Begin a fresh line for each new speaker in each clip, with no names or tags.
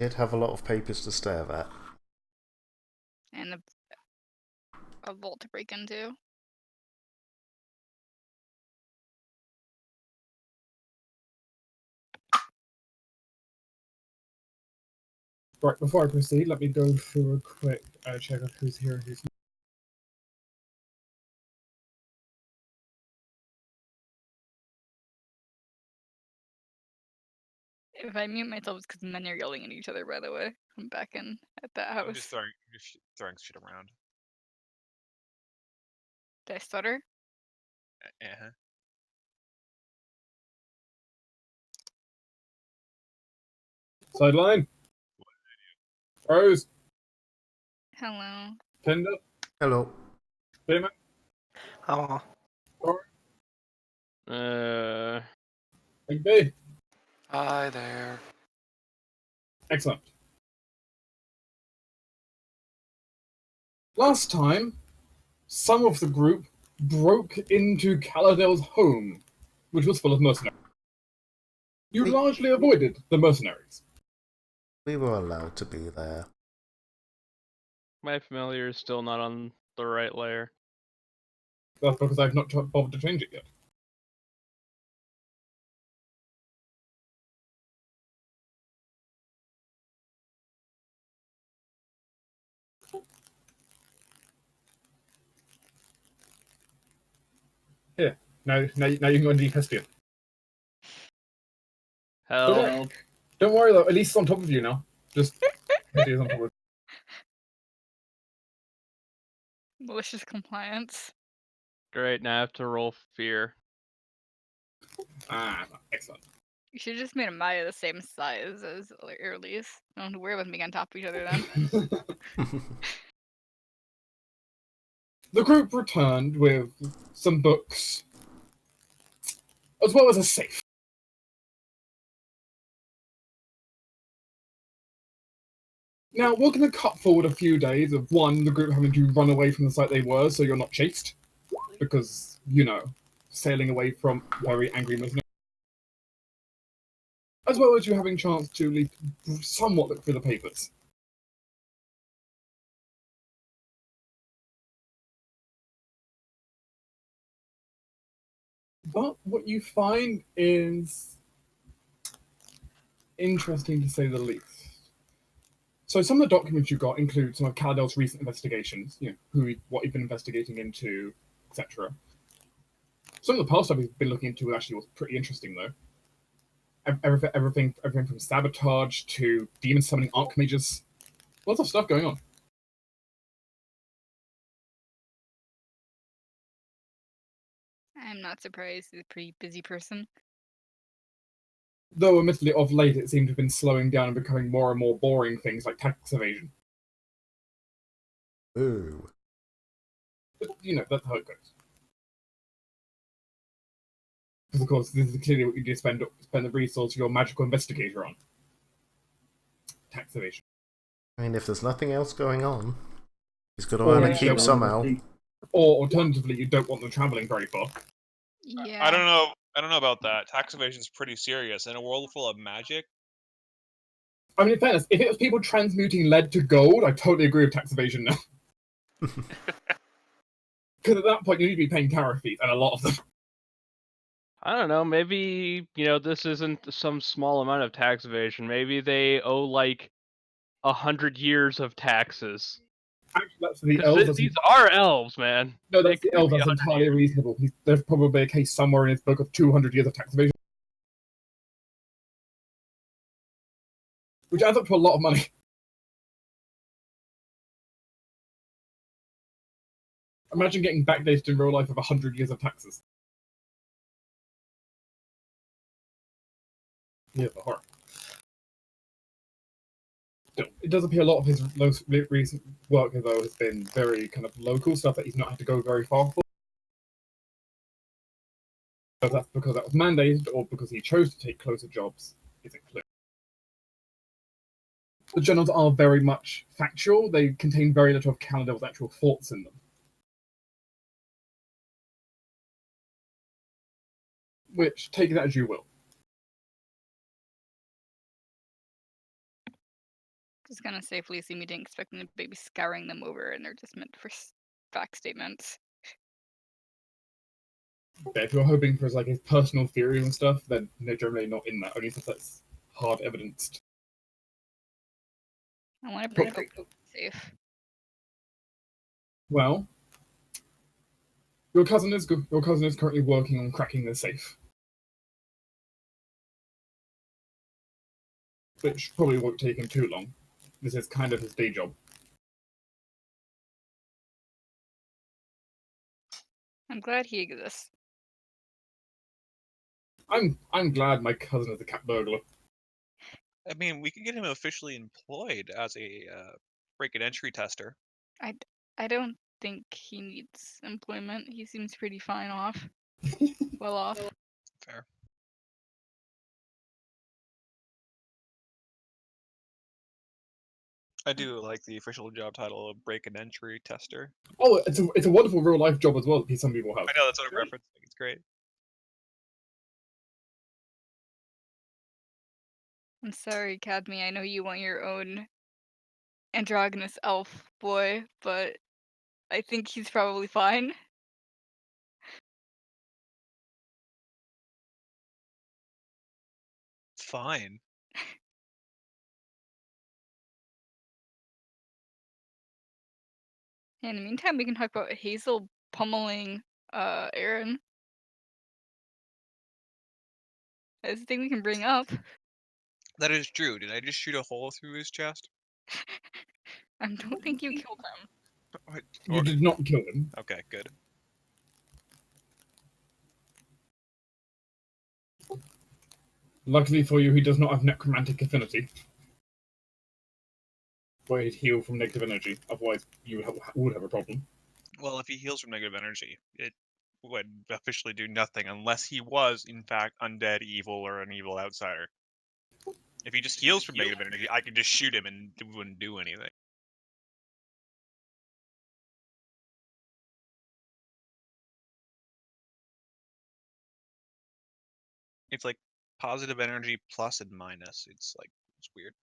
Did have a lot of papers to stare at.
And a vault to break into.
Right, before I proceed, let me go through a quick check of who's here and who's not.
If I mute myself, it's because men are yelling at each other, by the way. I'm back in at that house.
I'm just throwing shit around.
Did I stutter?
Uh-huh.
Sideline. Rose.
Hello.
Tinder.
Hello.
Payment.
Oh.
Big B.
Hi there.
Excellent. Last time, some of the group broke into Caladale's home, which was full of mercenaries. You largely avoided the mercenaries.
We were allowed to be there.
My familiar is still not on the right layer.
That's because I've not bothered to change it yet. Here, now you can go into Hestia.
Hell.
Don't worry though, at least it's on top of you now. Just Hestia's on top of it.
Malicious compliance.
Great, now I have to roll fear.
Ah, excellent.
You should have just made Maya the same size as Earlies. Don't have to worry about being on top of each other then.
The group returned with some books, as well as a safe. Now, we're going to cut forward a few days of one, the group having to run away from the site they were so you're not chased. Because, you know, sailing away from very angry mercenaries. As well as you having a chance to somewhat look through the papers. But what you find is interesting to say the least. So some of the documents you got include some of Caladale's recent investigations, you know, what he'd been investigating into, etc. Some of the past stuff he's been looking into actually was pretty interesting, though. Everything from sabotage to demon summoning archmages. Lots of stuff going on.
I'm not surprised. He's a pretty busy person.
Though, admittedly, of late it seemed to have been slowing down and becoming more and more boring things like tax evasion.
Ooh.
But, you know, that's how it goes. Because, of course, this is clearly what you do spend the resource your magical investigator on. Tax evasion.
I mean, if there's nothing else going on, he's got to
Or
earn a
you
keep
don't-
somehow.
Or alternatively, you don't want them traveling very far.
Yeah.
I don't know. I don't know about that. Tax evasion is pretty serious in a world full of magic.
I mean, in fairness, if it was people transmuting lead to gold, I totally agree with tax evasion now. Because at that point, you need to be paying tariff fees, and a lot of them.
I don't know, maybe, this isn't some small amount of tax evasion. Maybe they owe, 100 years of taxes.
Actually, that's the
'Cause
elves.
these are elves, man.
No,
They
that's the
could
elves.
be
That's
100
entirely
years.
reasonable. There's probably a case somewhere in his book of 200 years of tax evasion. Which adds up to a lot of money. Imagine getting backdated in real life of 100 years of taxes. Yeah, the horror. Still, it does appear a lot of his most recent work, though, has been very kind of local stuff that he's not had to go very far for. Whether that's because that was mandated or because he chose to take closer jobs isn't clear. The journals are very much factual. They contain very little of Caladale's actual thoughts in them. Which, take that as you will.
Just gonna say Fleecy me didn't expect them to be scouring them over, and they're just meant for fact statements.
Yeah, if you're hoping for like his personal theories and stuff, then they're generally not in that. Only stuff that's hard evidenced.
I want to break the safe.
Well, your cousin is currently working on cracking the safe, which probably won't take him too long. This is kind of his day job.
I'm glad he exists.
I'm glad my cousin is a cat burglar.
I mean, we could get him officially employed as a break and entry tester.
I don't think he needs employment. He seems pretty fine off. Well off.
Fair. I do like the official job title of break and entry tester.
Oh, it's a wonderful real life job as well that some people have.
I know that's what I'm referencing. It's great.
I'm sorry, Cadme. I know you want your own androgynous elf boy, but I think he's probably fine.
Fine.
In the meantime, we can talk about Hazel pummeling Aaron. That's the thing we can bring up.
That is true. Did I just shoot a hole through his chest?
I don't think you killed him.
What?
You did not kill him.
Okay, good.
Luckily for you, he does not have necromantic affinity, where he'd heal from negative energy. Otherwise, you would have a problem.
Well, if he heals from negative energy, it would officially do nothing unless he was, in fact, undead, evil, or an evil outsider. If he just heals from negative energy, I could just shoot him and it wouldn't do anything. It's like positive energy plus and minus. It's weird.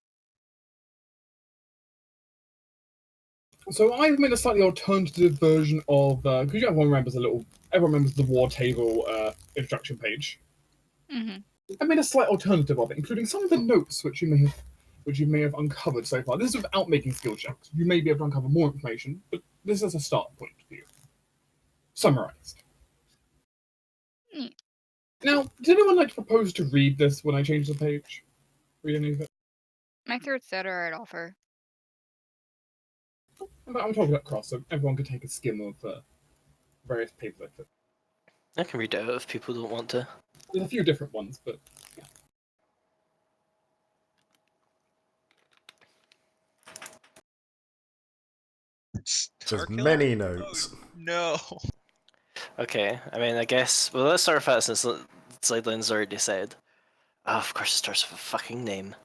So I've made a slightly alternative version of because everyone remembers the war table instruction page.
Mm-hmm.
I made a slight alternative of it, including some of the notes which you may have uncovered so far. This is without making skill checks. You may be able to uncover more information, but this is a start point for you. Summarized.
Mm.
Now, did anyone like to propose to read this when I change the page? Read any of it?
My throat's dead, or I'd offer.
I'm talking about cross, so everyone could take a skim of various papers I took.
I can read it out if people don't want to.
There's a few different ones, but yeah.
There's many notes.
Oh, no.
Okay, I mean, I guess. Well, let's start with that since Sidelin's already said. Oh, of course, it starts with a fucking name.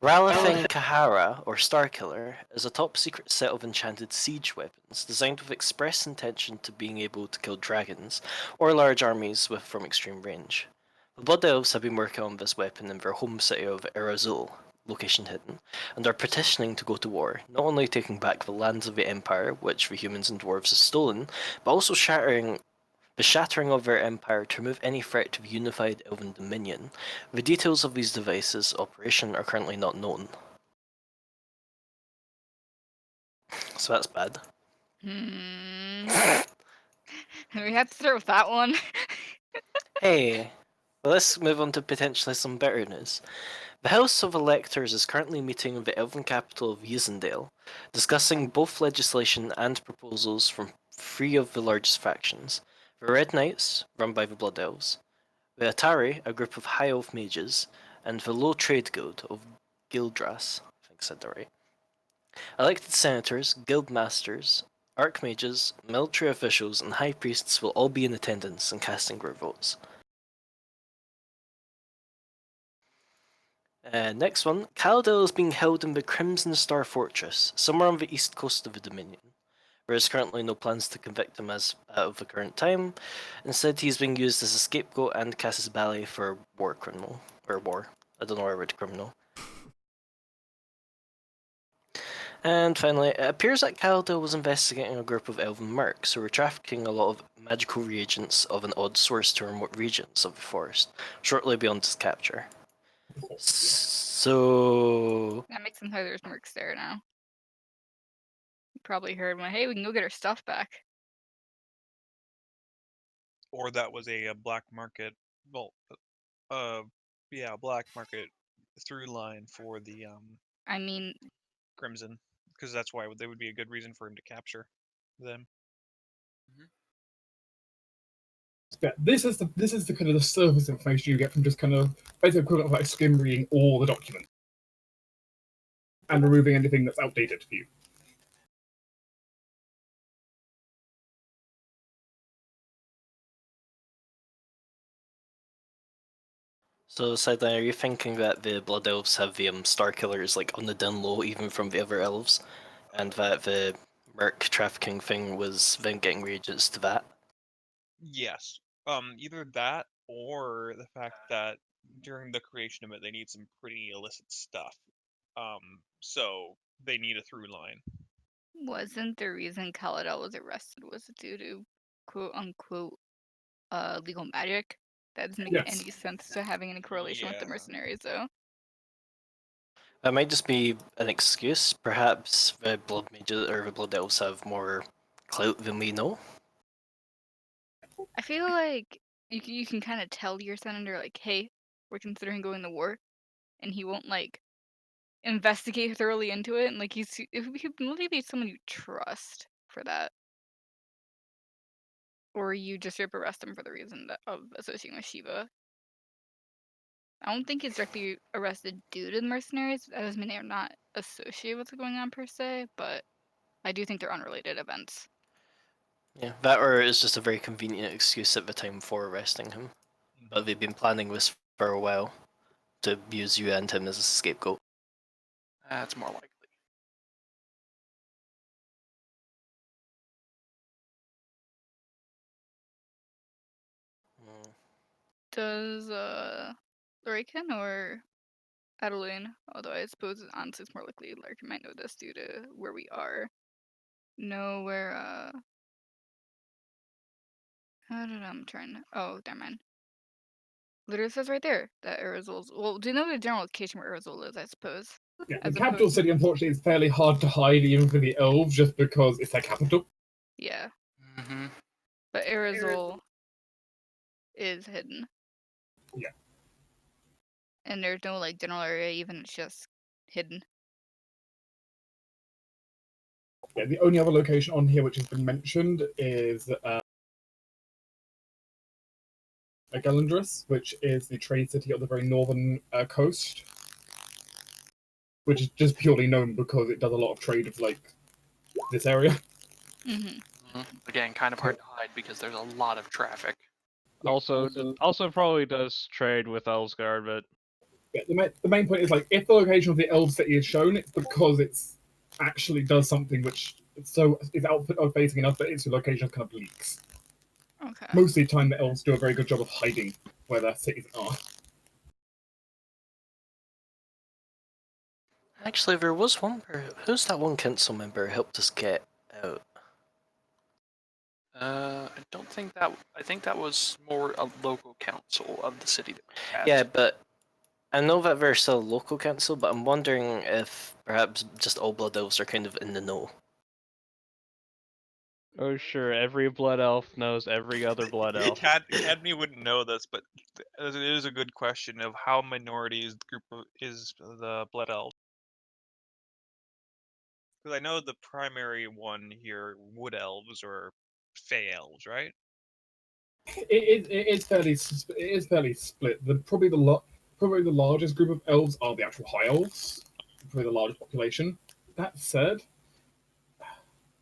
Ralithing Kahara, or Starkiller, is a top-secret set of enchanted siege weapons designed with express intention to being able to kill dragons or large armies from extreme range. The Blood Elves have been working on this weapon in their home city of Erazul, location hidden, and are petitioning to go to war, not only taking back the lands of the Empire, which the humans and dwarves have stolen, but also the shattering of their empire to remove any threat to the unified Elven Dominion. The details of these devices' operation are currently not known. So that's bad.
Hmm. We have to start with that one.
Hey, well, let's move on to potentially some better news. The House of Electors is currently meeting in the elven capital of Ysendale, discussing both legislation and proposals from three of the largest factions: the Red Knights, run by the Blood Elves, the Atari, a group of high elf mages, and the Low Trade Guild of Gildras. I think I said that right. Elected senators, guild masters, archmages, military officials, and high priests will all be in attendance and casting their votes. Next one, Caladel is being held in the Crimson Star Fortress, somewhere on the east coast of the Dominion. There is currently no plans to convict him as of the current time. Instead, he's being used as a scapegoat and casus belli for war criminal. Or war. I don't know why I read criminal. And finally, it appears that Caldel was investigating a group of elven mercs who were trafficking a lot of magical reagents of an odd source to remote regions of the forest, shortly beyond its capture. So...
That makes sense why there's mercs there now. You probably heard one, hey, we can go get our stuff back.
Or that was a black market, well, yeah, black market through line for the
I mean,
Crimson, because that's why they would be a good reason for him to capture them.
Yeah, this is the kind of the surface information you get from just kind of basically equivalent of like skim reading all the documents and removing anything that's outdated for you.
So, Sideline, are you thinking that the Blood Elves have the Star Killers like on the down low even from the other elves? And that the merc trafficking thing was them getting reagents to that?
Yes. Either that or the fact that during the creation of it, they need some pretty illicit stuff. So they need a through line.
wasn't the reason Kaladel was arrested was due to quote unquote legal magic? That doesn't make
Yes.
any sense to having any correlation with the
Yeah.
mercenaries, though.
That might just be an excuse. Perhaps the Blood Mages or the Blood Elves have more clout than we know.
I feel like you can kind of tell your senator, like, hey, we're considering going to war, and he won't, like, investigate thoroughly into it, and, like, he maybe someone you trust for that. Or you just straight up arrest him for the reason of associating with Shiva. I don't think he's directly arrested due to the mercenaries. That doesn't mean they're not associated with what's going on per se, but I do think they're unrelated events.
Yeah, that or it's just a very convenient excuse at the time for arresting him. But they've been planning this for a while to use you and him as a scapegoat.
That's more likely.
Mm.
Does Lurican or Adeline, although I suppose honestly it's more likely Lurican might know this due to where we are, know where how did I'm trying to never mind. Literally says right there that Arizol's do you know the general location where Arizol is, I suppose?
Yeah,
As
the capital
opposed-
city, unfortunately, is fairly hard to hide even for the elves, just because it's their capital.
Yeah.
Mm-hmm.
But Arizol is hidden.
Yeah.
And there's no like general area, even it's just hidden.
Yeah, the only other location on here which has been mentioned is Galandris, which is the trade city of the very northern coast, which is just purely known because it does a lot of trade of like this area.
Mm-hmm.
Again, kind of hard to hide because there's a lot of traffic.
Yeah,
Also probably does trade with Elsgard, but
yeah, the main point is like if the location of the elf city is shown, it's because it's actually does something which is outfit facing enough that its location kind of leaks.
Okay.
Most of the time, the elves do a very good job of hiding where their cities are.
Actually, there was one. Who's that one council member who helped us get out?
I don't think that. I think that was more a local council of the city that we had.
Yeah, but I know that there's still a local council, but I'm wondering if perhaps just all Blood Elves are kind of in the know.
oh sure, every blood elf knows every other blood elf.
Cadme wouldn't know this, but it is a good question of how minority is the group is the Blood Elves. Because I know the primary one here, Wood Elves or Fey Elves, right?
It is fairly split. Probably the largest group of elves are the actual High Elves, probably the largest population. That said,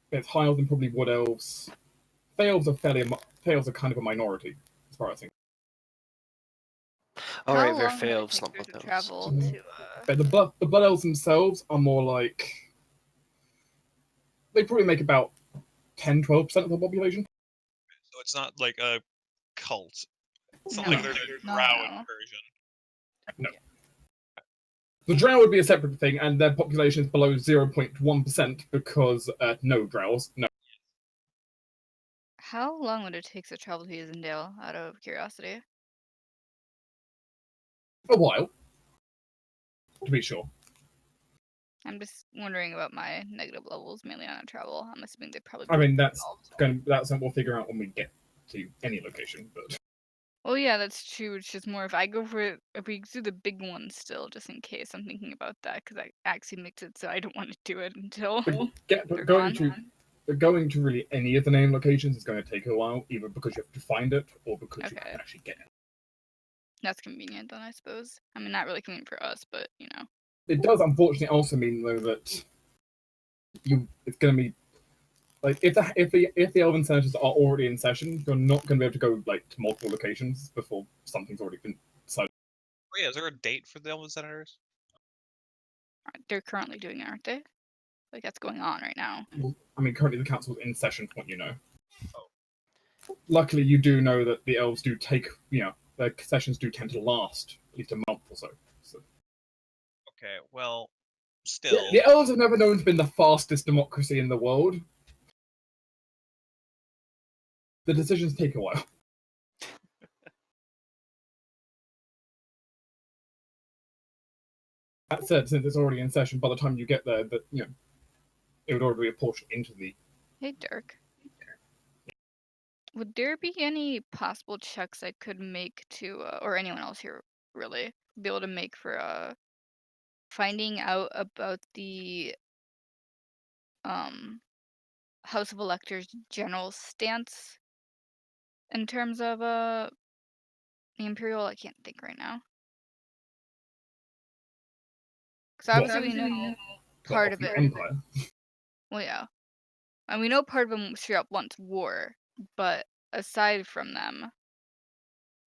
there's High Elves and probably Wood Elves. Fey Elves are kind of a minority, as far as I think.
Alright,
How
they're
long
Fey
would it
Elves,
take
not
her
Blood
to
Elves.
travel
Mhm.
to
But the Blood Elves themselves are more like they probably make about 10-12% of the population.
So it's not like a cult. It's not
No.
like there's a
No,
drow
no.
incursion.
No. The drow would be a separate thing, and their population is below 0.1% because no drows. No.
How long would it take to travel to Isendale, out of curiosity?
A while, to be sure.
I'm just wondering about my negative levels, mainly on travel. I'm assuming they probably.
I mean, that's something we'll figure out when we get to any location. But
Well, yeah, that's true. It's just more if I go for it, if we do the big one still, just in case. I'm thinking about that because I actually makes it so I don't want to do it until they're
going
gone.
to really any of the name locations is going to take a while, either because you have to find it or because you
Okay.
can actually get it.
That's convenient then, I suppose. I mean, not really convenient for us, but you know.
It does unfortunately also mean though that it's going to be like if the Elven Senators are already in session, you're not going to be able to go like to multiple locations before something's already been decided.
Oh yeah, is there a date for the Elven Senators?
They're currently doing it, aren't they? Like that's going on right now.
Well, I mean, currently the council's in session, from what you know. Luckily, you do know that the elves do take, their sessions do tend to last at least a month or so.
Okay, well, still.
The elves have never known to be the fastest democracy in the world. The decisions take a while. That said, since it's already in session, by the time you get there, it would already be apportioned into the.
Hey, Dirk. Would there be any possible checks I could make to, or anyone else here really, be able to make for finding out about the House of Electors' general stance in terms of the Imperial? I can't think right now. Because obviously we know part of it.
Empire.
Well, yeah. And we know part of them straight up wants war, but aside from them,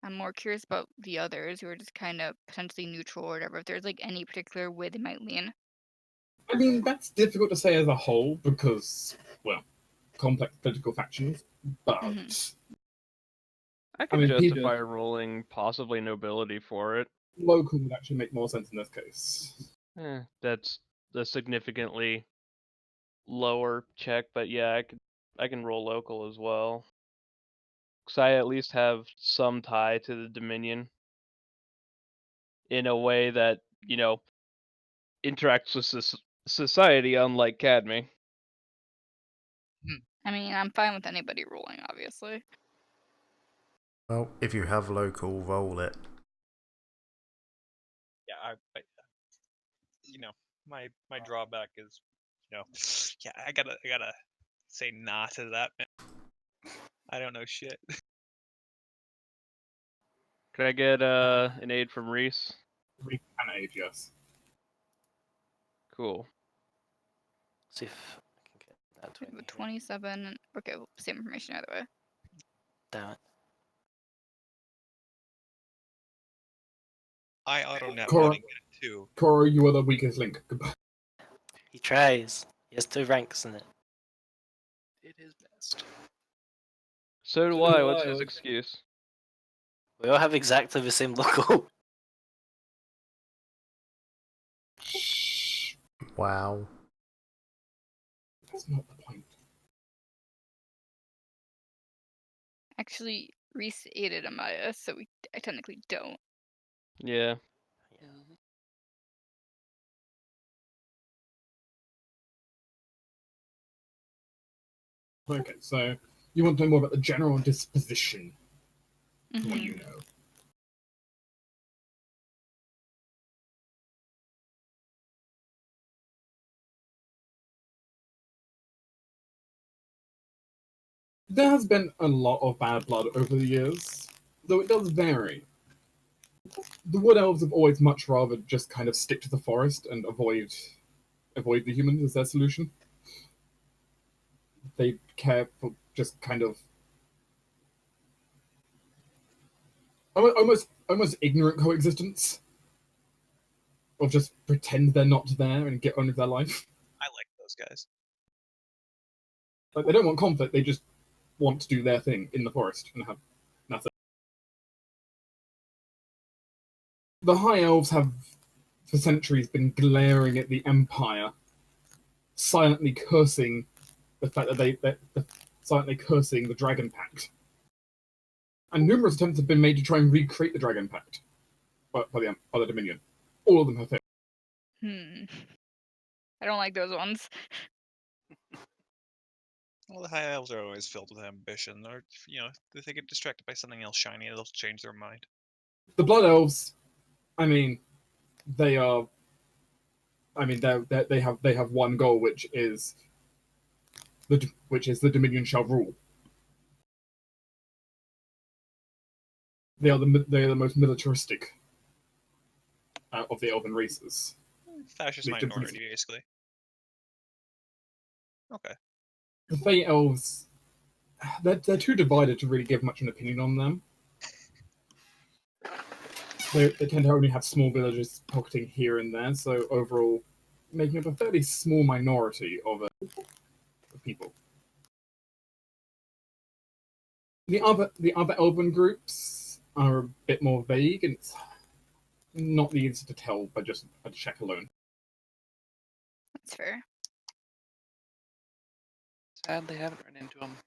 I'm more curious about the others who are just kind of potentially neutral or whatever. If there's like any particular way they might lean.
I mean, that's difficult to say as a whole because, well, complex political factions. But
I can
mean,
justify rolling possibly nobility for it.
Local would actually make more sense in this case.
That's a significantly lower check, but yeah, I can roll local as well. Because I at least have some tie to the Dominion in a way that, interacts with society, unlike Cadme.
I mean, I'm fine with anybody rolling, obviously.
Well, if you have local, roll it.
Yeah, my drawback is, yeah, I gotta say nah to that, man. I don't know shit.
Could I get an aid from Reese?
We can aid, yes.
Cool.
See if I can get that to
With 27. Okay, well, same information either way.
Damn it.
I auto-net
Cora-
running it too.
Cora, you are the weakest link. Goodbye.
He tries. He has 2 ranks in it.
Did his best.
So do I. What's his excuse?
We all have exactly the same logo.
Wow.
That's not the point.
Actually, Reese aided Amaya, so I technically don't.
Yeah.
Okay, so you want to know more about the general disposition from what you know. There has been a lot of bad blood over the years, though it does vary. The Wood Elves have always much rather just kind of stick to the forest and avoid the humans as their solution. They care for just kind of almost ignorant coexistence, or just pretend they're not there and get on with their life.
I like those guys.
Like they don't want conflict; they just want to do their thing in the forest and have nothing. The High Elves have for centuries been glaring at the Empire, silently cursing the fact that silently cursing the Dragon Pact. And numerous attempts have been made to try and recreate the Dragon Pact by the Dominion. All of them have failed.
I don't like those ones.
Well, the High Elves are always filled with ambition, or if they get distracted by something else shiny, they'll change their mind.
The Blood Elves, I mean, they are. I mean, they have one goal, which is the Dominion shall rule. They are the most militaristic of the elven races.
Fascist minority, basically. Okay.
The Fey Elves, they're too divided to really give much an opinion on them. They tend to only have small villages pocketing here and there, so overall, making up a fairly small minority of people. The other elven groups are a bit more vague, and it's not easy to tell by just a check alone.
That's fair.
Sadly, haven't run into him.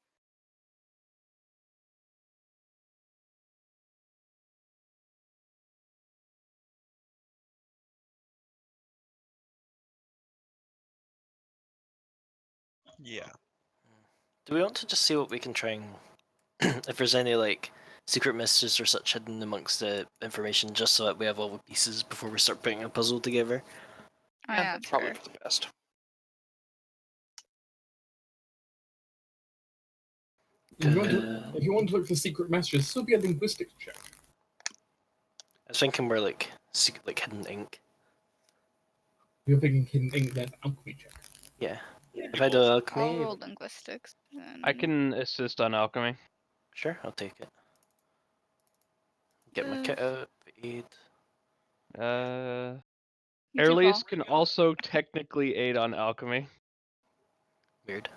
Yeah.
Do we want to just see what we can try and if there's any like secret messages or such hidden amongst the information, just so that we have all the pieces before we start putting a puzzle together?
Oh,
Yeah,
yeah,
that's
that's
probably
fair.
for the best.
If you want to look for secret messages, still be a linguistics check.
I was thinking more like secret, like hidden ink.
If you're thinking hidden ink, then alchemy check.
Yeah.
Yeah.
If I do
I'll
alchemy,
roll linguistics.
I can assist on alchemy.
sure, I'll take it. Get my kit out. Aid.
What's your
Airlease
call?
can also technically aid on alchemy.
Weird,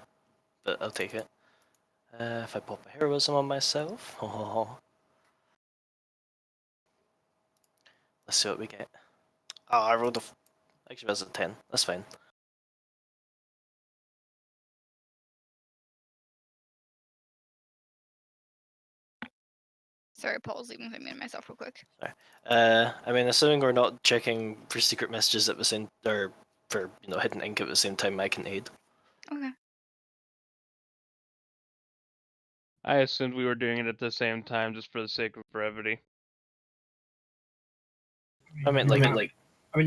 but I'll take it. If I pop a heroism on myself, let's see what we get. Oh, I rolled a. Actually, that's a 10. That's fine.
Sorry, Paul's leaving. I muted myself real quick.
I mean, assuming we're not checking for secret messages at the same, or for hidden ink at the same time, I can aid.
Okay.
I assumed we were doing it at the same time just for the sake of brevity.
I mean,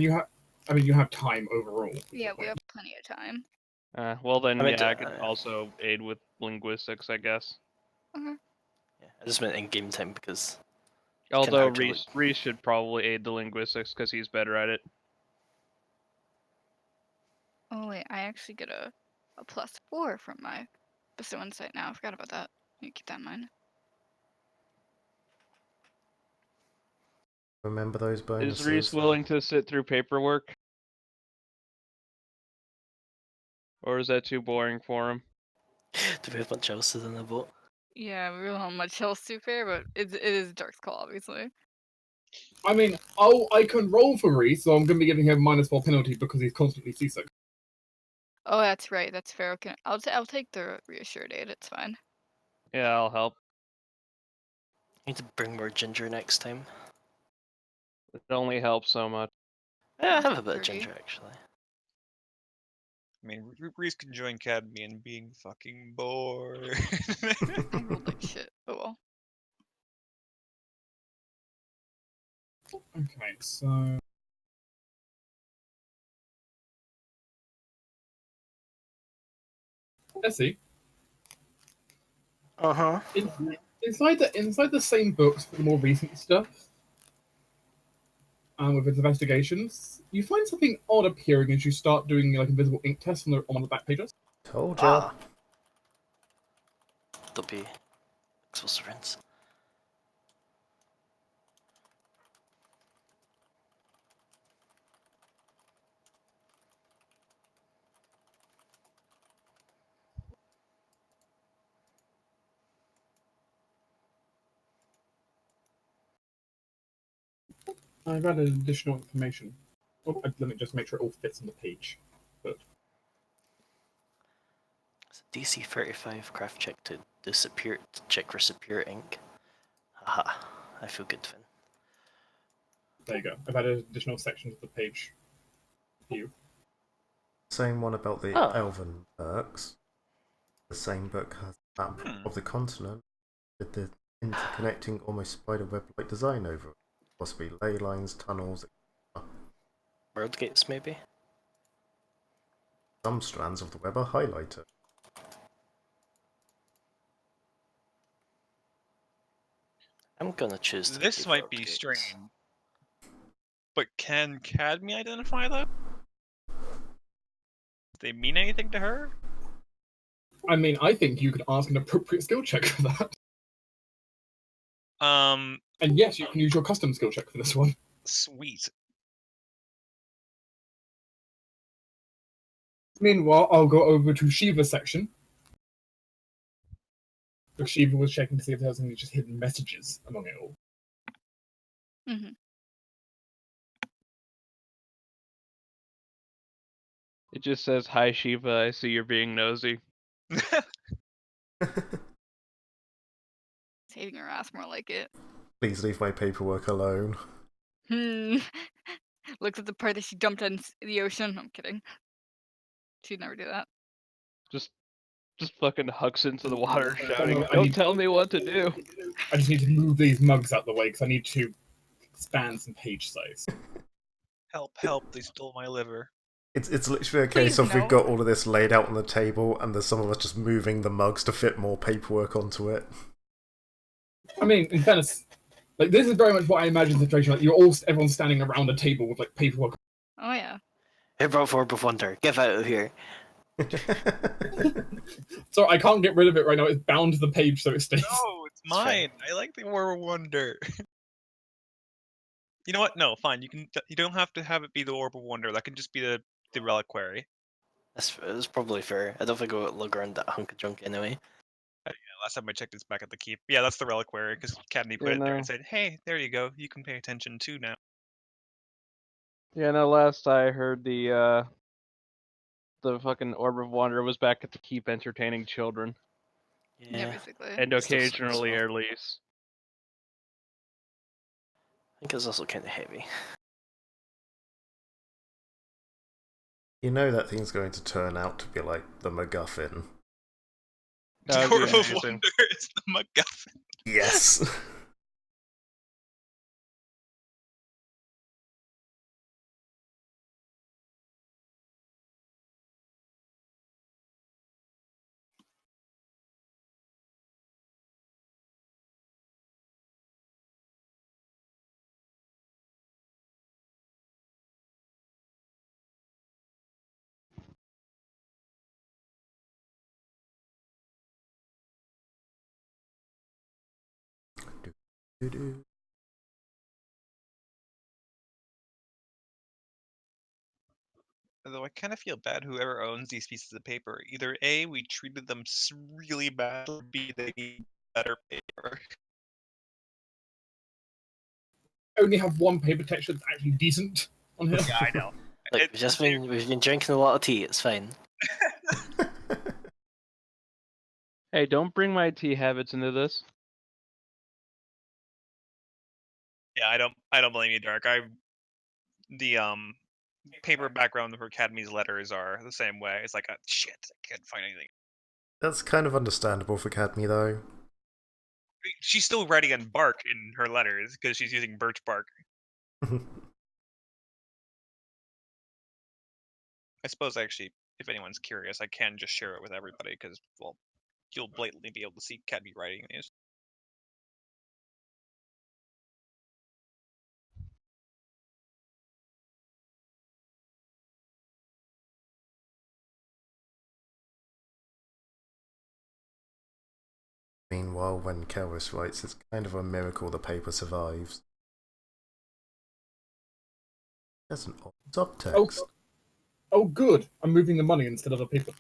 you have time overall.
Yeah, we have plenty of time.
Well then,
I mean,
yeah, I could also aid with linguistics, I guess.
Okay.
Yeah, I just meant in game time because.
Although
hard to
Reese should probably aid the linguistics because he's better at it.
Oh wait, I actually get a +4 from my bestow insight now. I forgot about that. You keep that in mind.
Remember those bonuses.
Is Reese willing to sit through paperwork? Or is that too boring for him?
Do we have much else in the boat?
Yeah, we really don't have much else to fair, but it is Dark's call, obviously.
I mean, I can roll for Reese, so I'm going to be giving him -4 penalty because he's constantly seasick.
Oh, that's right. That's fair. Okay, I'll take the reassured aid. It's fine.
Yeah, I'll help.
Need to bring more ginger next time.
It only helps so much.
Yeah, I have a bit of
30.
ginger actually.
I mean, Reese can join Academy and being fucking bored.
I rolled like shit. Oh well.
Okay, so Essie, inside the same books for the more recent stuff, with its investigations, you find something odd appearing as you start doing like invisible ink tests on one of the back pages.
Told ya.
Don't be explosives.
I've added additional information. Oh, let me just make sure it all fits on the page. But
It's a DC 35 craft check to check for superior ink. Haha, I feel good, Finn.
there you go. I've added additional sections of the page. You.
Same one about the
Oh.
elven perks. The same book has a map of the continent with the interconnecting, almost spiderweb-like design over it. Possibly ley lines, tunnels, etc.
World gates, maybe?
Some strands of the web are highlighted.
I'm gonna choose to
This
be
might
world
be
gates.
strange. But can Cadme identify them? Do they mean anything to her?
I mean, I think you could ask an appropriate skill check for that.
And
yes, you can use your custom skill check for this one.
Sweet.
Meanwhile, I'll go over to Shiva's section. Because Shiva was checking to see if there was any just hidden messages among it all.
Mm-hmm.
It just says, "Hi Shiva, I see you're being nosy."
Saving her ass, more like it.
Please leave my paperwork alone.
Looks at the part that she dumped in the ocean. I'm kidding. She'd never do that.
Just fucking hucks into the water, shouting,
I
"Don't
need-
tell me what to do."
I just need to move these mugs out the way because I need to expand some page size.
Help, help, they stole my liver.
It's literally a
Please
case of
no.
we've got all of this laid out on the table, and there's some of us just moving the mugs to fit more paperwork onto it.
I mean, in fairness, like this is very much what I imagine the situation. Like everyone's standing around a table with like paperwork.
Oh yeah.
Hey, bro, Orb of Wonder, get out of here.
So I can't get rid of it right now. It's bound to the page, so it stays.
No, it's mine. I like the War of Wonder. You know what? No, fine. You don't have to have it be the Orb of Wonder. That can just be the reliquary.
That's probably fair. I don't think I'll lug around that hunk of junk anyway.
Yeah, last time I checked, it's back at the keep. Yeah, that's the reliquary because Cadme put
You
it there
know.
and said, "Hey, there you go. You can pay attention too now."
Yeah, no. Last I heard, the fucking Orb of Wonder was back at the keep entertaining children,
Yeah, basically.
and
Still sucks,
occasionally
though.
Airlease.
I think it's also kind of heavy.
You know that thing's going to turn out to be like the MacGuffin.
That
The
would
Orb
be
of
amazing.
Wonder is the MacGuffin.
Yes! Do-do-do.
Although I kind of feel bad whoever owns these pieces of paper. Either A, we treated them really bad, or B, they need better paper.
I only have one paper texture that's actually decent on here.
Yeah, I know.
Look, we've been drinking a lot of tea. It's fine.
Hey, don't bring my tea habits into this.
Yeah, I don't blame you, Dark. The paper background for Academy's letters are the same way. It's like, shit, I can't find anything.
That's kind of understandable for Cadme, though.
She's still writing on bark in her letters because she's using birch bark. I suppose actually, if anyone's curious, I can just share it with everybody because, well, you'll blatantly be able to see Cadme writing these.
Meanwhile, when Kelvis writes, it's kind of a miracle the paper survives. There's an odd subtext.
Oh, good. I'm moving the money instead of the paper.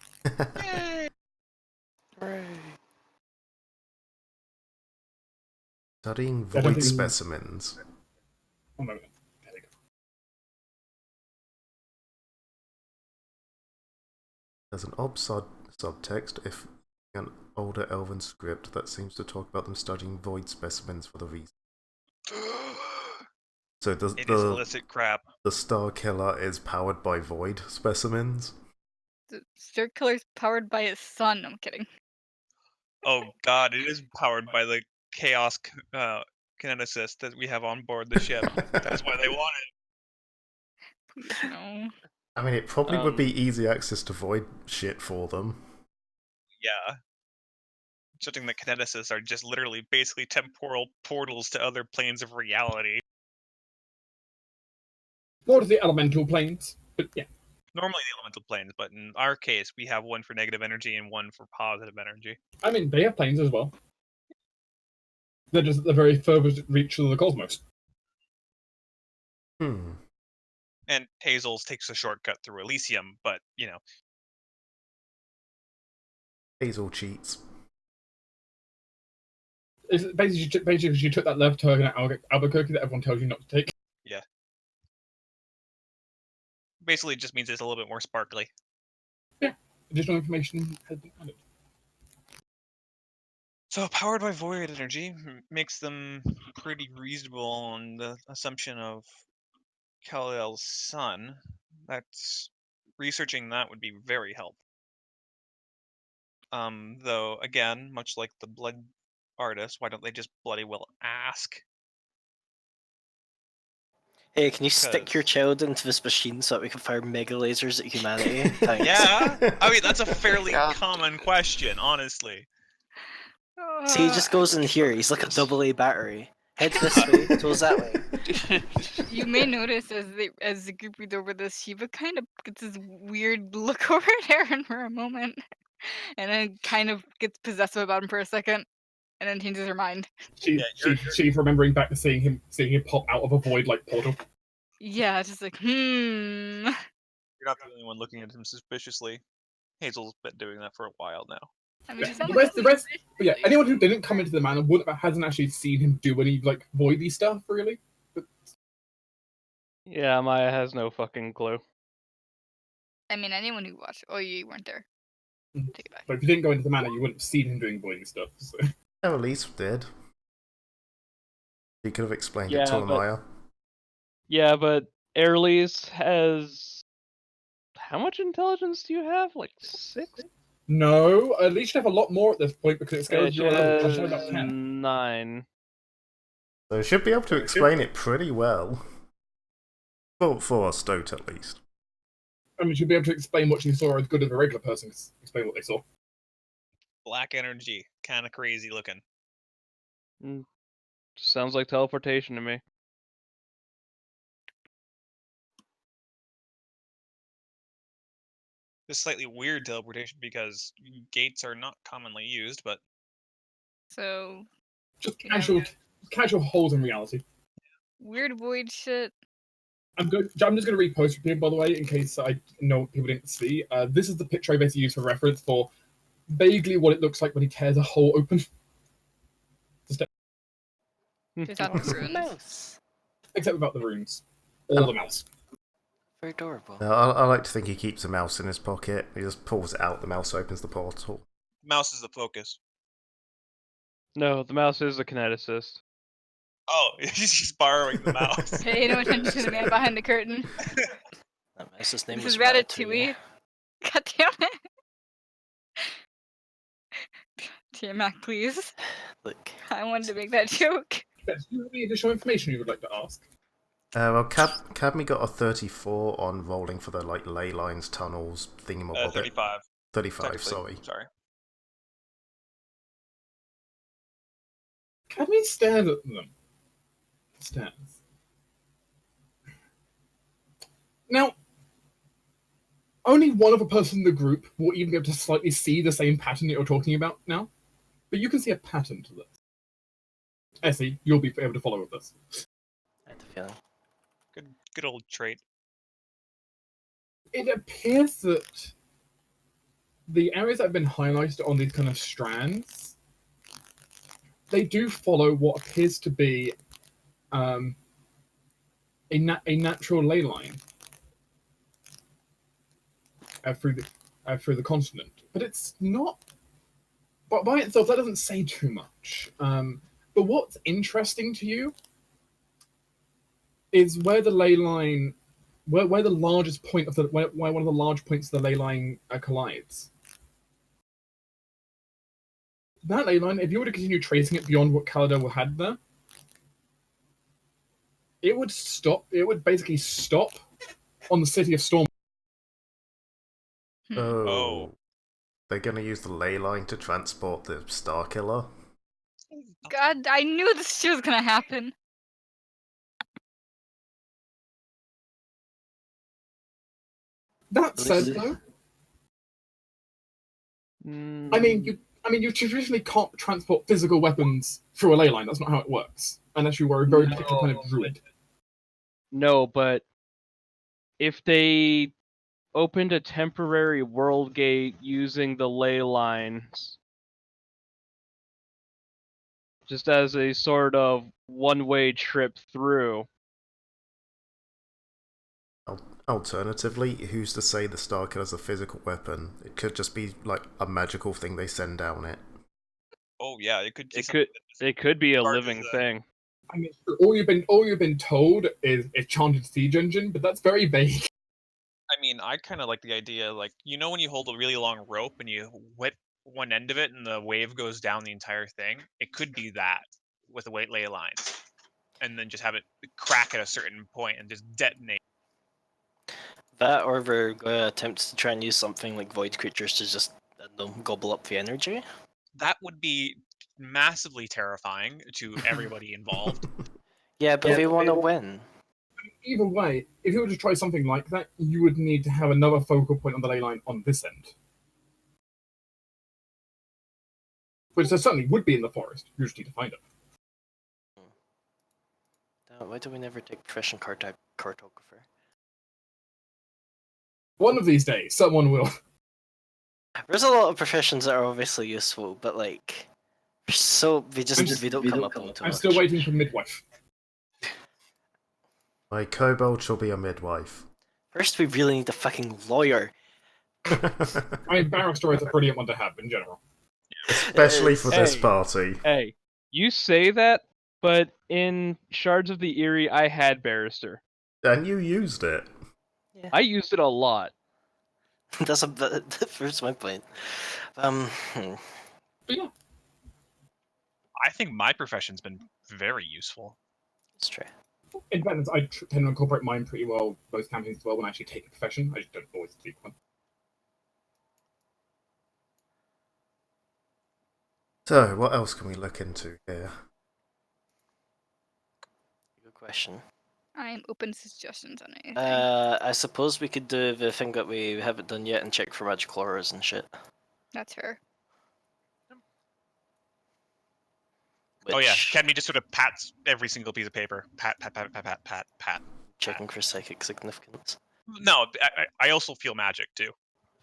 Studying
I don't
void
think-
specimens.
One moment.
There's an odd subtext if an older elven script that seems to talk about them studying void specimens for the reason. So
It is illicit crap.
the Star Killer is powered by void specimens.
The Circular's powered by his son. I'm kidding.
Oh god, it is powered by the chaos kineticist that we have on board the ship. That's why they want it.
Please no.
I mean, it probably would be easy access to void shit for them.
Yeah. Judging the kineticists are just literally basically temporal portals to other planes of reality.
More to the elemental planes, but yeah.
Normally the elemental planes, but in our case, we have one for negative energy and one for positive energy.
I mean, they have planes as well. They're just at the very furthest reach of the cosmos.
Hmm.
And Hazel's takes a shortcut through Elysium, but, you know.
Hazel cheats.
It's basically, you took that left turn at Albuquerque that everyone tells you not to take.
Yeah. Basically, it just means it's a little bit more sparkly.
Yeah. Additional information has been added.
So, powered by void energy makes them pretty reasonable on the assumption of Kal-El's son. That's researching that would be very helpful. Though again, much like the blood artist, why don't they just bloody well ask?
Hey, can you stick
'Cause-
your child into this machine so that we can fire mega lasers at humanity? Thanks.
Yeah, I mean that's a fairly
Yeah.
common question, honestly.
See, he just goes in here. He's like a AA battery. Head this way, goes that way.
You may notice as the group reads over this, Shiva kind of gets this weird look over at Aaron for a moment, and then kind of gets possessive about him for a second, and then changes her mind.
She's remembering back to seeing him pop out of a void like portal.
Yeah, just like
You're not the only one looking at him suspiciously. Hazel's been doing that for a while now.
I mean,
Yeah,
she sounds
the
like
rest, but yeah, anyone who didn't come into the manor hasn't actually seen him do any like voidy stuff really. But
Yeah, Maya has no fucking clue.
I mean, anyone who watched. Oh, you weren't there.
Mhm.
Take it back.
if you didn't go into the manor, you wouldn't have seen him doing voidy stuff. So.
Elise did. She could have explained
Yeah,
it to
but-
Amaya.
Yeah, but Airlease has... How much intelligence do you have? Like 6?
No, at least you have a lot more at this point because it scales
She
your level.
has
I'll show about 10.
9.
So she'll be able to
Okay.
explain it pretty well. For a stoat, at least.
I mean, she'll be able to explain what she saw as good as a regular person can explain what they saw.
Black energy, kind of crazy looking.
Sounds like teleportation to me.
This slightly weird teleportation because gates are not commonly used, but
So
Just
Yeah.
casual holes in reality.
weird void shit.
I'm just going to repost for people, by the way, in case I know people didn't see. This is the picture I basically used for reference for vaguely what it looks like when he tears a hole open.
Just out the ruins.
Mouse.
Except without the runes. Or the mouse.
Very adorable.
No, I like to think he keeps a mouse in his pocket. He just pulls it out, the mouse opens the portal.
mouse is the focus.
No, the mouse is a kineticist.
Oh, he's borrowing the mouse.
Pay no attention to the man behind the curtain.
That mouse's name
This
was
is Ratatouille. God damn it. T-Mac, please.
Look.
I wanted to make that joke.
Yes, do you have any additional information you would like to ask?
Well, Cadme got a 34 on rolling for the ley lines, tunnels, thingamabobbit.
35.
35,
technically.
sorry.
Sorry.
Cadme stares at them. Stares. Now, only one other person in the group will even be able to slightly see the same pattern that you're talking about now. But you can see a pattern to this. Essie, you'll be able to follow with this.
I had a feeling.
Good old trait.
It appears that the areas that have been highlighted on these kind of strands, they do follow what appears to be a natural ley line through through the continent. But it's not. But by itself, that doesn't say too much. But what's interesting to you is where the ley line, where the largest point of the where one of the large points of the ley line collides. That ley line, if you were to continue tracing it beyond what Caladel had there, it would stop. It would basically stop on the city of Storm.
Oh. They're gonna use the ley line to transport the Star Killer?
God, I knew this shit was gonna happen.
That said, though, I mean, you traditionally can't transport physical weapons through a ley line. That's not how it works, unless you were a very particular kind of druid.
No, but if they opened a temporary world gate using the ley lines, just as a sort of one-way trip through.
Alternatively, who's to say the Star Killer's a physical weapon? It could just be like a magical thing they send down it.
Oh yeah, it could.
It could be a
Charges
living
them.
thing.
I mean, all you've been told is a chanted siege engine, but that's very vague.
I mean, I kind of like the idea, like, you know, when you hold a really long rope and you whip one end of it and the wave goes down the entire thing, it could be that with a weight ley lines, and then just have it crack at a certain point and just detonate.
That, or we're going to attempt to try and use something like void creatures to just, I don't know, gobble up the energy.
That would be massively terrifying to everybody involved.
Yeah, but they want to win.
Either way, if you were to try something like that, you would need to have another focal point on the ley line on this end. Which there certainly would be in the forest. You just need to find it.
Why do we never take profession cartographer?
One of these days, someone will.
There's a lot of professions that are obviously useful, but like, so they don't come up on too
I'm
much.
still waiting for midwife.
My kobold shall be a midwife.
First, we really need a fucking lawyer.
I mean, barrister is a brilliant one to have in general.
Especially for this
Hey.
party.
Hey, you say that, but in Shards of the Eerie, I had Barrister.
And you used it.
Yeah.
I used it a lot.
That's my point.
But yeah,
I think my profession's been very useful.
It's true.
in fairness, I tend to incorporate mine pretty well, both campaigns as well, when I actually take a profession. I just don't always speak one.
So, what else can we look into here?
Good question.
I am open to suggestions on anything.
I suppose we could do the thing that we haven't done yet and check for magical auras and shit.
That's fair.
Oh yeah,
Which-
Academy just sort of pats every single piece of paper. Pat.
Checking for psychic significance.
No, I also feel magic too.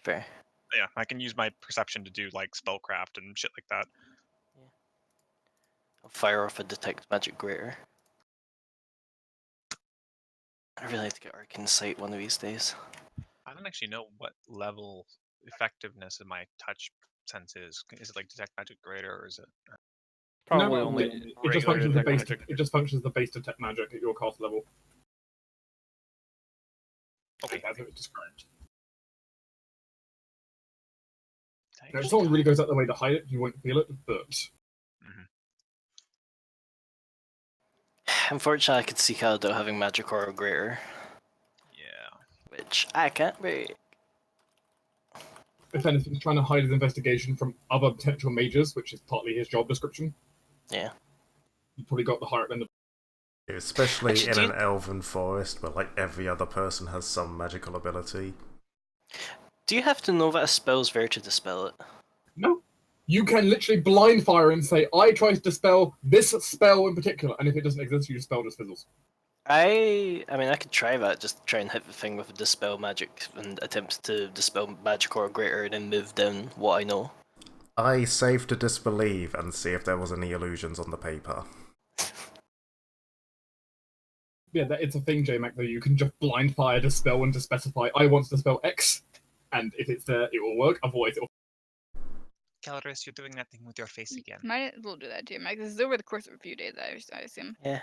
Fair.
Yeah, I can use my perception to do like spellcraft and shit like that.
I'll fire off a detect magic greater. I really like to get Arcane Sight one of these days.
I don't actually know what level effectiveness of my touch sense is. Is it like detect magic greater, or is it?
Probably
No,
only
it just
regular
functions the
detect
base.
magic.
It just functions the base detect magic at your cast level.
Okay.
That's what it's described. Now, if someone really goes out their way to hide it, you won't feel it, but
Unfortunately, I could see Kaladot having magic aura greater,
Yeah.
which I can't break.
if anything, he's trying to hide his investigation from other potential mages, which is partly his job description.
Yeah.
You probably got the higher end of.
Especially
Actually,
in
do
an
you-
elven forest where like every other person has some magical ability.
Do you have to know that a spell's there to dispel it?
No. You can literally blind fire and say, I try to dispel this spell in particular, and if it doesn't exist, your spell just fizzles.
I mean, I could try that, just try and hit the thing with a dispel magic and attempt to dispel magic aura greater and then move down what I know.
I save to disbelieve and see if there was any illusions on the paper.
Yeah, it's a thing, JMac, though. You can just blind fire dispel and to specify, I want to dispel X. and if it's there, it will work. Otherwise, it'll.
Caloris, you're doing that thing with your face again.
Might as well do that too, Mike. This is over the course of a few days, I assume.
Yeah.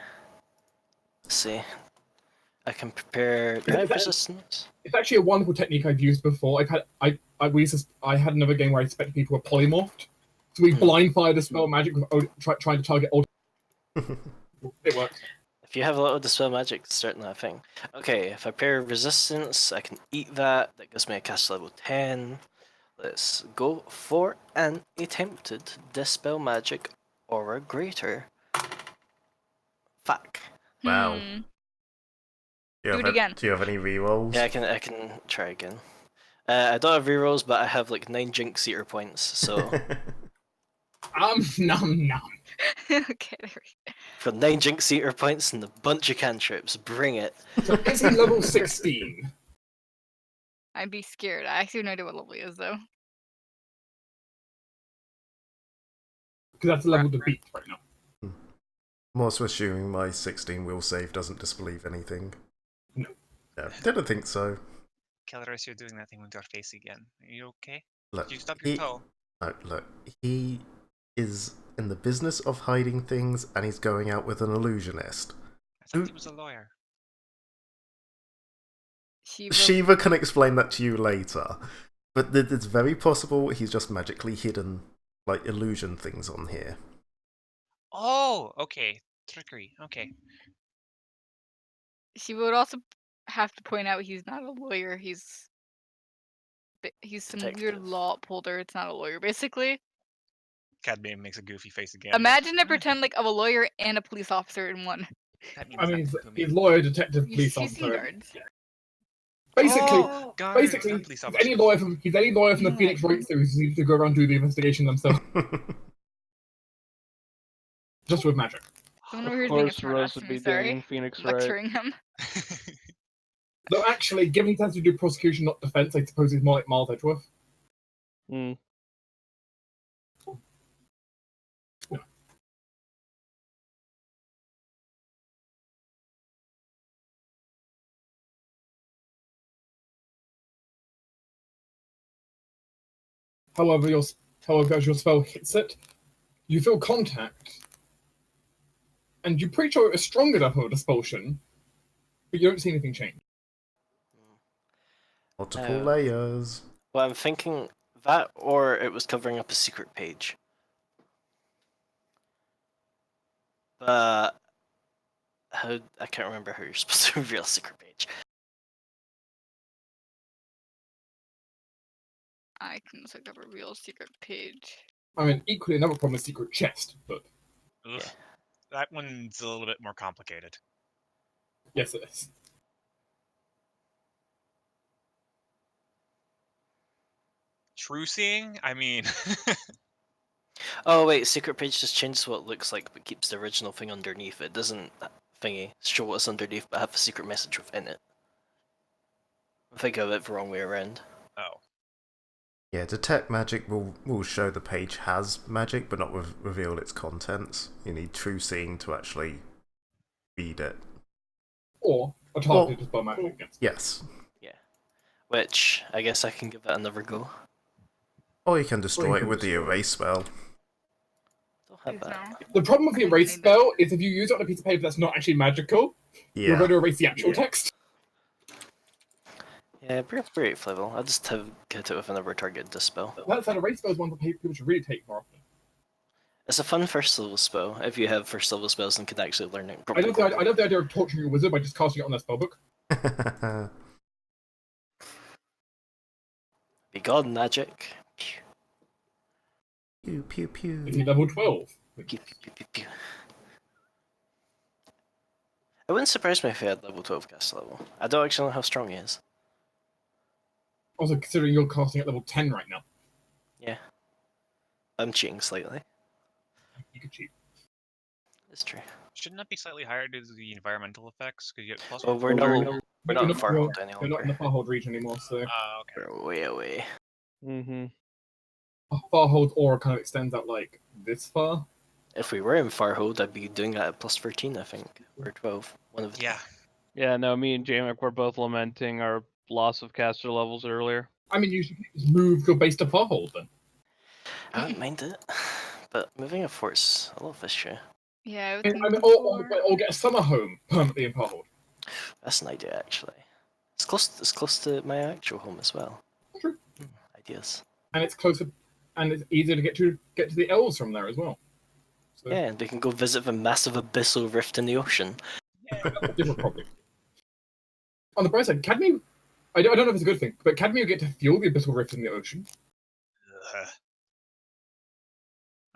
Let's see. I can prepare. Do I have resistance?
It's actually a wonderful technique I've used before. I had another game where I suspected people were polymorphed, so we blind fired the spell magic with trying to target old. It works.
If you have a lot of dispel magic, it's certainly a thing. Okay, if I pair resistance, I can eat that. That gives me a cast level 10. Let's go for an attempted dispel magic or a greater. Fuck.
Wow.
Hmm.
Do
it again.
Do you have any rerolls?
Yeah, I can try again. I don't have rerolls, but I have like 9 Jinx Eater points, so
Nom nom.
Okay, there we go.
for 9 Jinx Eater points and a bunch of cantrips, bring it.
So is he level 16?
I'd be scared. I actually have no idea what level he is, though.
Because that's the level to beat right now.
I'm also assuming my 16 will save doesn't disbelieve anything.
No.
No, didn't think so.
Caloris, you're doing that thing with your face again. Are you okay?
Look,
Did you stub your toe?
look, he is in the business of hiding things, and he's going out with an illusionist.
I thought he was a lawyer.
Shiva can explain that to you later, but it's very possible he's just magically hidden, like, illusion things on here.
Oh, okay. Trickery. Okay.
She would also have to point out he's not a lawyer. He's some weird
Detective.
law upholder. It's not a lawyer, basically.
Cadmium makes a goofy face again.
Imagine to pretend like I'm a lawyer and a police officer in one.
That means
I mean,
nothing to me.
he's lawyer, detective, police
He's seen
officer.
guards.
Yeah. Basically,
Oh, guards,
basically,
not police
he's any lawyer from the
Yeah.
Phoenix Wright series who needs to go around and do the investigation themselves, just with magic.
Someone
Of
over here is being a
course, Rose
smartass
would
to
be
me, sorry.
dating Phoenix Wright.
Lecturing him.
Though actually, given he tends to do prosecution, not defense, I suppose he's more like Miles Edgeworth.
Hmm.
However, as your spell hits it, you feel contact, and you're pretty sure it was strong enough of a dispulsion, but you don't see anything change.
Multiple layers.
Well, I'm thinking that, or it was covering up a secret page. But I can't remember how you're supposed to reveal a secret page.
I can look up a real secret page.
I mean, equally another problem is secret chest, but
Ugh. That one's a little bit more complicated.
yes, it is.
True seeing? I mean,
Oh wait, secret page just changes what it looks like, but keeps the original thing underneath. It doesn't show what's underneath, but have a secret message within it. I think of it the wrong way around.
oh.
Yeah, detect magic will show the page has magic, but not reveal its contents. You need true seeing to actually read it.
Or a targeted dispel magic against.
Yes.
Yeah. Which, I guess I can give that another go.
Or you can destroy it with the erase spell.
Don't have that.
No.
The problem with the erase spell is if you use it on a piece of paper that's not actually magical, you're
Yeah.
going to erase the actual text.
Yeah, pretty level. I'll just get it with another target dispel.
That said, erase spell is one that people should really take more often.
It's a fun first level spell if you have first level spells and can actually learn it.
I love the idea of torturing a wizard by just casting it on their spellbook.
Be god magic.
Pew pew pew.
Is he level 12?
Pew, pew, pew, pew, pew. It wouldn't surprise me if he had level 12 cast level. I don't actually know how strong he is.
Also, considering you're casting at level 10 right now.
Yeah. I'm cheating slightly.
You could cheat.
It's true.
Shouldn't that be slightly higher due to the environmental effects? Because you get plus
Well,
one.
we're not
You're
in
not-
Farhold any
You're not in the
longer.
Farhold region anymore, so
Okay.
We're way away.
Mm-hmm.
Farhold's aura kind of extends out like this far.
If we were in Farhold, I'd be doing that at plus 13, I think. Or 12. One of the
Yeah.
Yeah, no, me and Jamek were both lamenting our loss of caster levels earlier.
I mean, you should just move your base to Farhold then.
I wouldn't mind it, but moving a fort's a little issue.
Yeah, I would
I
think
mean,
before.
or get a summer home permanently in Farhold.
That's an idea, actually. It's close to my actual home as well.
True.
Ideas.
And it's closer, and it's easier to get to the elves from there as well. So,
Yeah, and we can go visit the massive abyssal rift in the ocean.
a different problem. On the bright side, Cadme, I don't know if it's a good thing, but Cadme will get to fuel the abyssal rift in the ocean.
Ugh.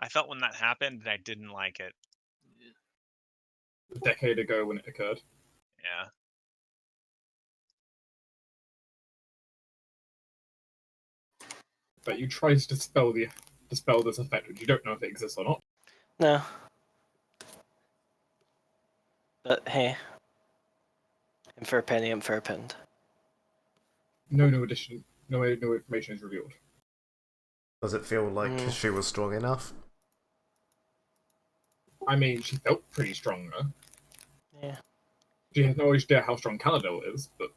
I felt when that happened, I didn't like it.
A decade ago when it occurred.
Yeah.
But you try to dispel this effect, which you don't know if it exists or not.
No. But hey. In for a penny, in for a pound.
No information is revealed.
Does it feel like she was strong enough?
I mean, she felt pretty strong though.
Yeah.
She has no idea how strong Caladel is, but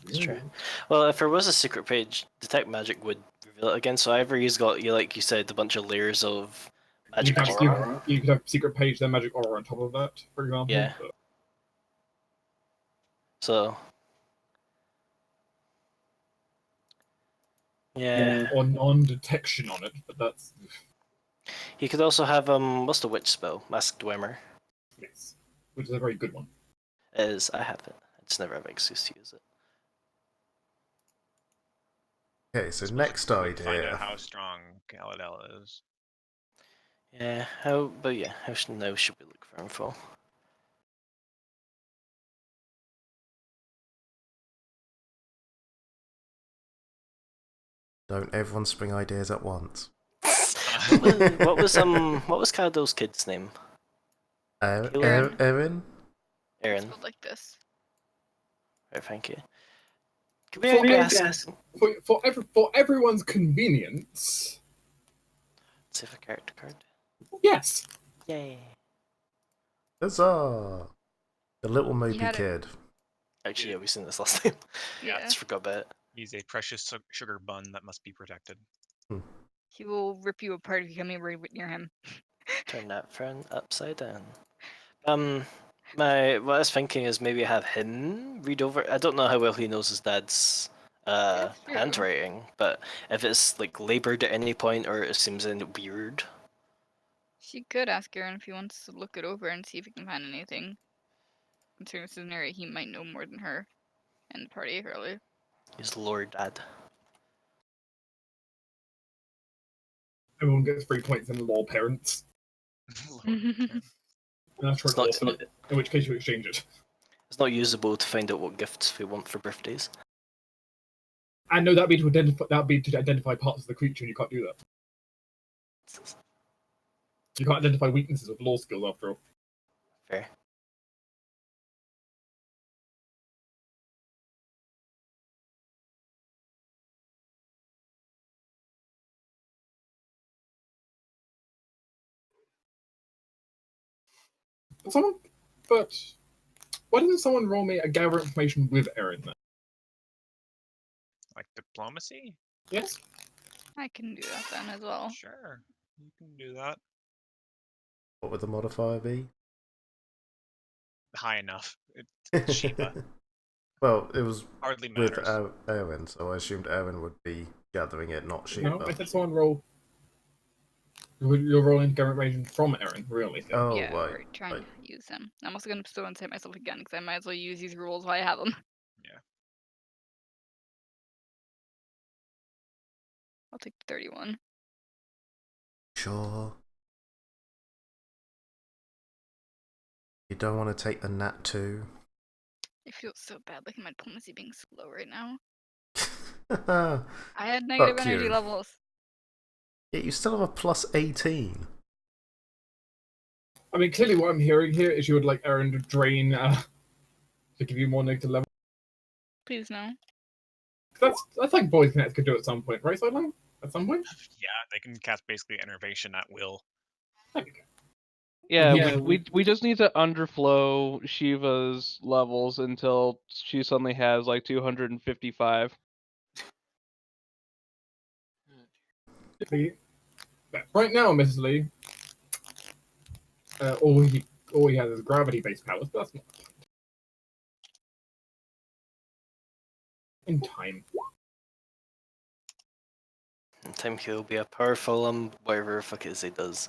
It's true. Well, if there was a secret page, detect magic would reveal it again. So Ivory's got, like you said, a bunch of layers of magic.
You could have secret page, then magic aura on top of that, for example.
Yeah.
But...
So. Yeah.
Or non-detection on it, but that's...
He could also have, what's the witch spell? Masked Dwemer.
Yes. Which is a very good one.
I have it. I just never have an excuse to use it.
Okay, so
Suppose
next
we could find
idea.
out how strong Galadel is.
Yeah, how should we look for info?
Don't everyone spring ideas at once.
what was Caladel's kid's name?
Erin?
Aaron.
Spelled like this.
Right, thank you. Can we maybe ask?
For everyone's convenience...
Let's see if a character card.
Yes!
Yay.
Huzzah! The little
You
mopey
had it.
kid.
Actually, yeah, we seen this last time.
Yeah.
Just forgot about it.
He's a precious sugar bun that must be protected.
He will rip you apart if you come anywhere near him.
Turn that friend upside down. What I was thinking is maybe have him read over. I don't know how well he knows his dad's
That's true.
handwriting, but if it's like labored at any point or it seems weird,
She could ask Aaron if he wants to look it over and see if he can find anything. Considering this is an area he might know more than her and the party earlier.
he's Lord Dad.
Everyone gets 3 points in law parents. That's
It's not,
in which case you exchange it.
it's not usable to find out what gifts we want for birthdays.
And no, that'd be to identify parts of the creature, and you can't do that. You can't identify weaknesses with law skills after all.
Fair.
But why doesn't someone roll me a gather information with Erin then?
Like diplomacy?
Yes?
I can do that then as well.
Sure. You can do that.
What would the modifier be?
High enough. It's Shiva.
Well, it was
Hardly
with
matters.
Erin, so I assumed Erin would be gathering it, not Shiva.
No, I said someone roll. You're rolling gather information from Erin, really.
Oh,
Yeah,
right.
we're trying
right.
to use them. I'm also going to still inside myself again because I might as well use these rules while I have them.
Yeah.
I'll take the 31.
Sure. You don't want to take the nat 2.
It feels so bad, like my diplomacy being slow right now.
Yeah,
I had negative
Fuck
energy
you.
levels.
you still have a plus 18.
I mean, clearly what I'm hearing here is you would like Erin to drain to give you more negative level.
Please no.
That's like Boys Connect could do at some point, right, Sideline? At some point?
Yeah, they can cast basically enervation at will.
There you go.
Yeah,
Yeah,
we just need to underflow Shiva's levels until she suddenly has like 255.
Right now, admittedly, all he has is gravity-based powers, but that's not in time.
In time he'll be a powerful whatever the fuck it is he does.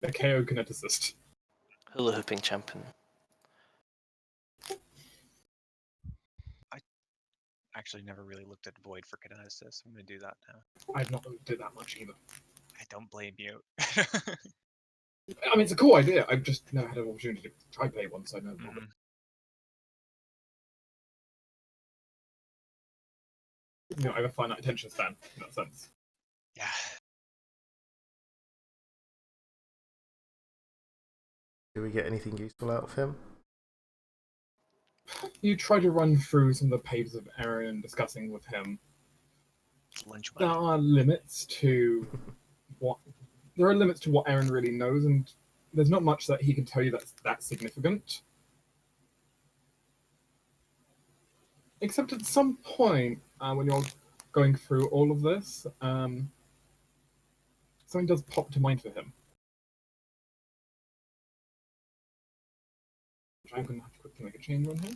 A KO kineticist.
Hula hooping champion.
Actually, never really looked at Void for kineticist. I'm gonna do that now.
I've not looked at that much either.
I don't blame you.
I mean, it's a cool idea. I've just never had an opportunity to try play one, so I know more.
Mhm.
You know, I have a finite attention span in that sense.
Yeah.
Do we get anything useful out of him?
You try to run through some of the papers of Aaron and discussing with him.
Lunch
There
money.
are limits to what Aaron really knows, and there's not much that he can tell you that's significant. Except at some point, when you're going through all of this, something does pop to mind for him. I'm going to have to quickly make a change on here.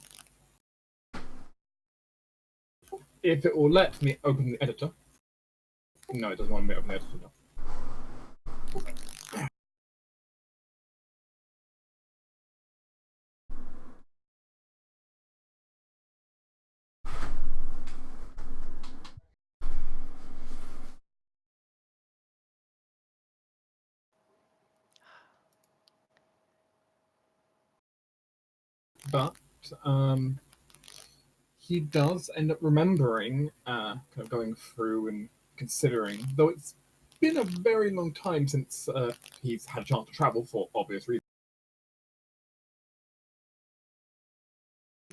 If it will let me open the editor. No, it doesn't want me to open the editor now. But he does end up remembering, kind of going through and considering, though it's been a very long time since he's had a chance to travel for obvious reasons.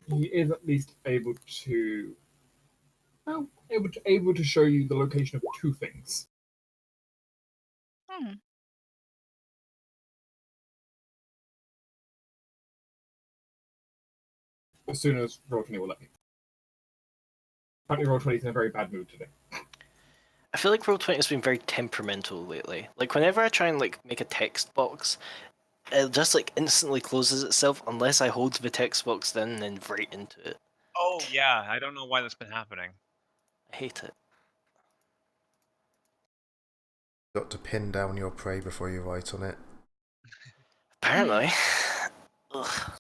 He is at least able to show you the location of two things.
Hmm.
As soon as Roll20 will let me. Apparently Roll20 is in a very bad mood today.
I feel like Roll20 has been very temperamental lately. Like whenever I try and like make a text box, it just like instantly closes itself unless I hold the text box down and then write into it.
Oh yeah, I don't know why that's been happening.
I hate it.
Got to pin down your prey before you write on it.
Apparently. Ugh.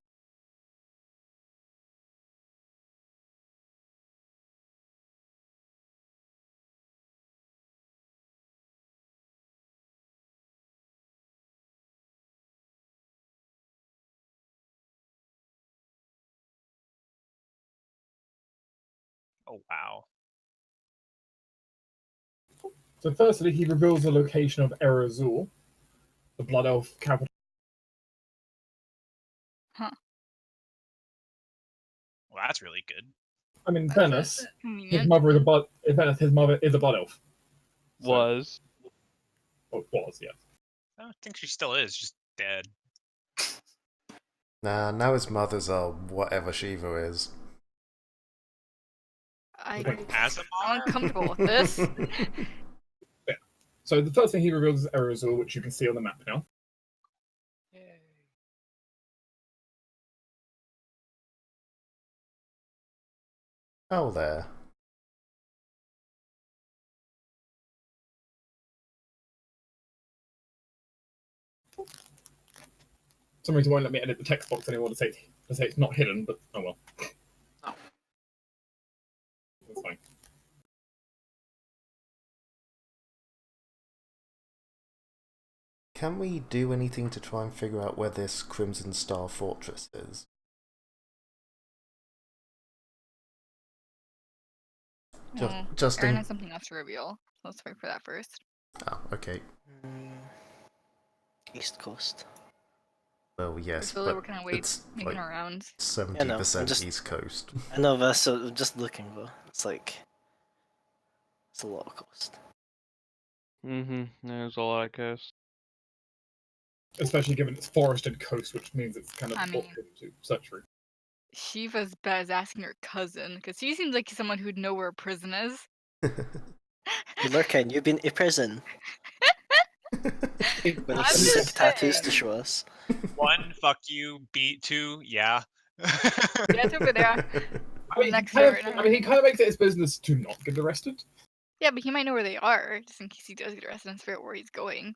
Oh wow.
So firstly, he reveals the location of Erazul, the Blood Elf capital.
Huh.
Well, that's really good.
I mean,
That's
Venice. His
convenient.
mother is a blood. In Venice, his mother is a Blood Elf. So,
Was.
or was, yes.
I think she still is, just dead.
Nah, now his mother's whatever Shiva is.
I'm
Azamar?
uncomfortable with this.
Yeah. So the first thing he reveals is Erazul, which you can see on the map now.
Oh, there.
For some reason, it won't let me edit the text box anymore to say it's not hidden, but oh well.
Oh.
That's fine.
Can we do anything to try and figure out where this Crimson Star Fortress is?
Well,
Just
Aaron
in...
has something else to reveal. Let's wait for that first.
Oh, okay.
East Coast.
Well, yes,
Really,
but
we're kind of
it's
making
like
our rounds.
70%
just-
East Coast.
I know, that's so just looking though. It's like it's a lot of coast.
There's a lot of coast.
Especially given it's forested coast, which means it's kind of
I mean-
awkward to search through.
Shiva's bet is asking her cousin, because he seems like someone who'd know where a prison is.
Hey, Lurkin, you've been to prison.
It-
Got any
I'm
sick
just
tattoos
saying.
to show us?
One, fuck you. Two, yeah.
Yeah, it's over there.
I mean,
Next to it right now.
he kind of makes it his business to not get arrested.
Yeah, but he might know where they are, just in case he does get arrested and figure out where he's going.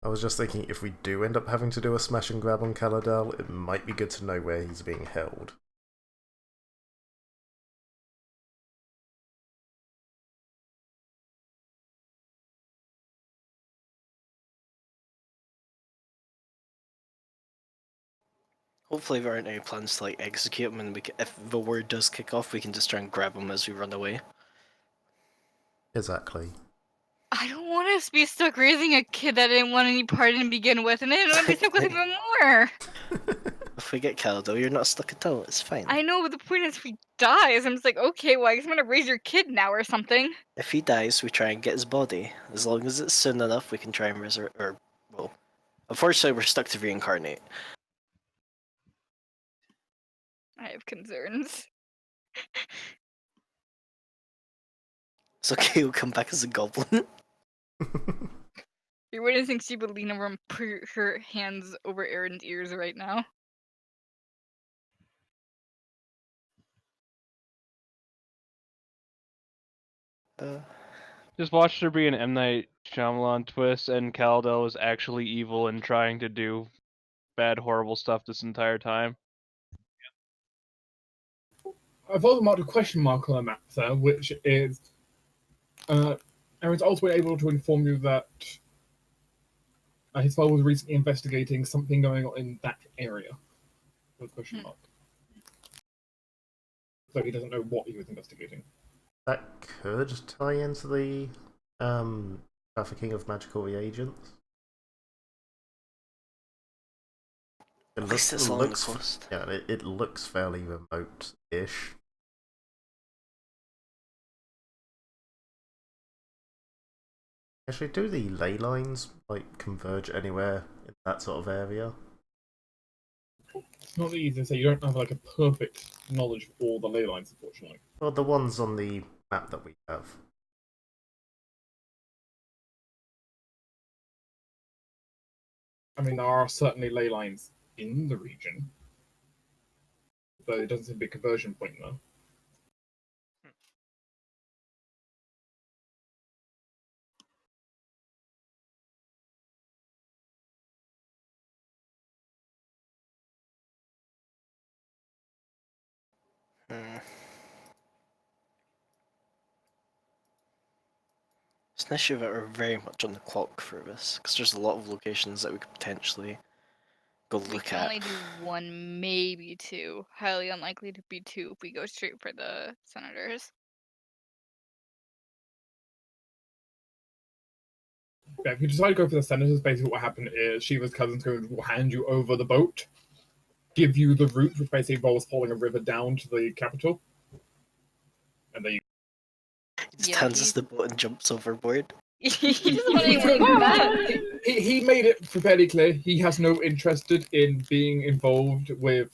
I was just thinking, if we do end up having to do a smash and grab on Caladal, it might be good to know where he's being held.
Hopefully there aren't any plans to like execute him, and if the war does kick off, we can just try and grab him as we run away.
Exactly.
I don't want to be stuck raising a kid that I didn't want any part in to begin with, and I don't want to be stuck with him even more.
If we get killed, though, you're not stuck at all. It's fine.
I know, but the point is, if he dies, I'm just like, okay, well, I guess I'm gonna raise your kid now or something.
If he dies, we try and get his body. As long as it's soon enough, we can try and resurrect. Or, well, unfortunately, we're stuck to reincarnate.
I have concerns.
It's okay. We'll come back as a goblin.
You're witnessing she would lean over and put her hands over Aaron's ears right now.
Just watched there be an M. Night Shyamalan twist, and Caladel was actually evil and trying to do bad, horrible stuff this entire time.
I've also marked a question mark on the map, sir, which is Aaron's also able to inform you that his father was recently investigating something going on in that area. With a question mark. So he doesn't know what he was investigating.
That could tie into the trafficking of magical reagents.
At least it's along the coast.
Yeah, it looks fairly remote-ish. Actually, do the ley lines like converge anywhere in that sort of area?
It's not easy to say. You don't have like a perfect knowledge of all the ley lines, unfortunately.
Well, the ones on the map that we have.
I mean, there are certainly ley lines in the region, but it doesn't seem to be a conversion point though.
It's an issue that we're very much on the clock for this, because there's a lot of locations that we could potentially go
We
look
can
at.
only do one, maybe two. Highly unlikely to be two if we go straight for the senators.
Yeah, if you decide to go for the senators, basically what happened is Shiva's cousin's going to hand you over the boat, give you the route, which basically involves following a river down to the capital, and then you.
He just hands us the boat and jumps overboard.
He doesn't want anyone to that.
He made it fairly clear he has no interest in being involved with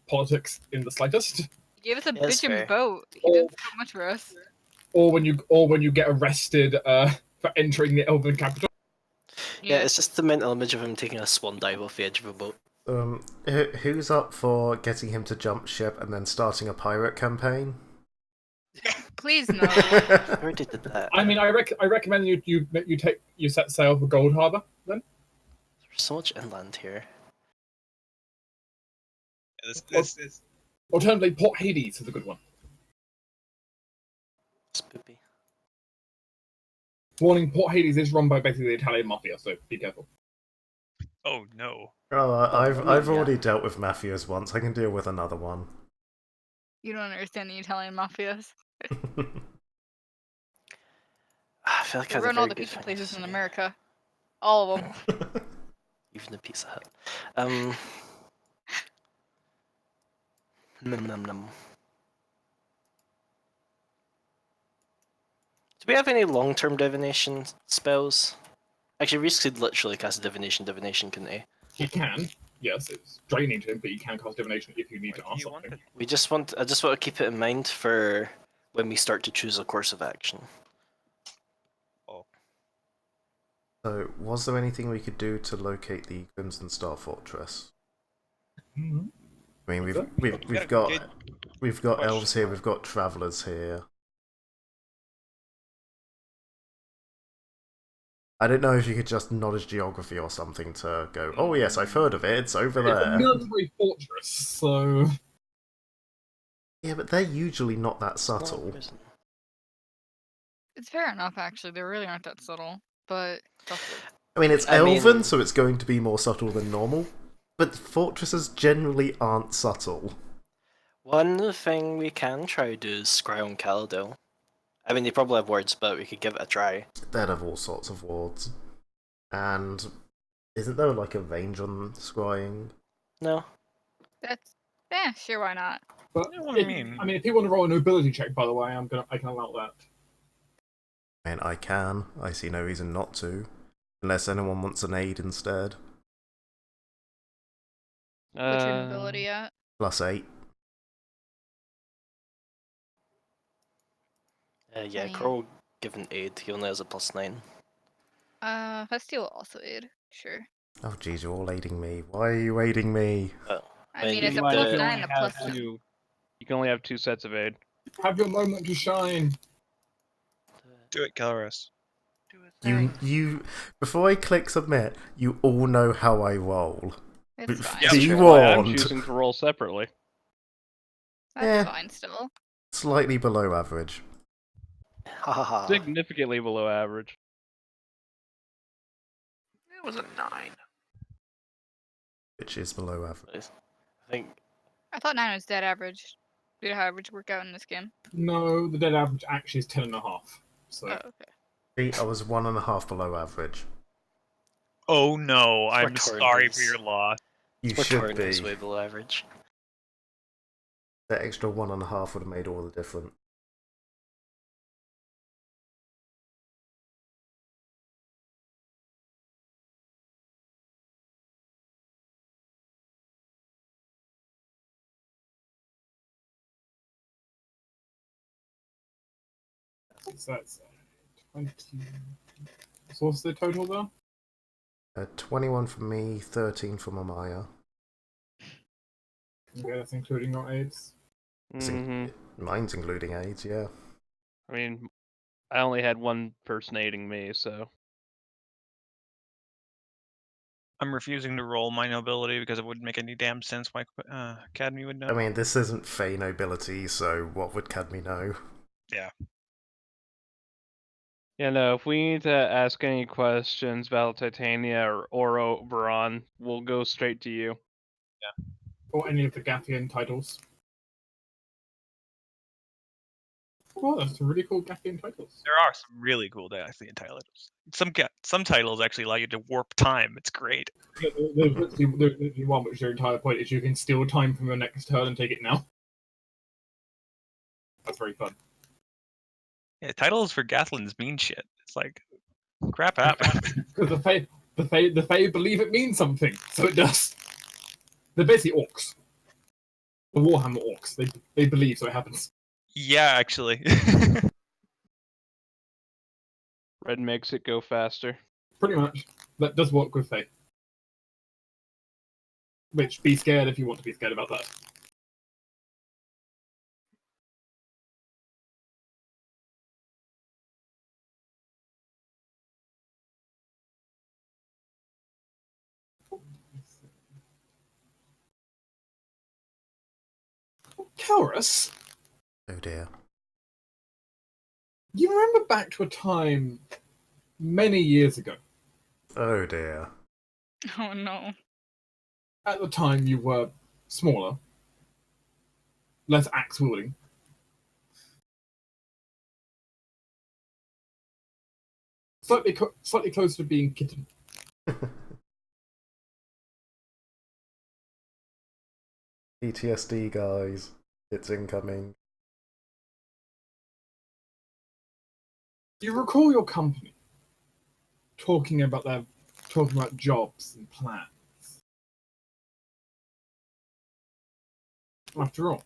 politics in the slightest.
He gave us a
Yeah, that's
bitchin'
fair.
boat. He did so much for us.
Or when you get arrested for entering the Elven capital.
Yeah, it's just the mental image of him taking a swan dive off the edge of a boat.
Who's up for getting him to jump ship and then starting a pirate campaign?
Please no.
I already did that.
I mean, I recommend you set sail for Gold Harbor then.
There's so much inland here.
This
Alternatively, Port Hades is a good one.
Spoopy.
Warning: Port Hades is run by basically the Italian mafia, so be careful.
Oh no.
Oh, I've
yeah.
already dealt with mafias once. I can deal with another one.
You don't understand the Italian mafias.
I feel like
They
I had a
run all
very
the
good
pizza
thing to
places in
say.
America. All of them.
Even the Pizza Hut. Num num num. Do we have any long-term divination spells? Actually, Reese could literally cast divination, couldn't he?
He can. yes, it's draining to him, but you can cast divination if you need to
Why do
ask
you want
something.
it?
I just want to keep it in mind for when we start to choose a course of action.
So, was there anything we could do to locate the Crimson Star Fortress?
Mm-hmm.
I mean,
What's that?
we've got elves
question
here,
mark.
we've got travelers here. I don't know if you could just knowledge geography or something to go, oh yes, I've heard of it, it's over
It's a
there.
military fortress, so
Yeah, but they're usually not that
It's not a
subtle.
prison.
It's fair enough, actually. They really aren't that subtle, but subtle.
I mean, it's
I
elven,
mean-
so it's going to be more subtle than normal. But fortresses generally aren't subtle.
One thing we can try to do is scry on Caladel. I mean, they probably have words, but we could give it a try.
They'd have all sorts of wards. And isn't there like a range on scrying?
No?
That's sure, why not?
but
Yeah, what do you mean?
I mean, if you want to roll a nobility check, by the way, I can allow that.
And I can. I see no reason not to. Unless anyone wants an aid instead.
What's your nobility at?
+8.
Yeah,
mean-
Crow given aid, he only has a +9.
Hestia will also aid. Sure.
Oh jeez, you're all aiding me. Why are you aiding me?
I mean,
you
it's a
like-
plus
you
9 and a plus
have
2.
two. You can only have 2 sets of aid.
Have your moment to shine.
Do it, Kelris.
Do a thing.
You before I click submit, you all know how I roll.
It's fine.
Yeah,
Be
sure.
Why I'm
warned.
choosing to roll separately.
That's
Yeah.
fine still.
Slightly below average.
Hahaha.
Significantly below average.
It was a 9.
Which is below average.
I think
I thought 9 was dead average. Did how average work out in this game?
No, the dead average actually is 10.5. So
Oh, okay.
See, I was 1.5 below average.
Oh no, I'm
Torn
sorry
is-
for your loss.
You
we're
should
torn
be.
is way below average.
That extra 1.5 would have made all the difference.
that's 20. So what's the total there?
21 from me, 13 from Amaya.
Okay, that's including your aids.
hmm
Mine's including aids, yeah.
I mean, I only had one person aiding me, so
I'm refusing to roll my nobility because it wouldn't make any damn sense why Academy would know.
I mean, this isn't Fey nobility, so what would Cadme know?
Yeah.
yeah. No, if we need to ask any questions about Titania or Oberon, we'll go straight to you.
Or any of the Gathian titles. Oh, that's some really cool Gathian titles.
There are some really cool Gathian titles. Some titles actually allow you to warp time. It's great.
Yeah, there's literally one which their entire point is you can steal time from your next turn and take it now. That's very fun.
Yeah, titles for Gathlins mean shit. It's like crap app.
Because the Fae believe it means something, so it does. They're basically orcs. The Warhammer orcs. They believe, so it happens.
Yeah, actually.
Red makes it go faster.
Pretty much. That does work with Fae. Which, be scared if you want to be scared about that. Kelrus,
Oh dear.
you remember back to a time many years ago.
Oh dear.
Oh no.
At the time, you were smaller, less axe wielding. Slightly closer to being kitten.
PTSD, guys. It's incoming.
You recall your company talking about jobs and plans. After all,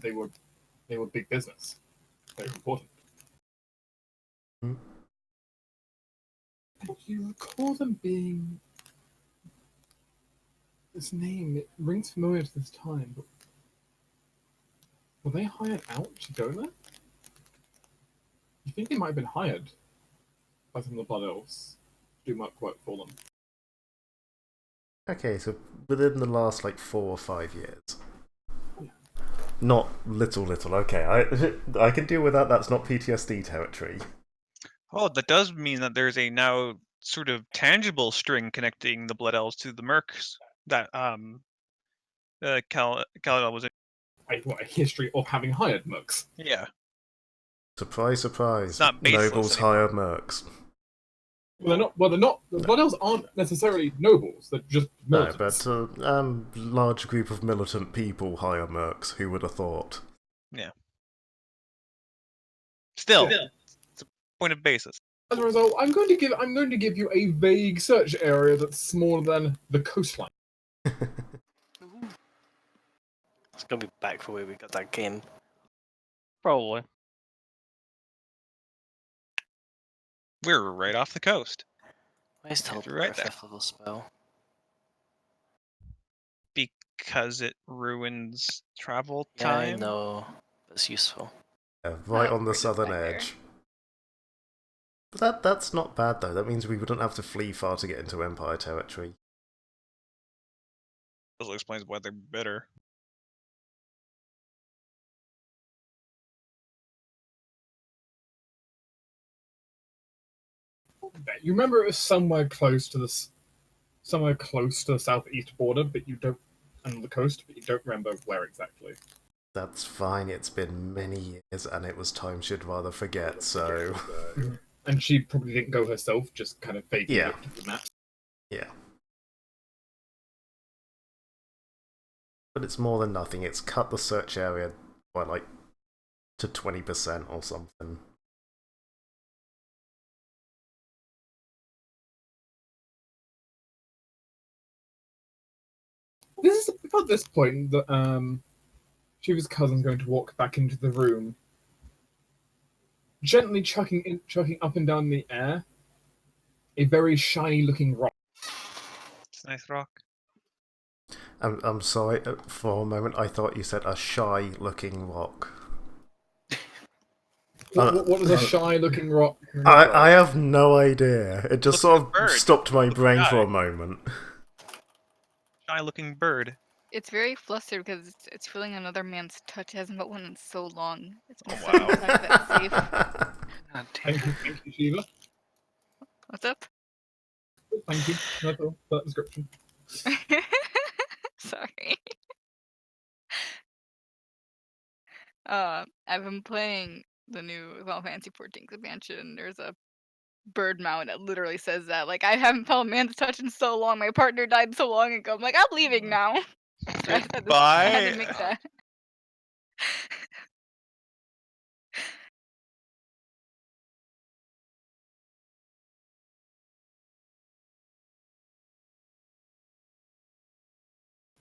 they were big business. They were important.
Hmm.
And you recall them being this name? It rings familiar to this time, but were they hired out to go there? You think they might have been hired by some of the Blood Elves to do work for them?
Okay, so within the last like 4 or 5 years.
Yeah.
Not little. Okay, I can deal with that. That's not PTSD territory.
Oh, that does mean that there's a now sort of tangible string connecting the Blood Elves to the Mercs that Kaladel was in.
A history of having hired mercs.
Yeah,
Surprise, surprise.
it's not baseless
Nobles
anymore.
hire mercs.
Well, they're not. Well, they're not. The Blood Elves aren't necessarily nobles. They're just
No,
militants.
but large group of militant people hire mercs. Who would have thought?
Still, it's a point of basis.
As a result, I'm going to give you a vague search area that's smaller than the coastline.
Ooh.
It's gonna be back for where we got that game.
Probably.
We're right off the coast
Why is
Yeah, you're
teleport
right
a
there.
5th level spell?
because it ruins travel
Yeah, I
time.
know. But it's useful.
Yeah, right
Oh,
on the
we're just
southern
back there.
edge. But that's not bad though. That means we wouldn't have to flee far to get into Empire territory.
Also explains why they're bitter.
You remember it was somewhere close to the southeast border, but you don't, and the coast, but you don't remember where exactly.
That's fine. It's been many years, and it was time she'd rather forget. So
And she probably didn't go herself, just kind of vaguely
Yeah.
looked at the map.
yeah. But it's more than nothing. It's cut the search area by like to 20% or something.
This is about this point that Shiva's cousin going to walk back into the room, gently chucking up and down the air a very shiny looking rock.
It's a nice rock.
I'm sorry. For a moment, I thought you said a shy-looking rock.
What is a shy looking rock?
I have no idea. It just
Look at
sort of
the bird.
stopped my
Look at the
brain for
guy.
a moment.
Shy looking bird.
It's very flustered because it's feeling another man's touch. It hasn't felt one in so long. It's been
Oh,
stuck
wow.
inside that safe.
God damn.
Thank you, Shiva.
What's up?
Thank you. That's all for that description.
Sorry. I've been playing the new Final Fantasy 14 expansion. There's a bird mount that literally says that. Like, I haven't felt a man's touch in so long. My partner died so long ago. I'm like, I'm leaving now. So I had to make
Goodbye.
that.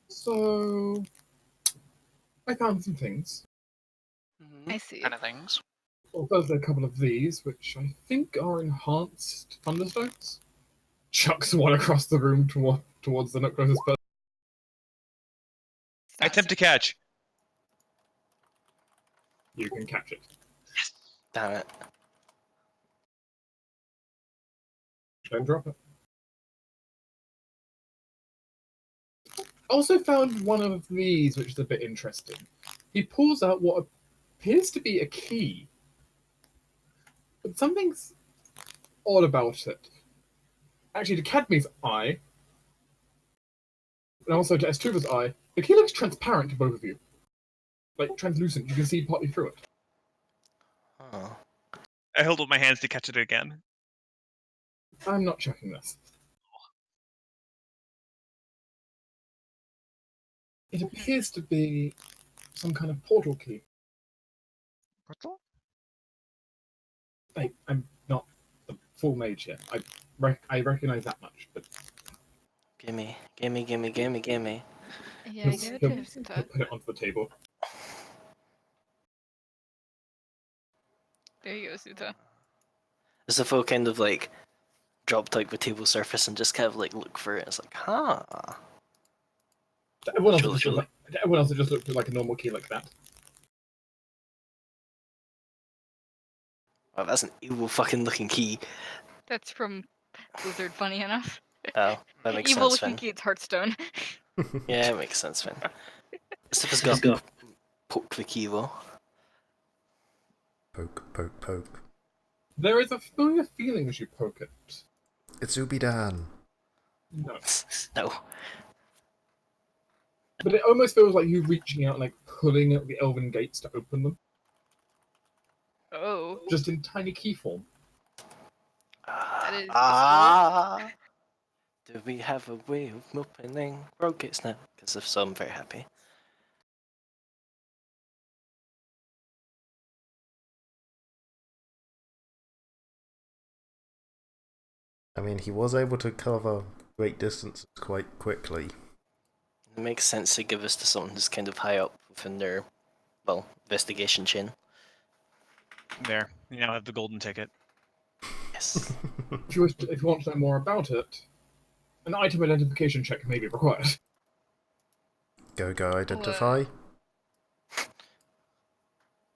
So I found some things.
I see.
Kind of things.
Well, first, a couple of these, which I think are enhanced thunderstones. Chucks one across the room towards the closest person.
It's
I
not
attempt to
so-
catch.
You can catch it.
Damn it.
Don't drop it. Also found one of these, which is a bit interesting. He pulls out what appears to be a key, but something's odd about it. Actually, to Cadme's eye, and also to Estuva's eye, the key looks transparent to both of you. Like translucent, you can see partly through it.
Oh.
I held up my hands to catch it again.
I'm not checking this. It appears to be some kind of portal key.
Portal?
I'm not the full mage yet. I recognize that much, but
Gimme.
Yeah, I
let's
give it to him.
put it onto the table.
There you go, Suta.
As the foe kind of like drop like the table surface and just kind of like look for it. It's like, huh.
Everyone else,
Surely.
everyone else just looked like a normal key like that.
Wow, that's an evil fucking looking key.
That's from Blizzard, funny enough.
Oh, that makes
Evil
sense,
looking
Finn.
key, it's Hearthstone.
Yeah, it makes sense, Finn. This stuff has got poke the key though.
Poke, poke, poke.
There is a familiar feeling as you poke it.
It's Ubidan.
No.
No.
But it almost feels like you reaching out, like pulling at the elven gates to open them,
Oh,
just in tiny key form.
that is
Ah. Do we have a way of opening road gates now? Because if so, I'm very happy.
I mean, he was able to cover great distances quite quickly.
It makes sense to give this to someone who's kind of high up within their, well, investigation chain.
There, you now have the golden ticket.
Yes.
If you want to know more about it, an item identification check may be required.
Go identify.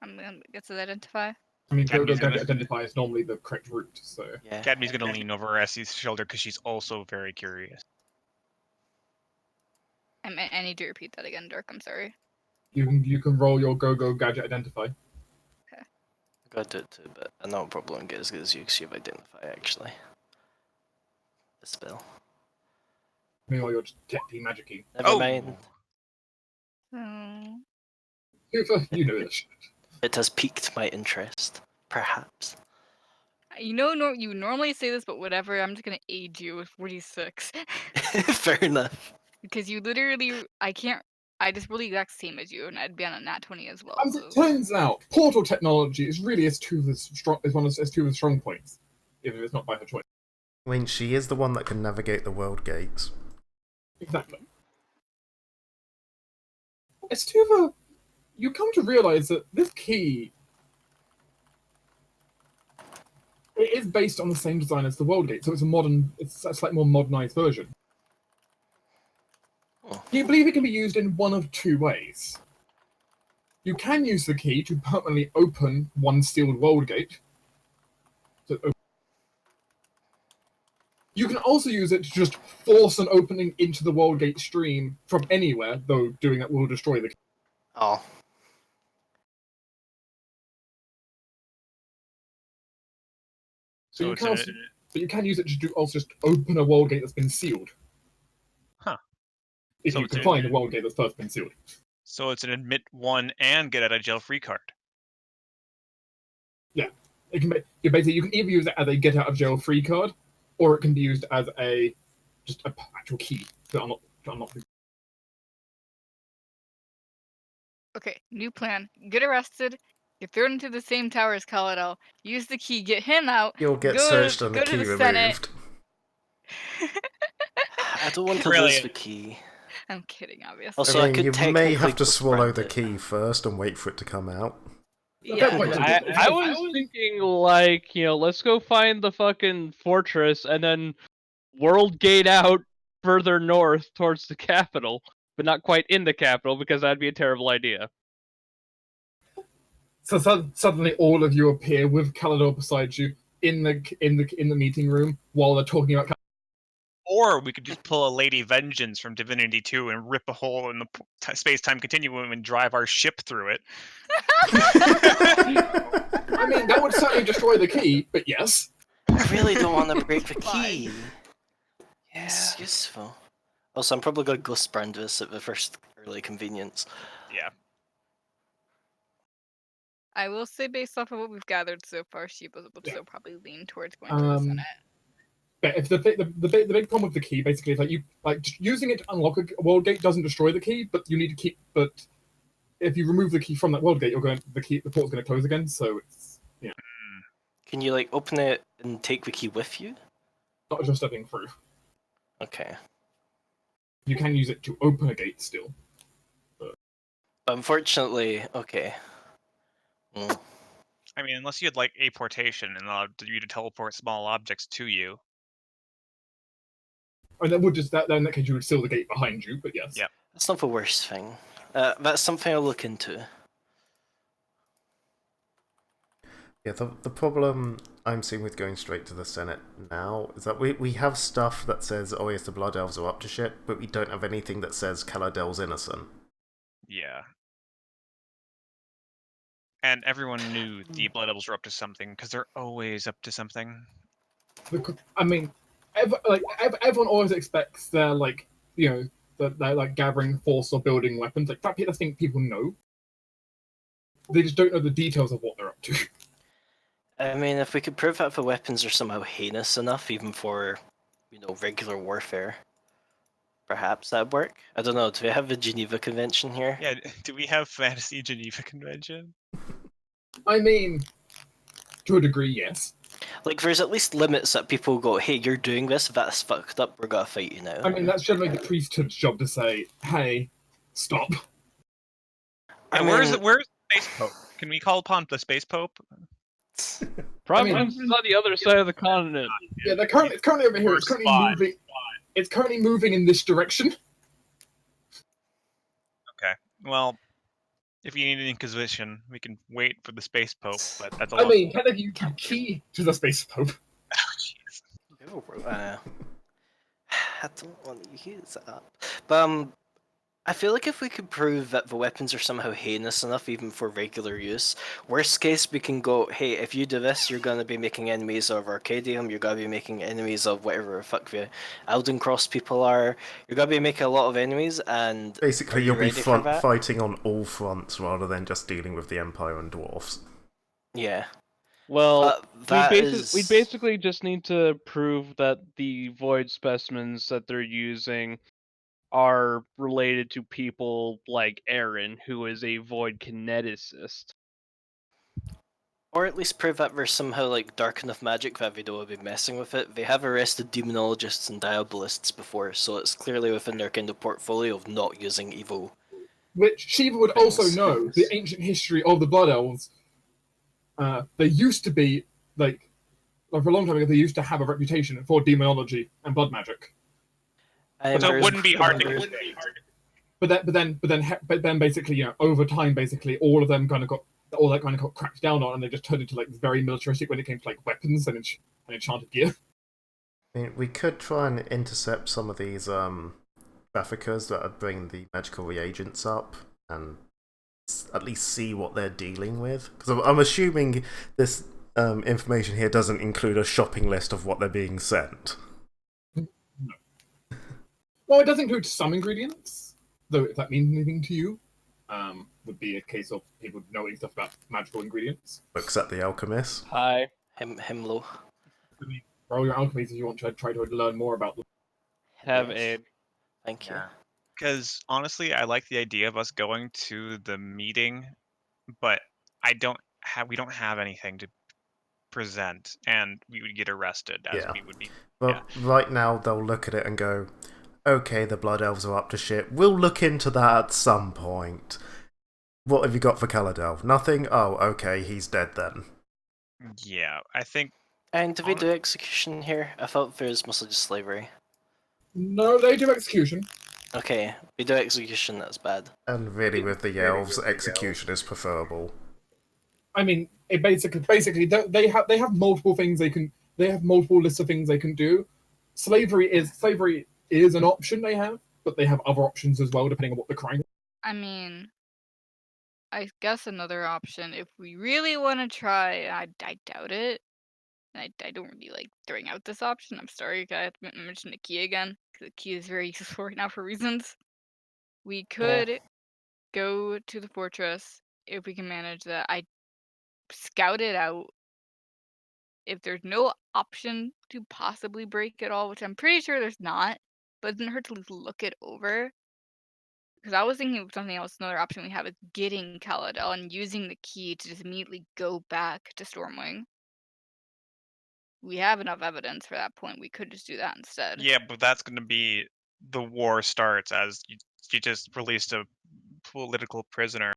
I'm gonna get to identify.
I mean,
Cadmy's
go
gonna-
identify is normally the correct route, so
Yeah.
Cadmy's gonna lean over Essie's shoulder because she's also very curious.
I need to repeat that again, Dirk. I'm sorry.
you can roll your go gadget identify.
I gotta do it too, but I know probably won't get as good as you because you've identified actually. The spell.
Meanwhile, you're just technically magic-y.
Never mind.
So,
You know this.
It has piqued my interest. Perhaps.
you normally say this, but whatever. I'm just gonna aid you with 46
Fair enough.
because you literally, I just roll the exact same as you, and I'd be on a nat 20 as well.
As
So.
it turns out, portal technology is really one of S2's strong points, even if it's not by her choice.
I mean, she is the one that can navigate the world gates.
Exactly. S2, you come to realize that this key it is based on the same design as the world gate, so it's a slightly more modernized version.
Oh.
You believe it can be used in one of two ways. You can use the key to permanently open one sealed world gate. You can also use it to just force an opening into the world gate stream from anywhere, though doing that will destroy the key.
Oh.
So you
it's
can also, but you can use it to also just open a world gate that's been sealed.
Huh.
If
So
you
it's
can find a world gate that's first been sealed.
So it's an admit one and get out of jail free card.
Yeah. You can either use it as a get out of jail free card, or it can be used as just an actual key to unlock the.
Okay, new plan. Get arrested. Get thrown into the same tower as Kaladel. Use the key. Get him out.
You'll get
go
searched
to,
and the
go
key
to the Senate.
removed.
I don't want to lose
Brilliant.
the key.
I'm kidding, obviously.
Also,
I
I
mean,
could
you may
technically
have to
ghost
swallow
brand
the
it.
key first and wait for it to come out.
Yeah.
I was thinking, like, let's go find the fucking fortress and then world gate out further north towards the capital, but not quite in the capital because that'd be a terrible idea.
So suddenly, all of you appear with Kalador beside you in the meeting room while they're talking about.
Or we could just pull a Lady Vengeance from Divinity 2 and rip a hole in the space-time continuum and drive our ship through it.
I mean, that would certainly destroy the key, but yes.
I really don't want to break the key.
Yeah.
It's useful. Also, I'm probably going to ghost brand this at the first early convenience.
Yeah.
I will say, based off of what we've gathered so far, she would still probably lean towards going to the Senate.
But if the big problem with the key basically is just using it to unlock a world gate doesn't destroy the key, but you need to keep. But if you remove the key from that world gate, the port's going to close again. So it's
Can you, like, open it and take the key with you?
not just stepping through.
Okay.
You can use it to open a gate still.
But unfortunately, okay. Mm.
I mean, unless you had like apportation and allowed you to teleport small objects to you.
And that would just in that case you would seal the gate behind you, but yes.
Yep.
That's not the worst thing. That's something I'll look into.
Yeah, the problem I'm seeing with going straight to the Senate now is that we have stuff that says, oh yes, the Blood Elves are up to shit, but we don't have anything that says Caladel's innocent.
Yeah. And everyone knew the Blood Elves were up to something, because they're always up to something.
I mean, everyone always expects they're like, you know, that they're like gathering force or building weapons. Like that's thing people know. They just don't know the details of what they're up to.
I mean, if we could prove that the weapons are somehow heinous enough, even for, regular warfare, perhaps that'd work. I don't know. Do we have the Geneva Convention here?
Yeah, do we have Fantasy Geneva Convention?
I mean, to a degree, yes.
Like, there's at least limits that people go, hey, you're doing this, that's fucked up, we're gonna fight you now.
I mean, that's generally the priesthood's job to say, hey, stop.
Yeah, where's the Space Pope? Can we call upon the Space Pope?
Providence is on the other side of the continent.
Yeah, it's currently over here. It's currently moving. It's currently moving in this direction.
Okay. Well, if you need an Inquisition, we can wait for the Space Pope, but that's a
I
lot.
mean, technically you can key to the Space Pope.
Oh, jeez.
I don't want to use that. But I feel like if we could prove that the weapons are somehow heinous enough even for regular use, worst case we can go, hey, if you do this, you're going to be making enemies of Arcadium, you're going to be making enemies of whatever the fuck the Elden Cross people are, you're going to be making a lot of enemies, and
basically you'll be
fighting
on all fronts rather than just dealing with the Empire and Dwarfs.
Yeah.
Well,
we
we basically just need to prove that the void specimens that they're using are related to people like Aaron, who is a void kineticist.
Or at least prove that there's somehow like dark enough magic that they don't want to be messing with it. They have arrested demonologists and diabolists before, so it's clearly within their kind of portfolio of not using evil.
Which Shiva would also know the ancient history of the Blood Elves. They used to be like for a long time ago. They used to have a reputation for demonology and blood magic.
So it wouldn't be hard to.
But then, basically, over time, basically, all that kind of got cracked down on, and they just turned into like very militaristic when it came to like weapons and enchanted gear.
I mean, we could try and intercept some of these traffickers that are bringing the magical reagents up, and at least see what they're dealing with. Because I'm assuming this information here doesn't include a shopping list of what they're being sent.
No. Well, it does include some ingredients, though if that means anything to you, would be a case of people knowing stuff about magical ingredients.
Looks at the alchemist.
Hi.
Himlo.
I mean, roll your alchemies if you want to try to learn more about them.
Have aid.
Thank you.
Because honestly, I like the idea of us going to the meeting, but we don't have anything to present, and we would get arrested as we would be.
Well, right now they'll look at it and go, okay, the Blood Elves are up to shit. We'll look into that at some point. What have you got for Caladel? Nothing? Oh, okay, he's dead then.
Yeah, I think.
And do we do execution here? I thought there was mostly just slavery.
No, they do execution.
Okay, we do execution, that's bad.
And really with the elves, execution is preferable.
I mean, it basically they have multiple things they have multiple lists of things they can do. Slavery is an option they have, but they have other options as well depending on what the crime is.
I mean, I guess another option, if we really want to try, I doubt it. I don't really like throwing out this option. I'm sorry, I have to mention the key again, because the key is very useful right now for reasons. We could go to the fortress if we can manage that. I scout it out. If there's no option to possibly break it all, which I'm pretty sure there's not, but it doesn't hurt to at least look it over. Because I was thinking of something else. Another option we have is getting Caladel and using the key to just immediately go back to Stormwing. We have enough evidence for that point. We could just do that instead.
Yeah, but that's going to be the war starts as you just released a political prisoner.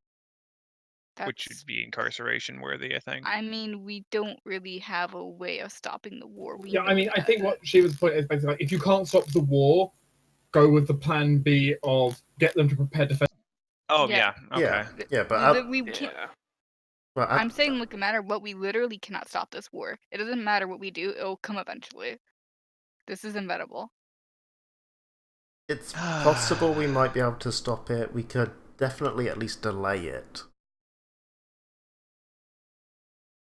which would be incarceration worthy, I think.
I mean, we don't really have a way of stopping the war. We
Yeah, I
know
mean, I
that.
think what she was putting is basically like, if you can't stop the war, go with the plan B of get them to prepare defense.
Oh
Yeah.
yeah, okay.
Yeah, but
We can't.
Yeah.
well,
I'm saying, like, no matter what, we literally cannot stop this war. It doesn't matter what we do; it'll come eventually. This is inevitable.
it's possible we might be able to stop it. We could definitely at least delay it.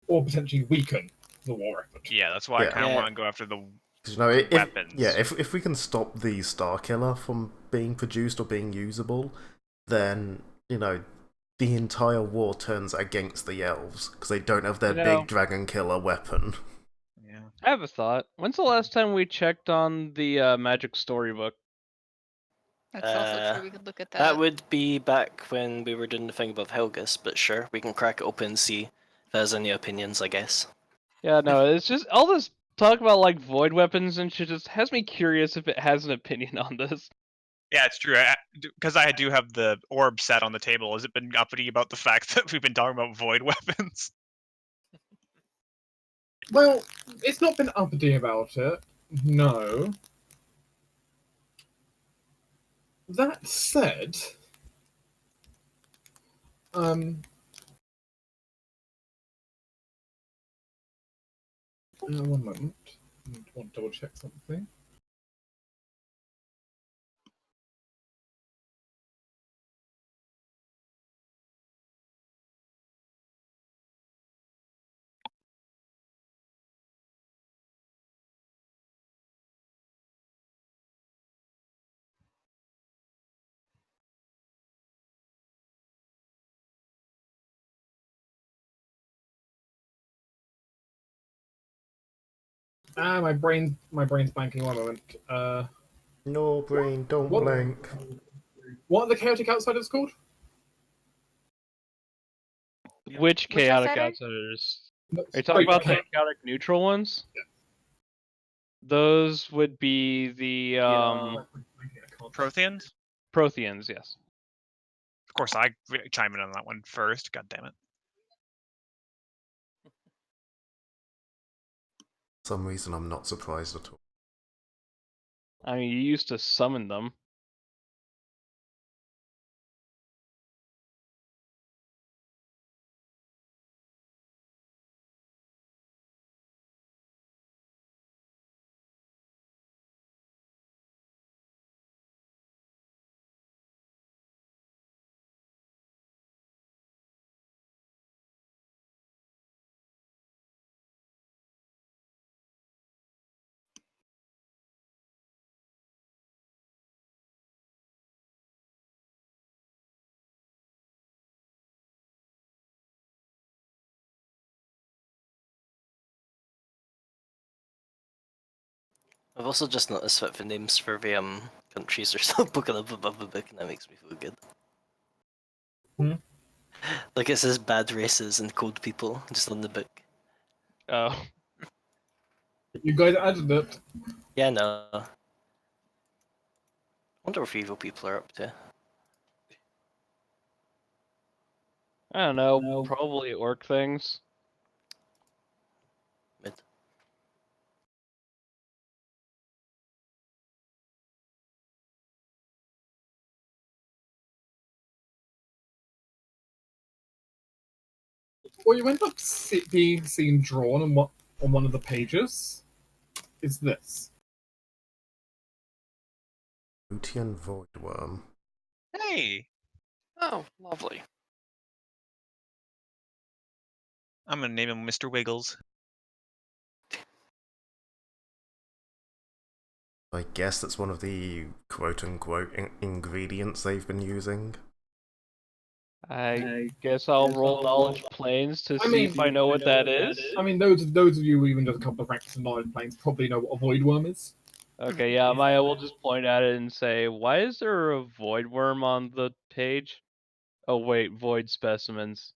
Or potentially weaken the war effort.
Yeah, that's why I
Yeah.
kind of
Yeah.
want to go after the
'Cause, you know, if,
weapons.
yeah, if we can stop the Star Killer from being produced or being usable, then, you know, the entire war turns against the elves because they don't have their
You know-
big dragon killer weapon.
Yeah.
I have a thought. When's the last time we checked on the magic storybook?
That's also true. We could look at that.
That would be back when we were doing the thing above Helgus, but sure, we can crack it open and see if there's any opinions, I guess.
Yeah, no, it's just all this talk about like void weapons and shit just has me curious if it has an opinion on this.
Yeah, it's true. Because I do have the orb set on the table. Has it been uppity about the fact that we've been talking about void weapons?
Well, it's not been uppity about it. No. That said, one moment. I want to double check something. My brain's blanking. One moment.
No brain, don't
What?
blank.
What are the chaotic outsiders called?
Which
Which
chaotic
outsider?
outsiders? Are you talking about the chaotic neutral ones?
Yeah.
Those would be the
Protheans?
Protheans, yes.
Of course, I chime in on that one first. God damn it.
For some reason, I'm not surprised at all.
I mean, you used to summon them.
I've also just noticed that the names for the countries are still poking up above the book, and that makes me feel good. Like it says bad races and cold people just on the book.
Oh.
You guys added it.
Yeah, no. I wonder what evil people are up to.
I don't know, probably orc things.
Mid.
What you end up being seen drawn on one of the pages is this.
Lutian Voidworm.
Hey!
Oh, lovely.
I'm gonna name him Mr. Wiggles.
I guess that's one of the quote-unquote ingredients they've been using.
I guess I'll roll knowledge planes to see
mean,
if I know what that is.
I mean, those of you who even does a couple of ranks of knowledge planes probably know what a void worm is.
Okay, yeah, Maya will just point at it and say, why is there a void worm on the page? Oh wait, void specimens.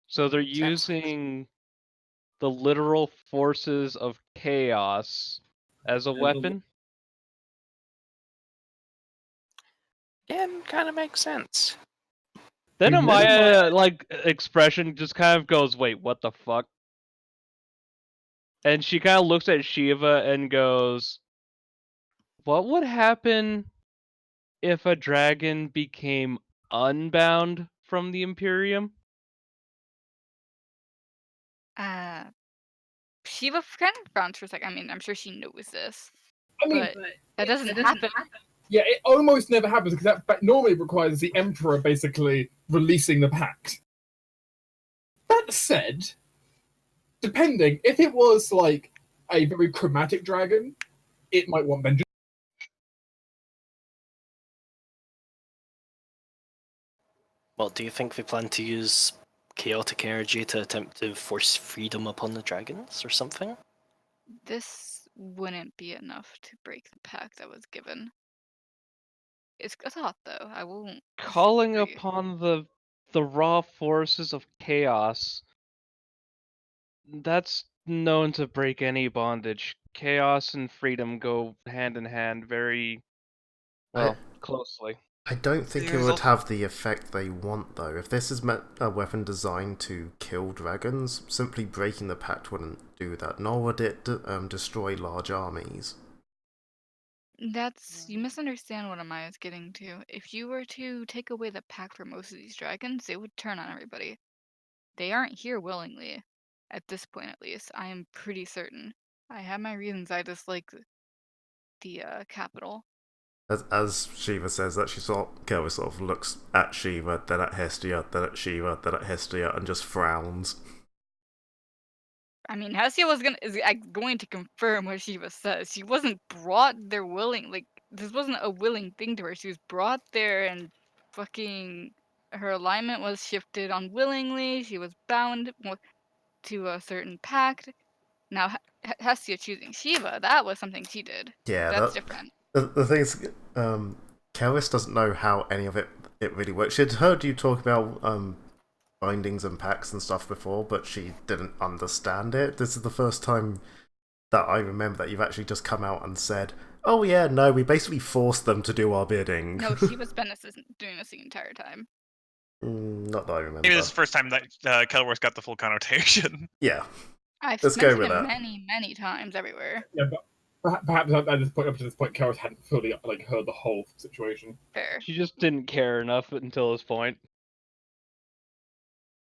So they're using the literal forces of chaos as a weapon?
Yeah, kind of makes sense.
Then
We've never-
Amaya, like, expression just kind of goes, wait, what the fuck? And she kind of looks at Shiva and goes, what would happen if a dragon became unbound from the Imperium?
Shiva kind of frowns for a second. I mean, I'm sure she knows this,
I mean,
but that doesn't happen.
yeah, it almost never happens because that normally requires the Emperor basically releasing the pact. That said, depending, if it was like a very chromatic dragon, it might want vengeance.
Well, do you think they plan to use chaotic energy to attempt to force freedom upon the dragons or something?
This wouldn't be enough to break the pact that was given. It's a thought, though. I won't.
Calling
disagree.
upon the raw forces of chaos, that's known to break any bondage. Chaos and freedom go hand in hand very, well, closely.
I don't think it
There's
would
also-
have the effect they want, though. If this is a weapon designed to kill dragons, simply breaking the pact wouldn't do that, nor would it destroy large armies.
You misunderstand what Amaya's getting to. If you were to take away the pack for most of these dragons, they would turn on everybody. They aren't here willingly. At this point, at least. I am pretty certain. I have my reasons I dislike the capital.
As Shiva says that, Kelvin sort of looks at Shiva, then at Hestia, then at Shiva, then at Hestia, and just frowns.
I mean, Hestia is going to confirm what Shiva says. She wasn't brought there this wasn't a willing thing to her. She was brought there and fucking her alignment was shifted unwillingly. She was bound to a certain pact. Now Hestia choosing Shiva, that was something she did.
Yeah,
That's different.
the thing is, Kelvis doesn't know how any of it really works. She'd heard you talk about bindings and pacts and stuff before, but she didn't understand it. This is the first time that I remember that you've actually just come out and said, "Oh yeah, no, we basically forced them to do our bidding."
No, Shiva's been doing this the entire time.
Not that I remember.
Maybe this is the first time that Kelworth got the full connotation.
Yeah,
I've
Let's go
mentioned
with
it
that.
many, many times everywhere.
Yeah, but perhaps up to this point, Karis hadn't fully heard the whole situation.
Fair.
She just didn't care enough until this point.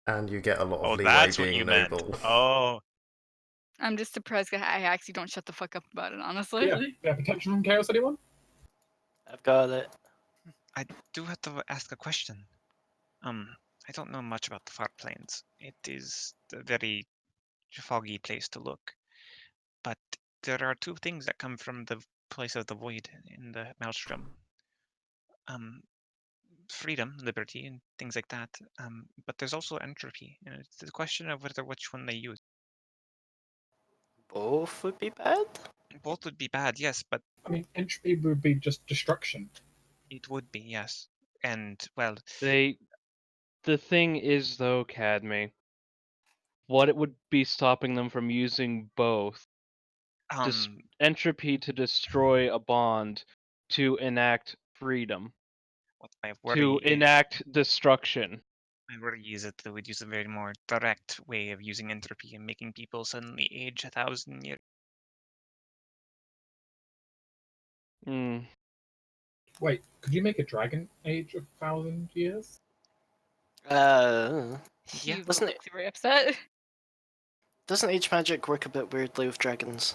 and you get a lot of
Oh,
leeway
that's what
being
you
noble.
meant. Oh,
I'm just surprised I actually don't shut the fuck up about it, honestly.
Yeah, protection from Chaos, anyone?
I've got it.
I do have to ask a question. I don't know much about the far plains. It is a very foggy place to look. But there are two things that come from the place of the void in the maelstrom. Freedom, liberty, and things like that. But there's also entropy, and it's the question of which one they use.
Both would be bad?
Both would be bad, yes, but
I mean, entropy would be just destruction.
it would be, yes. And, well,
The thing is, though, Cadme, what it would be stopping them from using both? Entropy to destroy a bond, to enact freedom,
what my
to
worry
enact destruction.
My worry is that they would use a very more direct way of using entropy and making people suddenly age 1,000 years.
Hmm.
Wait, could you make a dragon age 1,000 years?
Uh,
She
Doesn't
looks very upset.
doesn't age magic work a bit weirdly with dragons?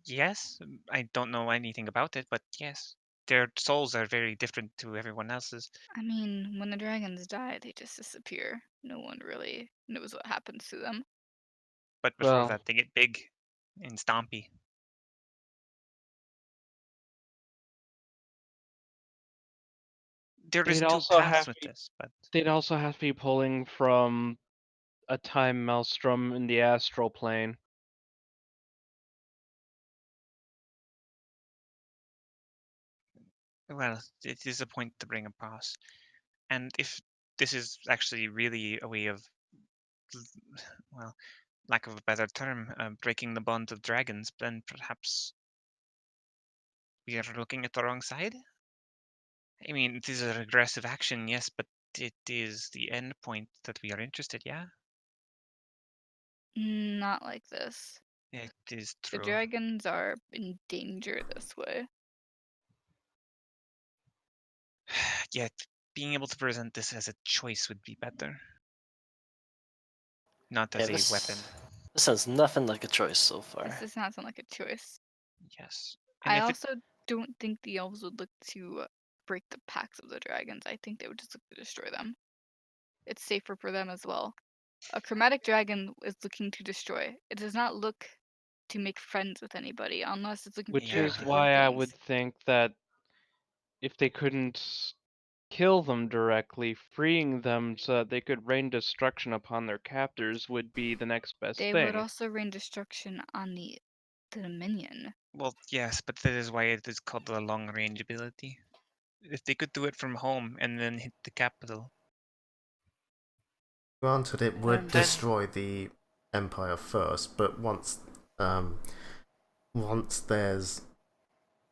Yes, I don't know anything about it, but yes. Their souls are very different to everyone else's.
I mean, when the dragons die, they just disappear. No one really knows what happens to them.
But before
Well,
that, they get big and stompy. There is
they'd
two
also
paths
have
with this, but
they'd also have to be pulling from a time maelstrom in the astral plane.
well, it is a point to bring across. And if this is actually really a way of, well, lack of a better term, breaking the bonds of dragons, then perhaps we are looking at the wrong side? I mean, it is a regressive action, yes, but it is the end point that we are interested, yeah?
Not like this.
It is
The
true.
dragons are in danger this way.
Yet, being able to present this as a choice would be better. Not
Yeah,
as a weapon.
this sounds nothing like a choice so
This
far.
does not sound like a choice.
Yes. And
I
if it,
also don't think the elves would look to break the packs of the dragons. I think they would just look to destroy them. It's safer for them as well. A chromatic dragon is looking to destroy. It does not look to make friends with anybody unless it's looking to
Which
break
is
the
why I
things.
would think that if they couldn't kill them directly, freeing them so that they could rain destruction upon their captors would be the next best
They
thing.
would also rain destruction on the minion.
well, yes, but that is why it is called the long range ability. If they could do it from home and then hit the capital.
Granted, it would
And then-
destroy the Empire first, but once there's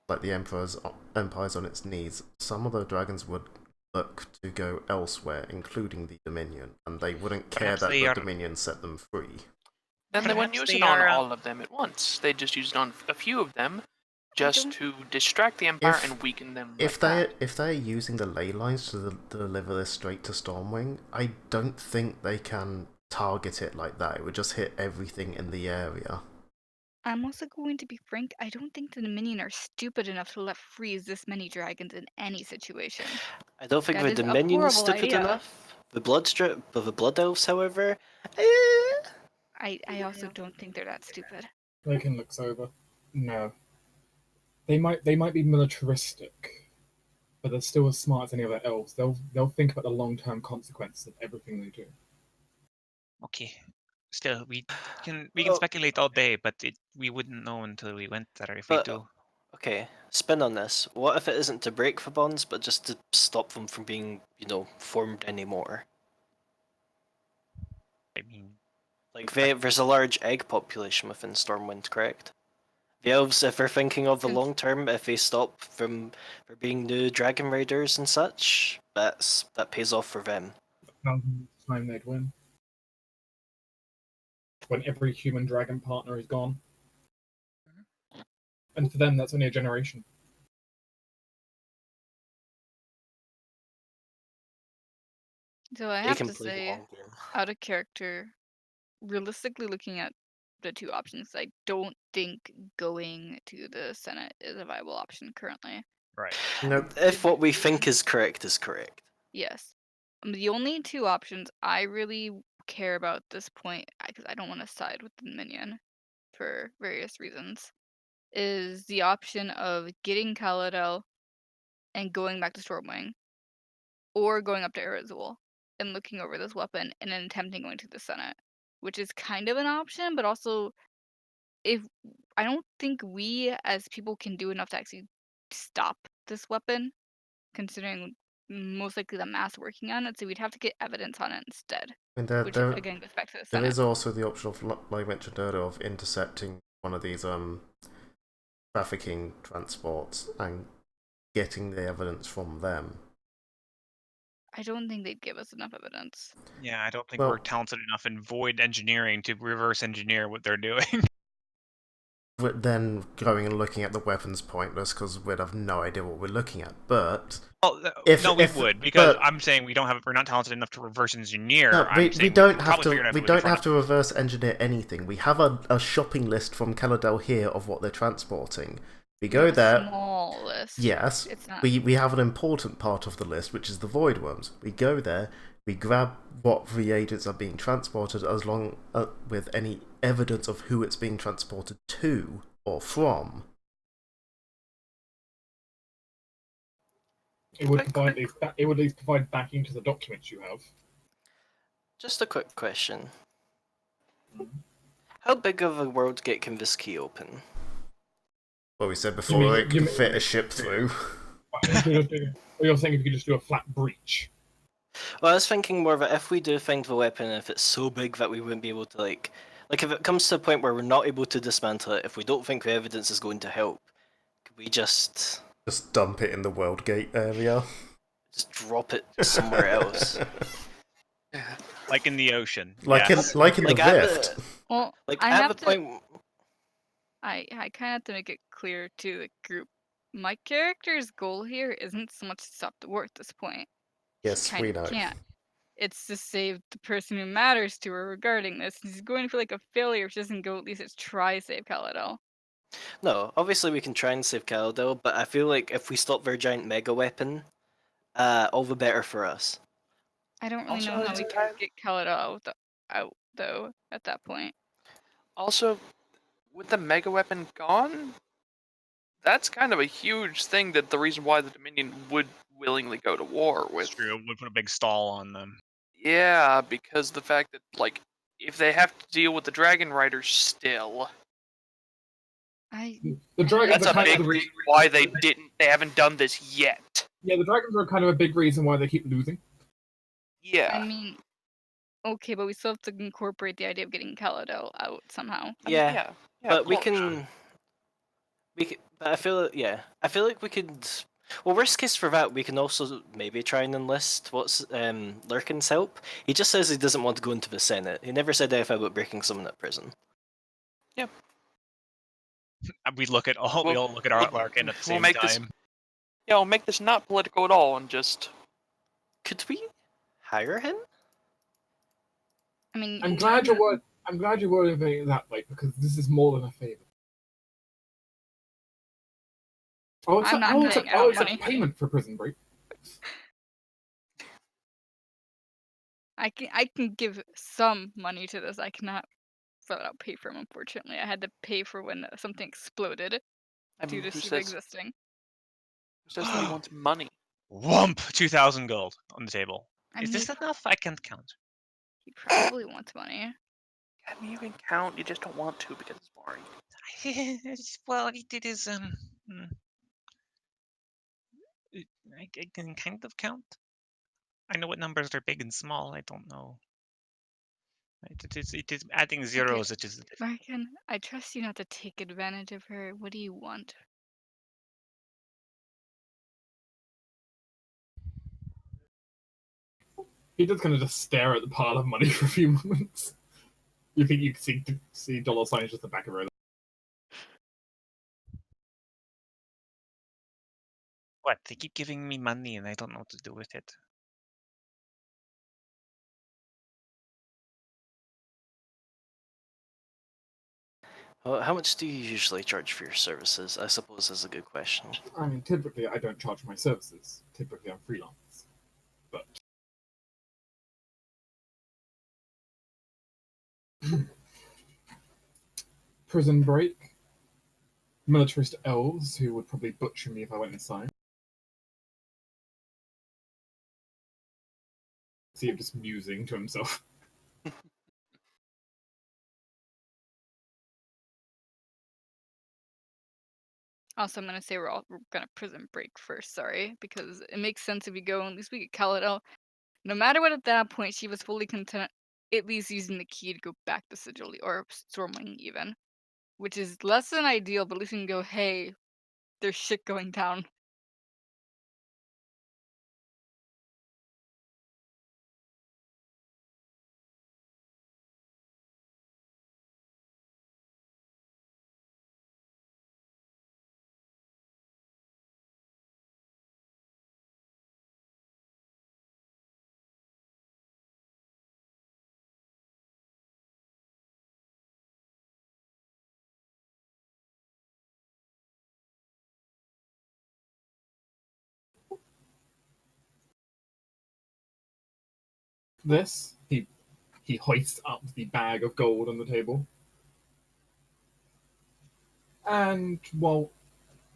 like the Empire's on its knees, some of the dragons would look to go elsewhere, including the Dominion, and they wouldn't care
Perhaps
that
they
the
are-
Dominion set them free.
Then they wouldn't
Perhaps
use
they
it on
are,
all of them at once. They just used it on a few of them, just
don't-
to distract the Empire
If-
and weaken them.
If
like that.
they're using the ley lines to deliver this straight to Stormwing, I don't think they can target it like that. It would just hit everything in the area.
I'm also going to be frank, I don't think the Dominion are stupid enough to let freeze this many dragons in any situation.
I don't think
That
the
is a
Dominion's
horrible
stupid
idea.
enough. The Blood Elves, however,
I also don't think they're that stupid.
Logan looks over. No. They might be militaristic, but they're still as smart as any other elves. They'll think about the long-term consequences of everything they do.
okay. Still, we can
Oh.
speculate all day, but we wouldn't know until we went there if we
But-
do.
okay, spin on this. What if it isn't to break the bonds, but just to stop them from being, formed anymore?
I mean,
Like, there's a large egg population within Stormwind, correct? The elves, if they're thinking of the
Cons-
long term, if they stop from there being new dragon raiders and such, that pays off for them.
Time they'd win. When every human dragon partner is gone. And for them, that's only a generation.
So I
They
have
can
to
play the
say,
long game.
out of character, realistically looking at the two options, I don't think going to the Senate is a viable option currently.
right.
Nope.
If what we think is correct is correct.
Yes. The only two options I really care about at this point, because I don't want to side with the Minion for various reasons, is the option of getting Kaladel and going back to Stormwing, or going up to Arizul and looking over this weapon and then attempting going to the Senate, which is kind of an option, but also if I don't think we as people can do enough to actually stop this weapon, considering most likely the mass working on it, so we'd have to get evidence on it instead.
I mean,
Which again goes back to the
there
Senate.
is also the option of, like I mentioned earlier, of intercepting one of these trafficking transports and getting the evidence from them.
I don't think they'd give us enough evidence.
Yeah, I don't think
Well-
we're talented enough in void engineering to reverse engineer what they're doing.
But then going and looking at the weapon's pointless because we'd have no idea what we're looking at. But
Well,
If-
no, we
if-
would because
but-
I'm saying we're not talented enough to reverse engineer.
no,
I'm
we
saying
don't
could
have
probably figure it
to.
out
We
moving
don't
front
have to reverse engineer anything. We have a shopping list from Caladel here of what they're transporting. We go there.
Small list.
Yes,
It's not.
we have an important part of the list, which is the void worms. We go there, we grab what reagents are being transported, as long with any evidence of who it's being transported to or from.
It would
Quick-
provide it would at least provide backing to the documents you have.
Just a quick question.
Mhm.
How big of a world gate can this key open?
Well, we said before
mean-
it
you
can
mean-
fit a ship through.
Or you're saying if you could just do a flat breach.
Well, I was thinking more of if we do find the weapon, if it's so big that we wouldn't be able to, like if it comes to a point where we're not able to dismantle it, if we don't think the evidence is going to help, could we just
Just dump it in the World Gate area.
Just drop it somewhere else.
Like in the ocean.
Like
yes.
in like in
Like
the
at
Rift.
Well,
Like
I
at
have
the
to.
point.
I kind of have to make it clear to the group. My character's goal here isn't so much to stop the war at this point.
Yes,
Kind
we
of
know.
can't. It's to save the person who matters to her regarding this. He's going to feel like a failure if she doesn't go at least try save Kaladel.
No, obviously we can try and save Kaladil, but I feel like if we stop their giant mega weapon, all the better for us.
I don't really
Also,
know how
it's
we can
entirely-
get Kaladel out though at that point.
Also, with the mega weapon gone, that's kind of a huge thing. That the reason why the Dominion would willingly go to war with.
It's true. We put a big stall on them.
Yeah, because the fact that like if they have to deal with the Dragon Riders still,
The dragons
that's
are
a
kind
big
of the
reason why they haven't done this yet.
Yeah, the dragons are kind of a big reason why they keep losing.
Yeah.
I mean, okay, but we still have to incorporate the idea of getting Kaladel out somehow.
Yeah,
Yeah.
but we
of course.
can. But I feel I feel like we could. Well, worst case for that, we can also maybe try and enlist Lurkin's help. He just says he doesn't want to go into the Senate. He never said anything about breaking someone at prison.
We look at all. We
We'll-
all look at our
we'll-
Larkin at the
we'll
same
make this-
time.
Yeah, we'll make this not political at all and just.
Could we hire him?
I mean,
I'm glad you're wording it that way because this is more than a favor.
I'm not paying
I'll
out
accept
money.
payment for prison break.
I can give some money to this. I cannot flat out pay for him. Unfortunately, I had to pay for when something exploded
I
due
mean,
to
who
Shiva
says
existing.
that he wants money?
Whump! 2,000 gold on the table.
I
Is
mean,
this enough? I can't count.
he probably wants money.
I mean, you can count. You just don't want to because it's boring.
Well, it is I can kind of count. I know what numbers are big and small. I don't know. It is adding zeros. It is.
Markin, I trust you not to take advantage of her. What do you want?
He just kind of just stare at the pile of money for a few moments. You think you can see dollar signs just the back of her.
What? They keep giving me money and I don't know what to do with it.
Well, how much do you usually charge for your services? I suppose is a good question.
I mean, typically I don't charge my services. Typically I'm freelance. But prison break, militarist elves who would probably butcher me if I went inside. See him just musing to himself.
Also, I'm gonna say we're gonna prison break first. Sorry, because it makes sense if we go. At least we get Kaladel. No matter what, at that point, she was fully content, at least using the key to go back to Sigilly or Stormwing even, which is less than ideal. But at least we can go, hey, there's shit going down.
This, he hoists up the bag of gold on the table. And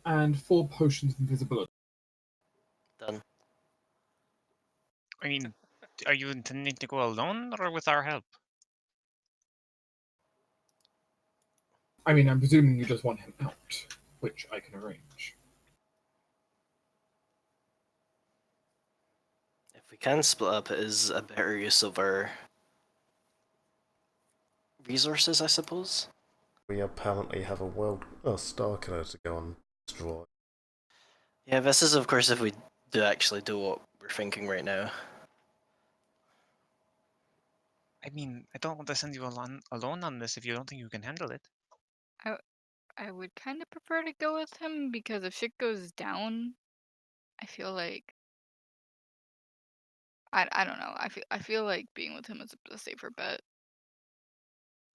and 4 potions of invisibility.
Done.
I mean, are you intending to go alone or with our help?
I mean, I'm presuming you just want him out, which I can arrange.
If we can split up, it is a better use of our resources, I suppose.
We apparently have a star killer to go and destroy.
Yeah, this is of course if we do actually do what we're thinking right now.
I mean, I don't want to send you alone on this if you don't think you can handle it.
I would kind of prefer to go with him because if shit goes down, I feel like I don't know. I feel like being with him is a safer bet.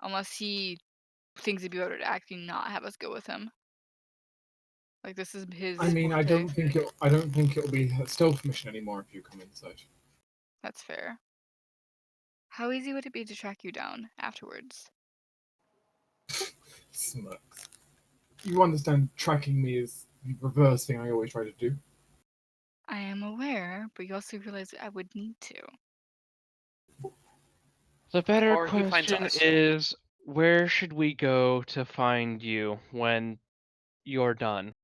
Unless he thinks it'd be better to actually not have us go with him. Like this is his.
I mean, I
forte.
don't think it'll be a stealth mission anymore if you come inside.
That's fair. How easy would it be to track you down afterwards?
Smirks. You understand tracking me is the reverse thing I always try to do.
I am aware, but you also realize I would need to.
The better
Or he finds
question
us.
is, where should we go to find you when you're done?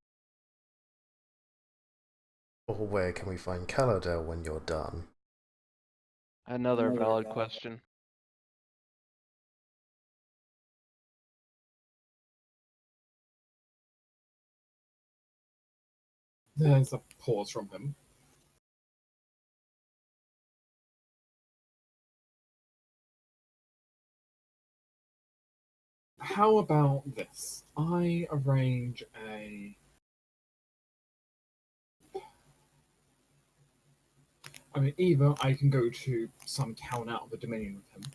Or where can we find Caladel when you're done?
Another valid question.
There's a pause from him. How about this? I arrange a... I mean, either I can go to some town out of the Dominion with him,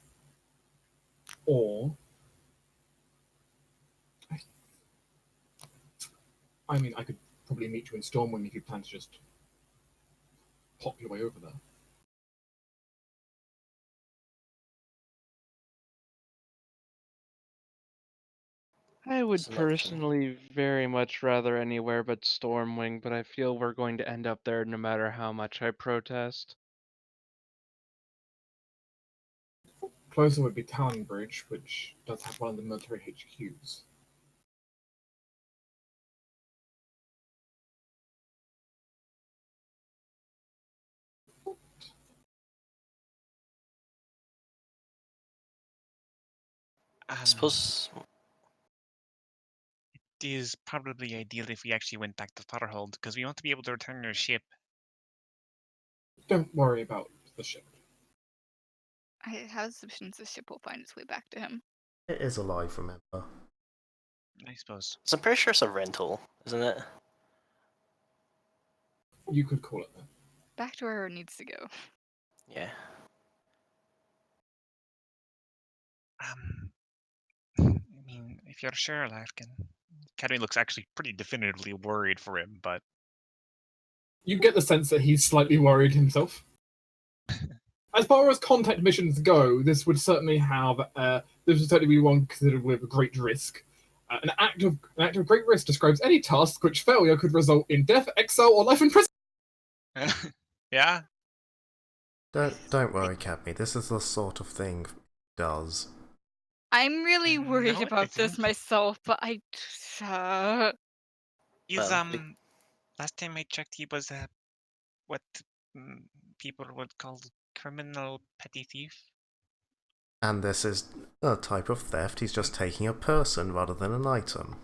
or... I mean, I could probably meet you in Stormwing if you plan to just pop your way over there.
I would
It's an option.
personally very much rather anywhere but Stormwing, but I feel we're going to end up there no matter how much I protest.
Closer would be Talonbridge, which does have one of the military HQs.
I suppose
It is probably ideal if we actually went back to Farhold, because we want to be able to return your ship.
Don't worry about the ship.
I have suspicions the ship will find its way back to him.
It is alive, remember?
I suppose.
so I'm pretty sure it's a rental, isn't it?
You could call it that.
Back to where it needs to go.
Yeah.
I mean, if you're sure, Larkin. Academy looks actually pretty definitively worried for him, but
You get the sense that he's slightly worried himself. As far as contact missions go, this would certainly be one considered with great risk. An act of great risk describes any task which failure could result in death, exile, or life in prison.
yeah.
Don't worry, Cadme. This is the sort of thing it does.
I'm really worried
No, it
about this
isn't.
myself, but I.
He's
Well,
last time I checked, he was what mm, people would call criminal petty thief.
And this is a type of theft. He's just taking a person rather than an item,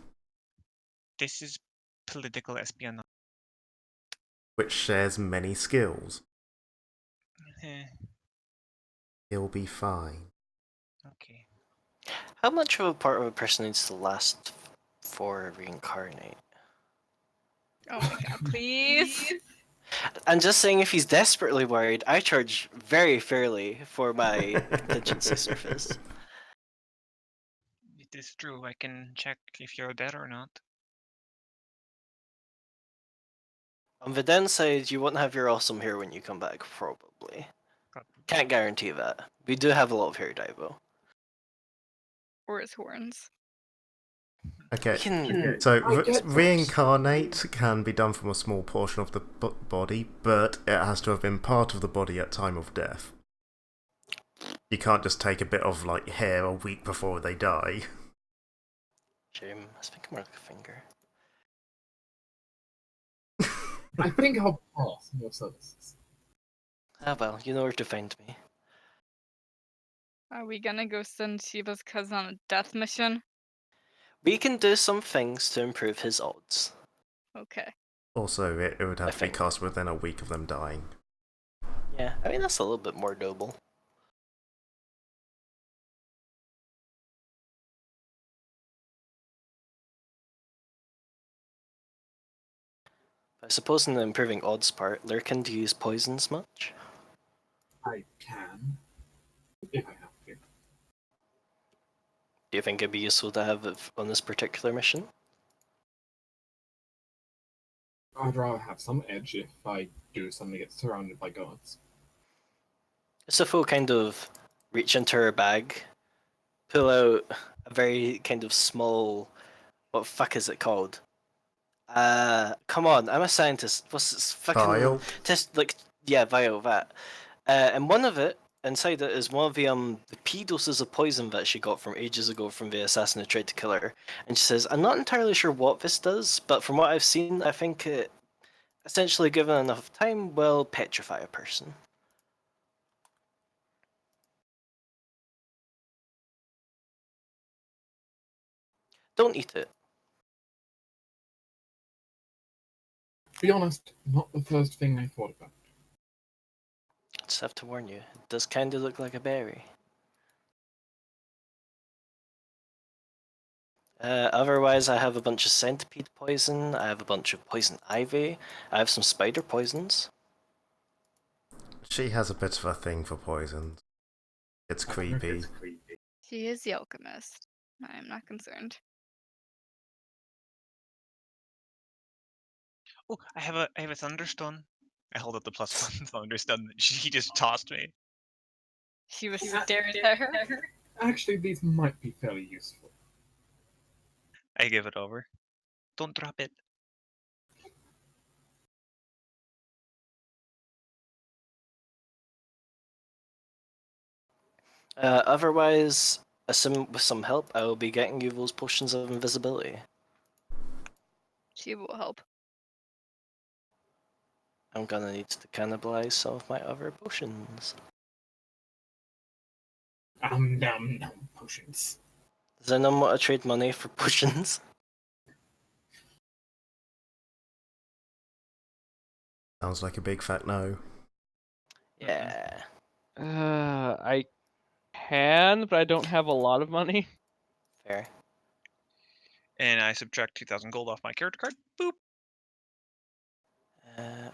This is political espionage.
which shares many skills.
Eh,
He'll be fine.
okay.
how much of a part of a person needs to last for reincarnate?
Oh my god, please!
I'm just saying, if he's desperately worried, I charge very fairly for my contingency surface.
It is true. I can check if you're dead or not.
On the downside, you won't have your awesome hair when you come back, probably. Can't guarantee that. We do have a lot of hair dye, though.
Or his horns.
Okay,
We can...
so
I get that.
reincarnate can be done from a small portion of the body, but it has to have been part of the body at time of death. You can't just take a bit of like hair a week before they die.
Shame. I was thinking more like a finger.
I think I'll pass on your services.
Ah well, you know where to find me.
Are we gonna go send Shiva's cousin on a death mission?
We can do some things to improve his odds.
Okay.
Also, it would
I
have to be
think.
cast within a week of them dying.
Yeah, I mean, that's a little bit more doable. I suppose in the improving odds part, Lurkin, do you use poisons much?
I can, if I have to.
Do you think it'd be useful to have it on this particular mission?
I'd rather have some edge if I do suddenly get surrounded by guards.
If we'll kind of reach into her bag, pull out a very kind of small, what the fuck is it called? Come on, I'm a scientist. What's this fucking
Vial?
test? Like, yeah, vial that. And one of it, inside it, is one of the P doses of poison that she got from ages ago from the assassin who tried to kill her. And she says, I'm not entirely sure what this does, but from what I've seen, I think it, essentially given enough time, will petrify a person. Don't eat it.
To be honest, not the first thing I thought about.
Just have to warn you, it does kind of look like a berry. Otherwise, I have a bunch of centipede poison, I have a bunch of poison ivy, I have some spider poisons.
She has a bit of a thing for poisons. It's creepy.
She is the alchemist. I am not concerned.
Oh, I have a thunderstone. I hold up the +1 thunderstone that she just tossed me.
She was staring at her.
Actually, these might be fairly useful.
I give it over. Don't drop it.
Otherwise, with some help, I will be getting you those potions of invisibility.
She will help.
I'm gonna need to cannibalize some of my other potions.
Nom potions.
Does anyone want to trade money for potions?
Sounds like a big fat no.
Yeah.
I can, but I don't have a lot of money.
Fair.
And I subtract 2,000 gold off my character card. Boop.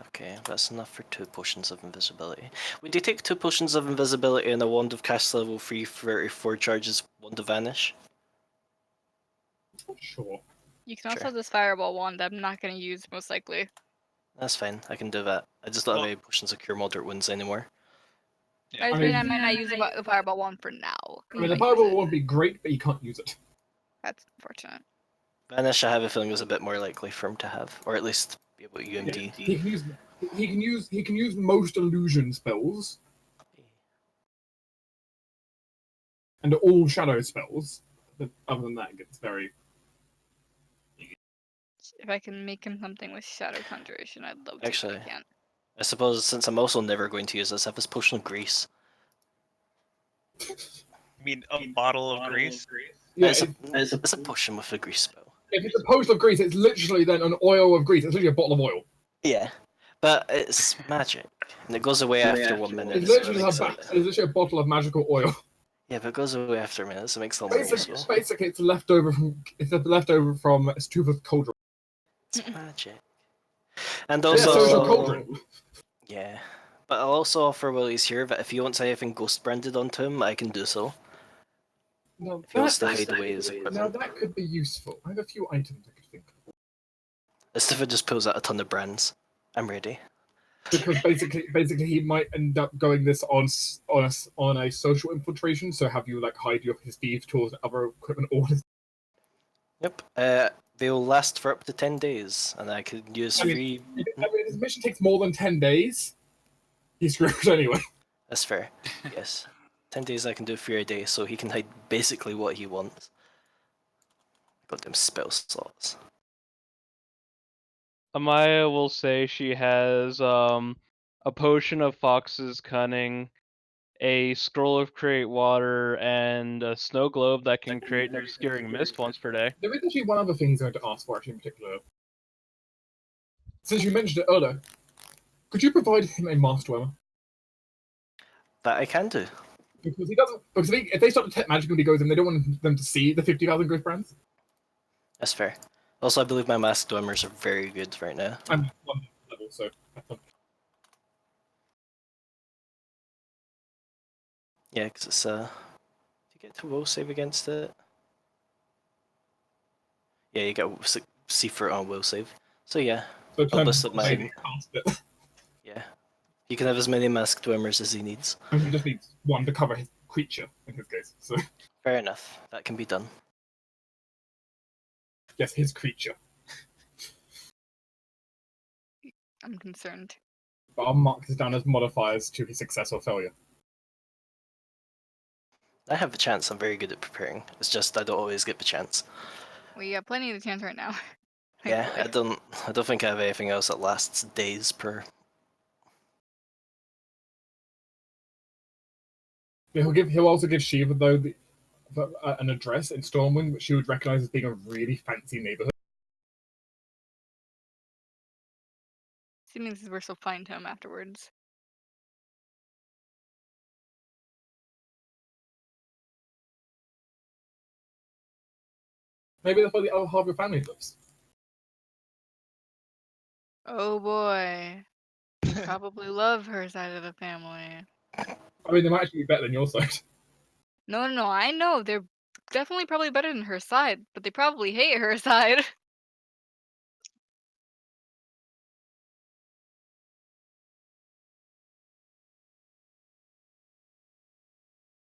Okay, that's enough for 2 potions of invisibility. Would you take 2 potions of invisibility and a wand of cast level 3 34 charges wand of vanish?
Sure.
You can also
Sure.
have this fireball wand that I'm not going to use, most likely.
That's fine, I can do that. I just don't have any potions of cure moderate wounds anymore.
Yeah.
I mean, I might not use the fireball wand for now.
I mean, the fireball won't be great, but you can't use it.
That's unfortunate.
Vanish, I have a feeling is a bit more likely for him to have, or at least be able to UMD.
Yeah, he can use most illusion spells and all shadow spells. But other than that, it gets very.
If I can make him something with shadow conjuration, I'd love to.
Actually,
But I can't.
I suppose since I'm also never going to use this, I have this potion of grease.
You mean a bottle of grease?
Yeah,
It's a potion with a grease spell.
if it's a potion of grease, it's literally then an oil of grease. It's literally a bottle of oil.
Yeah, but it's magic, and it goes away after 1 minute.
It's
so it
literally,
makes
it's literally a bottle of magical oil.
Yeah, but it goes away after a minute, so it makes it a little more useful.
Basically, it's leftover from Stuva's cauldron.
It's magic. And
Yeah,
also,
so it's a cauldron.
yeah, but I'll also offer while he's here that if he wants anything ghost branded onto him, I can do so.
Now,
If he wants to hide away his equipment.
now that could be useful. I have a few items I could think of.
Istifa just pulls out a ton of brands. I'm ready.
Because basically, he might end up going this on a social infiltration. So have you like hide his thieves tools and other equipment all his.
Yep. They'll last for up to 10 days, and I could use free.
I mean, his mission takes more than 10 days. He's screwed anyway.
That's fair. Yes. 10 days I can do free a day, so he can hide basically what he wants. Got them spell slots.
Amaya will say she has a potion of Fox's Cunning, a scroll of Create Water, and a snow globe that can create an obscuring mist once per day.
There is actually one other thing he's going to ask for, actually, in particular. Since you mentioned it earlier, could you provide him a master armor?
That I can do.
Because he doesn't. Because if they start to detect magic when he goes in, they don't want them to see the 50,000 growth brands.
That's fair. Also, I believe my masked armors are very good right now.
I'm 1 level, so.
Yeah, because it's do you get to will save against it? Yeah, you get see for on will save. So yeah,
So
I'll list up
maybe
mine.
cast it.
Yeah, he can have as many masked armors as he needs.
And he just needs one to cover his creature in his case. So
Fair enough. That can be done.
yes, his creature.
I'm concerned.
But I'll mark this down as modifiers to his success or failure.
I have a chance. I'm very good at preparing. It's just I don't always get the chance.
We got plenty of the chance right now.
Yeah,
thankfully.
I don't think I have anything else that lasts days per.
He'll also give Shiva though an address in Stormwind, which she would recognize as being a really fancy neighborhood.
Assuming this is where she'll find him afterwards.
Maybe that's where the other half of your family lives.
Oh boy. Probably love her side of the family.
I mean, they might actually be better than your side.
No, I know. They're definitely probably better than her side, but they probably hate her side.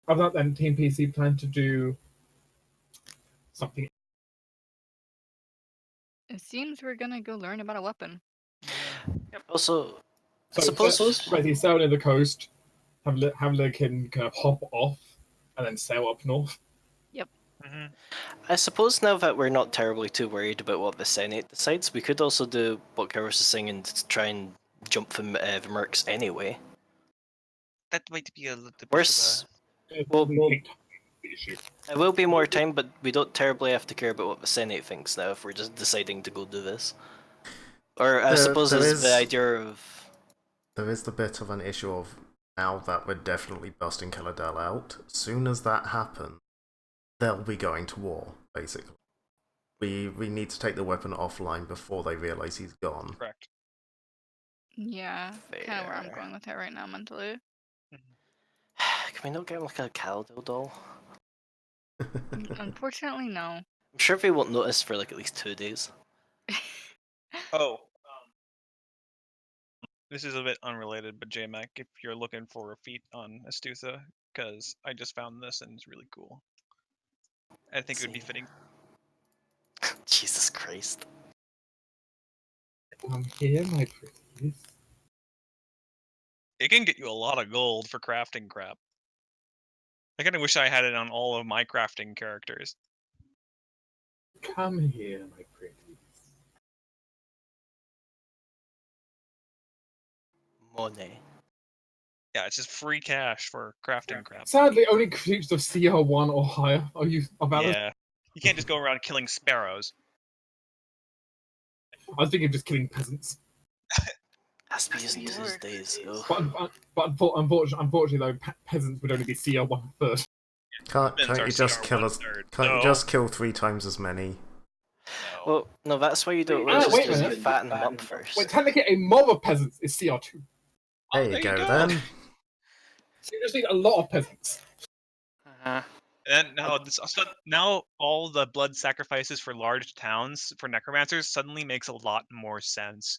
Other than that, then Team PC plan to do something.
It seems we're gonna go learn about a weapon.
Also, I
So
suppose
basically sail near the coast, have the kid kind of hop off, and then sail up north.
Mm-hmm.
I suppose now that we're not terribly too worried about what the Senate decides, we could also do what Karos is saying and try and jump the mercs anyway.
That might be a little bit
Worse,
Well,
Well-
the issue.
it will be more time, but we don't terribly have to care about what the Senate thinks now if we're just deciding to go do this. Or I suppose
there
it's
is-
the idea of...
There is the bit of an issue of now that we're definitely busting Keladel out. As soon as that happens, they'll be going to war, basically. We need to take the weapon offline before they realise he's gone.
correct.
Yeah, kind of where I'm
Fair.
going with it right now mentally.
Can we not get him like a Caldil doll?
Unfortunately, no.
I'm sure they won't notice for like at least 2 days.
Oh, this is a bit unrelated, but JMac, if you're looking for a feat on Astutha, because I just found this and it's really cool. I think it would be fitting.
Jesus Christ.
I'm here, my pretties.
It can get you a lot of gold for crafting crap. I kind of wish I had it on all of my crafting characters.
Come here, my pretties.
Monet.
Yeah, it's just free cash for crafting crap.
Sadly, only creatures of CR1 or higher are valid.
Yeah, you can't just go around killing sparrows.
I was thinking of just killing peasants.
Has to be used in Tuesdays. Ugh.
But unfortunately, though, peasants would only be CR1 third.
Can't
Humans
you
are
just
CR
kill us?
1/3,
Can't you
so-
just kill 3 times as many?
No.
Well, no, that's why you do it.
Ah,
What you
wait
just
a
do is
minute.
you fatten them up first.
Wait, technically, a mob of peasants is CR2.
There
there
you
you
go,
go.
then.
So you just need a lot of peasants.
Uh-huh.
And now all the blood sacrifices for large towns for necromancers suddenly makes a lot more sense.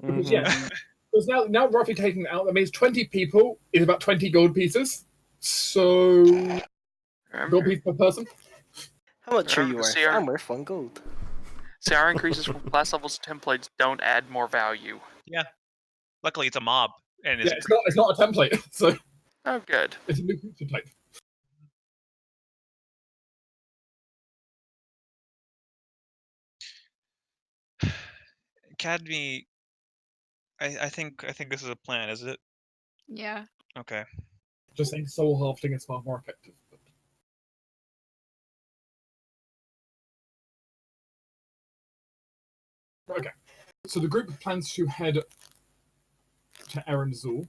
Because,
Mhm.
yeah, because now roughly taking it out, that means 20 people is about 20 gold pieces. So, gold
Remember,
piece per person.
How much are
Remember
you
the
worth?
CR
I'm worth 1 gold.
CR increases from class levels to templates don't add more value.
Luckily, it's a mob, and
Yeah, it's not a template, so
Oh, good.
it's a new creature type.
Academy. I think this is a plan, is it?
Yeah.
Okay.
Just saying soul halving is far more effective. But... Okay. So the group plans to head to Erenzool.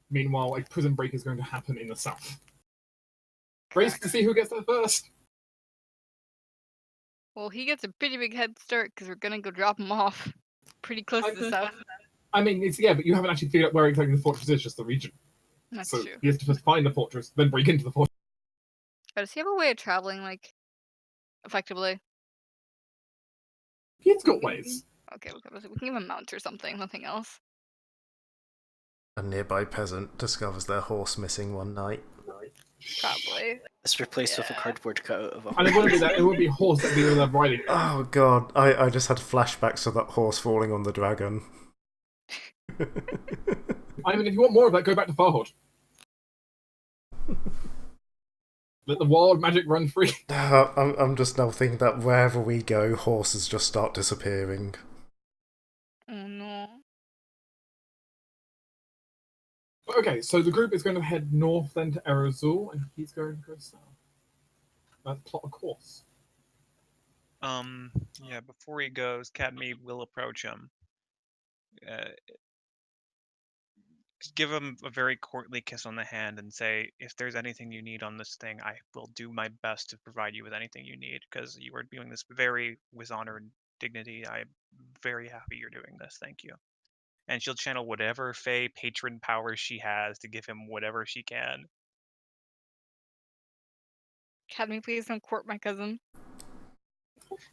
Meanwhile, a prison break is going to happen in the south. Race to see who gets there first.
Well, he gets a pretty big head start because we're gonna go drop him off pretty close to the south.
I mean, but you haven't actually figured out where exactly the fortress is, just the region.
That's
so
true.
he has to first find the fortress, then break into the fortress.
But does he have a way of traveling, like, effectively?
He's got ways.
Okay, we can give him mounts or something, nothing else.
A nearby peasant discovers their horse missing one night.
Probably.
It's replaced with a cardboard cutout of a
And it wouldn't be that. It would be a horse that'd be there riding.
Oh god, I just had flashbacks of that horse falling on the dragon.
I mean, if you want more of that, go back to Farhod. Let the wild magic run free.
I'm just now thinking that wherever we go, horses just start disappearing.
Oh no.
Okay, so the group is going to head north then to Erazul, and he's going to go south. Plot a course.
Yeah, before he goes, Cadme will approach him. Give him a very courtly kiss on the hand and say, if there's anything you need on this thing, I will do my best to provide you with anything you need, because you are doing this with honor and dignity. I'm very happy you're doing this. Thank you. And she'll channel whatever Fey patron power she has to give him whatever she can.
Cadme, please don't court my cousin.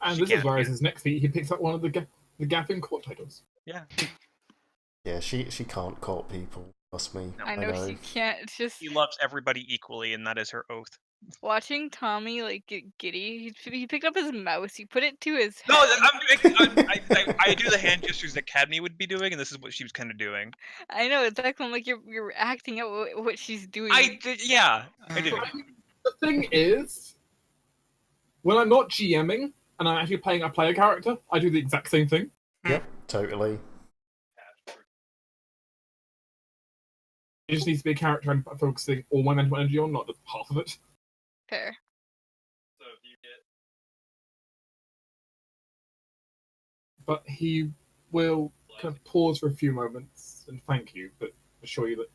And
She
this is
can't,
where,
yeah.
as his next feat, he picks up one of the Gaffin court titles.
Yeah.
Yeah, she can't court people, trust me.
No.
I know she can't. It's just
He loves everybody equally, and that is her oath.
watching Tommy like get giddy. He picked up his mouse. He put it to his head.
No, I do the hand gestures that Cadme would be doing, and this is what she was kind of doing.
I know it's like you're acting out what she's doing.
I do.
The thing is, when I'm not GMing and I'm actually playing a player character, I do the exact same thing.
Yep, totally.
It just needs to be a character I'm focusing all my mental energy on, not just half of it.
Fair.
But he will kind of pause for a few moments and thank you, but assure you that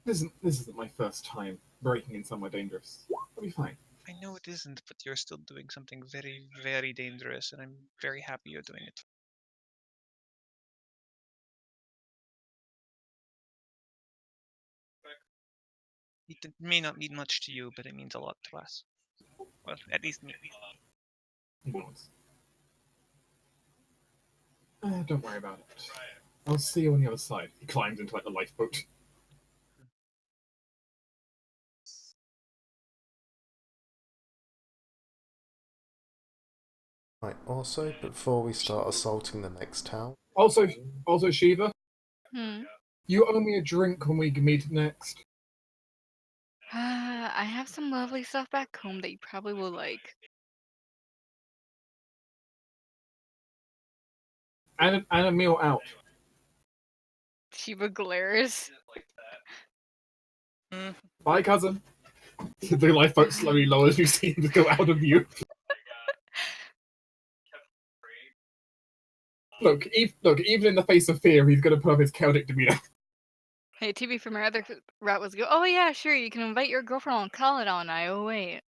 this isn't my first time breaking in somewhere dangerous. I'll be fine.
I know it isn't, but you're still doing something very, very dangerous, and I'm very happy you're doing it. It may not mean much to you, but it means a lot to us. Well, at least me.
He nods. Don't worry about it. I'll see you on the other side. He climbs into like the lifeboat.
Right, also, before we start assaulting the next town...
Also, Shiva,
Hmm.
you owe me a drink when we meet next.
I have some lovely stuff back home that you probably will like.
And a meal out.
Shiva glares.
Bye, cousin. The lifeboat slowly lowers. You see him go out of view. Look, even in the face of fear, he's going to put up his chaotic demeanor.
Hey, TB from our other route was go. Oh yeah, sure. You can invite your girlfriend on Caledon. Oh wait.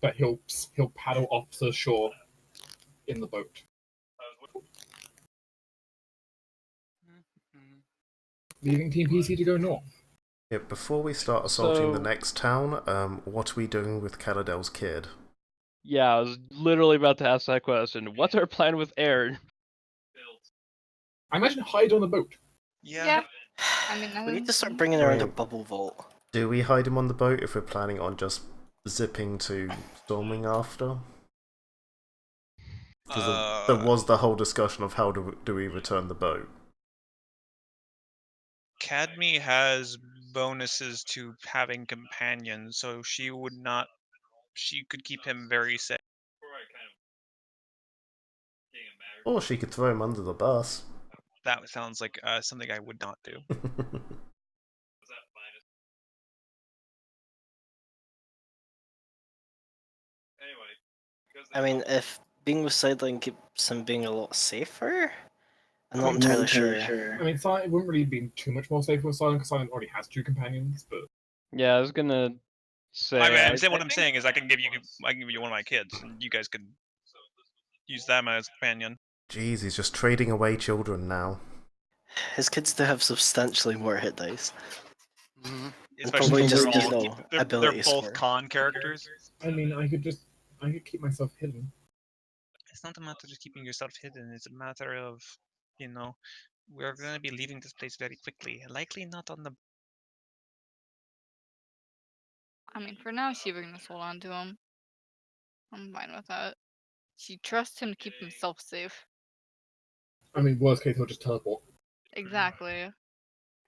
But he'll paddle off to the shore in the boat. Leaving Team PC to go north.
Yeah, before we start assaulting the
So-
next town, what are we doing with Caladel's kid?
Yeah, I was literally about to ask that question. What's our plan with Aaron?
I imagine hide on the boat.
Yeah. I mean,
We need to start bringing around a
Right.
bubble vault.
Do we hide him on the boat if we're planning on just zipping to storming after? Because there was the whole discussion of how do we return the boat.
Cadme has bonuses to having companions, so she could keep him very safe.
Or she could throw him under the bus.
That sounds like something I would not do.
I mean, if being with Sideline keeps him being a lot safer, I'm not
I'm
entirely sure.
I mean, Silent wouldn't really be too much more safe with Silent because Silent already has 2 companions, but
Yeah, I was gonna say.
I mean,
I
what I'm saying is I can give you one of my kids, and you guys could use them as a companion.
Jeez, he's just trading away children now.
His kids do have substantially more hit dice.
Mhm.
Especially
probably
since
just,
they're, all,
you know,
they're
ability
both
score.
con characters.
I mean, I could keep myself hidden.
It's not a matter of keeping yourself hidden. It's a matter of, we're going to be leaving this place very quickly. Likely not on the.
I mean, for now, we're gonna hold on to him. I'm fine with that. She trusts him to keep himself safe.
I mean, worst case, he'll just teleport.
Exactly.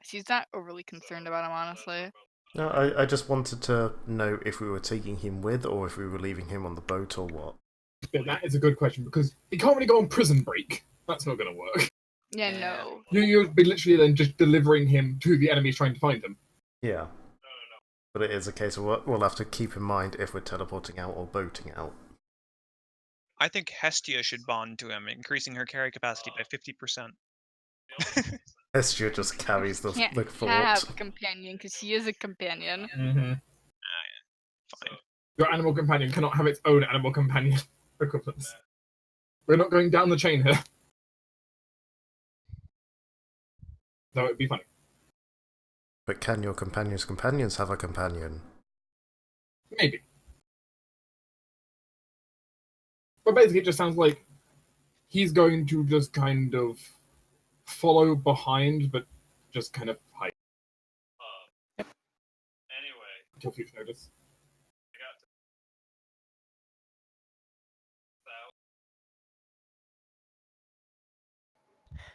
She's not overly concerned about him, honestly.
No, I just wanted to know if we were taking him with or if we were leaving him on the boat or what.
But that is a good question because he can't really go on prison break. That's not going to work.
Yeah,
Yeah.
no.
You'd be literally then just delivering him to the enemies trying to find him.
Yeah. But it is a case of what we'll have to keep in mind if we're teleporting out or boating out.
I think Hestia should bond to him, increasing her carry capacity by 50%.
Hestia just carries the
Can't
fort.
have a companion because she is a companion.
Mm-hmm.
Fine.
Your animal companion cannot have its own animal companion equivalents. We're not going down the chain here. Though it'd be funny.
But can your companion's companions have a companion?
Maybe. But basically, it just sounds like he's going to just kind of follow behind, but just kind of hide. Until future notice.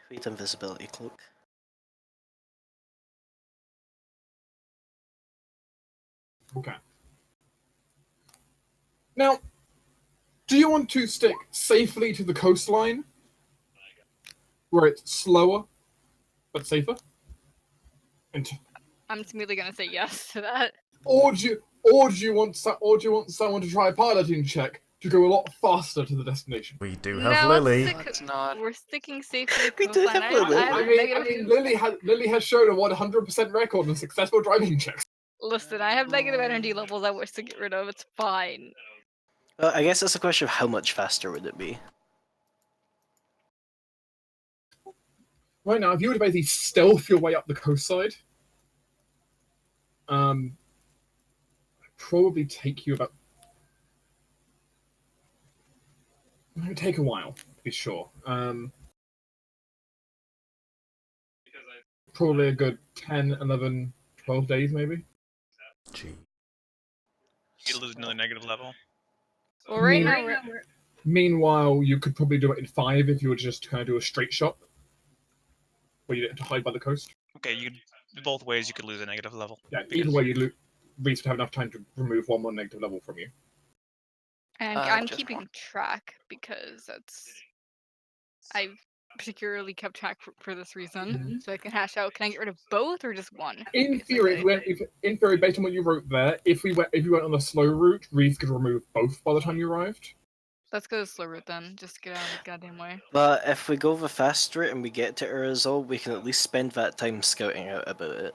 Wait, invisibility cloak.
Okay. Now, do you want to stick safely to the coastline, where it's slower but safer,
I'm just immediately gonna say yes to that.
or do you want someone to try a piloting check to go a lot faster to the destination?
We do have
No,
Lily.
Let's not.
We're sticking safely to
We
the
do
coastline.
have Lily.
I have negative.
Lily has shown a 100% record in successful driving checks.
Listen, I have negative energy levels I wish to get rid of. It's fine.
Well, I guess it's a question of how much faster would it be.
Right now, if you were to basically stealth your way up the coast side, probably take you about. It would take a while, to be sure. Probably a good 10, 11, 12 days, maybe.
Gee.
You lose another negative level.
Well, right now we're
Meanwhile, you could probably do it in 5 if you were to just kind of do a straight shot, where you didn't have to hide by the coast.
Okay, both ways you could lose a negative level.
Yeah, either way, you'd at least have enough time to remove one more negative level from you.
and I'm
Just
keeping
one.
track because I've particularly kept track for this reason, so I can hash out. Can I get rid of both or just one?
In
Because,
theory, in theory, based on what you wrote there, if you went on the slow route, Reese could remove both by the time you arrived.
let's go the slow route then. Just get out of the goddamn way.
But if we go the fast route and we get to Arizal, we can at least spend that time scouting out about it.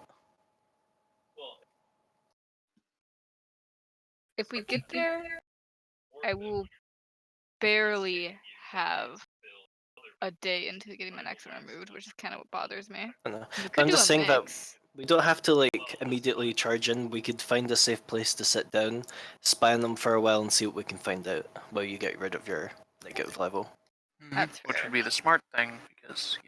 If we get there, I will barely have a day into getting my next one removed, which is kind of what bothers me.
I know.
We could
I'm
do
just
a
saying that
mix.
we don't have to like immediately charge in. We could find a safe place to sit down, spy on them for a while, and see what we can find out while you get rid of your negative level.
That's
Which
fair.
would be the smart thing because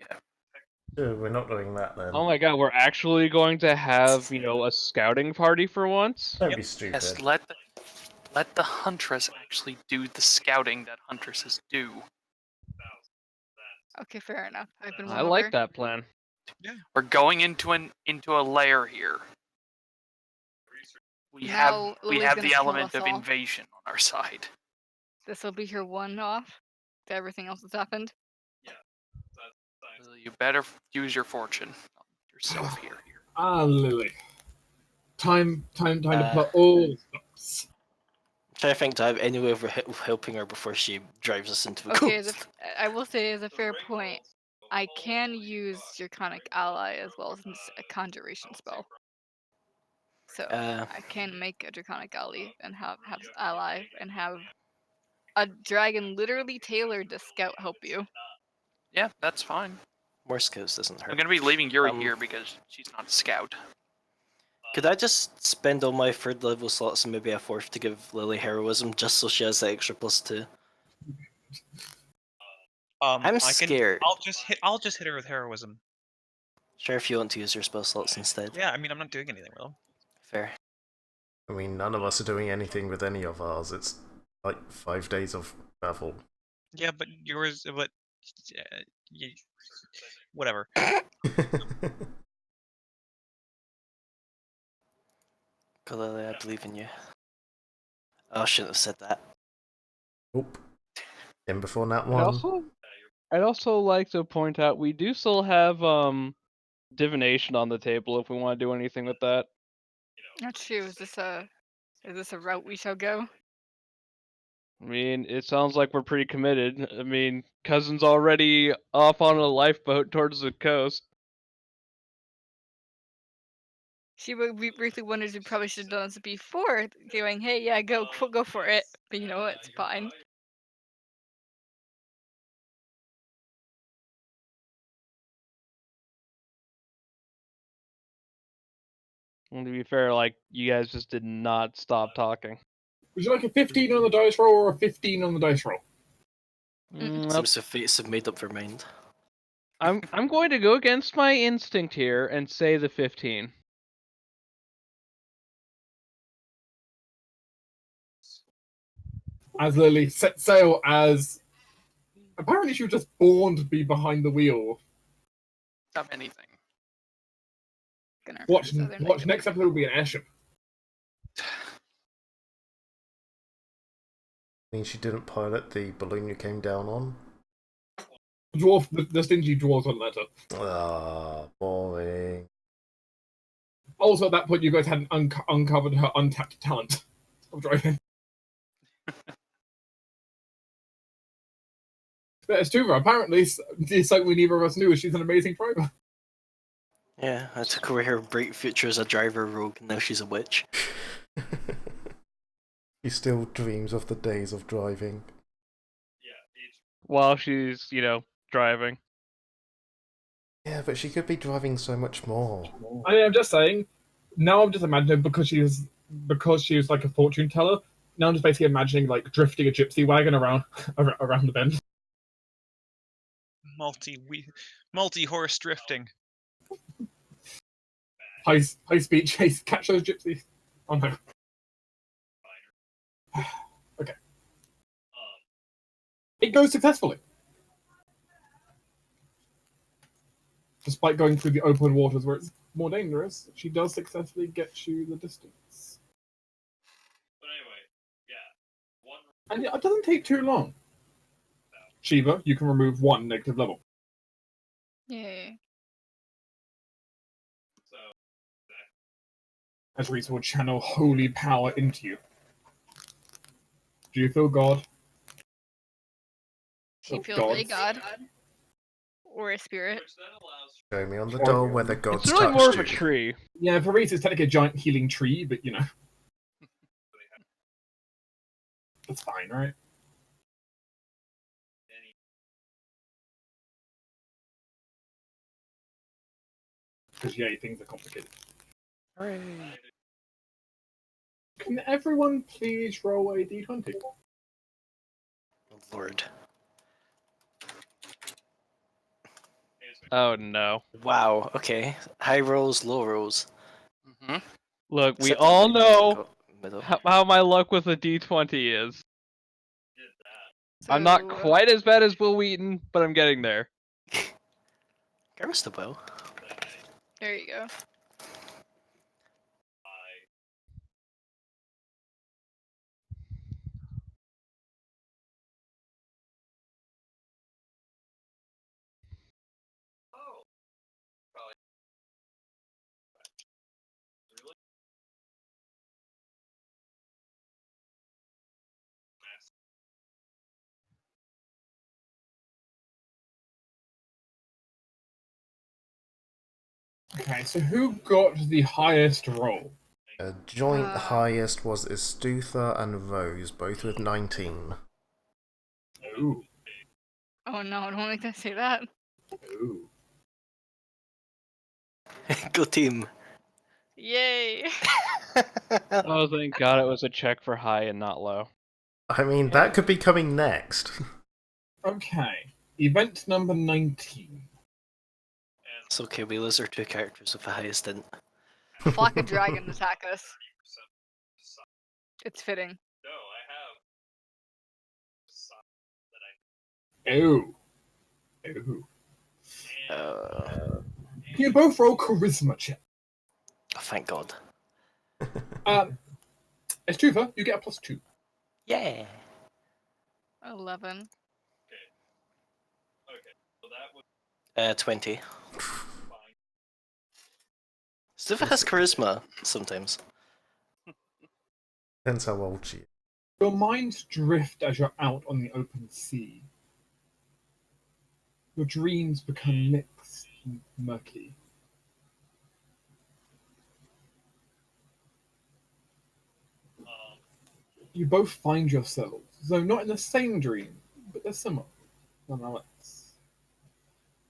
We're not doing that then.
Oh my god, we're actually going to have, a scouting party for once?
Don't be stupid.
yes, let the huntress actually do the scouting that huntresses do.
Okay, fair enough. I've been won
I like
over.
that plan.
We're going into a lair here. We
Now Lily's
have
gonna
the
kill
element
us
of
all.
invasion on our side.
This will be her one-off to everything else that's happened.
You better use your fortune on yourself here.
Ah, Lily. Time to put all stops.
Trying to think, do I have any way of helping her before she drives us into the
Okay,
ghost?
I will say as a fair point, I can use Draconic Ally as well as a conjuration spell. So I can make a Draconic Ally and have ally and have a dragon literally tailored to scout help you.
Yeah, that's fine.
More scouts doesn't hurt.
I'm gonna be leaving Yuri here because she's not a scout.
Could I just spend all my 3rd level slots and maybe a 4th to give Lily heroism just so she has the extra +2? I'm scared.
I'll just hit her with heroism.
Sure, if you want to use your spell slots instead.
Yeah, I mean I'm not doing anything with them.
Fair.
I mean, none of us are doing anything with any of ours. It's like 5 days of travel.
Yeah, but yours, but whatever.
Go Lily, I believe in you. Oh, I shouldn't have said that.
Oop. In before that one.
I'd also like to point out we do still have divination on the table if we want to do anything with that.
Not true. Is this a route we shall go?
I mean, it sounds like we're pretty committed. I mean, Cousin's already off on a lifeboat towards the coast.
We briefly wondered we probably should have done this before, going, hey, yeah, go for it. But you know what? It's fine.
And to be fair, like, you guys just did not stop talking.
Would you like a 15 on the dice roll or a 15 on the dice roll?
Seems the fates have made up their mind.
I'm going to go against my instinct here and say the 15.
As Lily sets sail, as apparently she was just born to be behind the wheel.
Of anything.
Watch next episode will be an airship.
Means she didn't pilot the balloon you came down on.
Dwarf, the stingy dwarves won't let her.
Ah, boring.
Also, at that point, you guys hadn't uncovered her untapped talent of driving. But it's true, apparently, something we neither of us knew is she's an amazing driver.
Yeah, I took away her bright future as a driver rogue, and now she's a witch.
She still dreams of the days of driving.
While she's, driving.
Yeah, but she could be driving so much more.
I mean, I'm just saying. Now I'm just imagining because she was like a fortune teller. Now I'm just basically imagining like drifting a gypsy wagon around the bend.
Multi-horse drifting.
High speed chase, catch those gypsies. Oh no. Okay. It goes successfully. Despite going through the open waters where it's more dangerous, she does successfully get you the distance. But anyway, yeah. And it doesn't take too long. Shiva, you can remove 1 negative level.
Yay.
As Rita will channel holy power into you. Do you feel God?
She feels a god. Or a spirit.
Show me on the door where the gods
It's really
touched
more of
you.
a tree.
Yeah, for Rita it's technically a giant healing tree, but you know. It's fine, right? Because, yeah, things are complicated.
Hooray.
Can everyone please roll a d20?
Lord.
Oh no.
Wow, okay. High rolls, low rolls.
Mm-hmm.
Look, we
Except
all
in the
know
middle.
how my luck with a D20 is.
So,
I'm not quite as bad as Will Wheaton, but I'm getting there.
Gareth's the Will.
There you go.
Okay, so who got the highest roll?
Joint highest was Istutha and Rose, both with 19.
Ooh.
Oh no, don't make that say that.
Ooh.
Go team.
Yay!
Oh, thank God it was a check for high and not low.
I mean, that could be coming next.
Okay. Event number 19.
It's okay, we lose our 2 characters with the highest int.
A flock of dragons attack us. It's fitting.
Ooh. Ooh.
Oh,
You both roll charisma check.
thank God.
Estuva, you get a +2.
Yeah.
11.
20. Stufa has charisma sometimes.
Depends how old she is.
Your minds drift as you're out on the open sea. Your dreams become mixed and murky. You both find yourselves, though not in the same dream, but they're similar, nonetheless.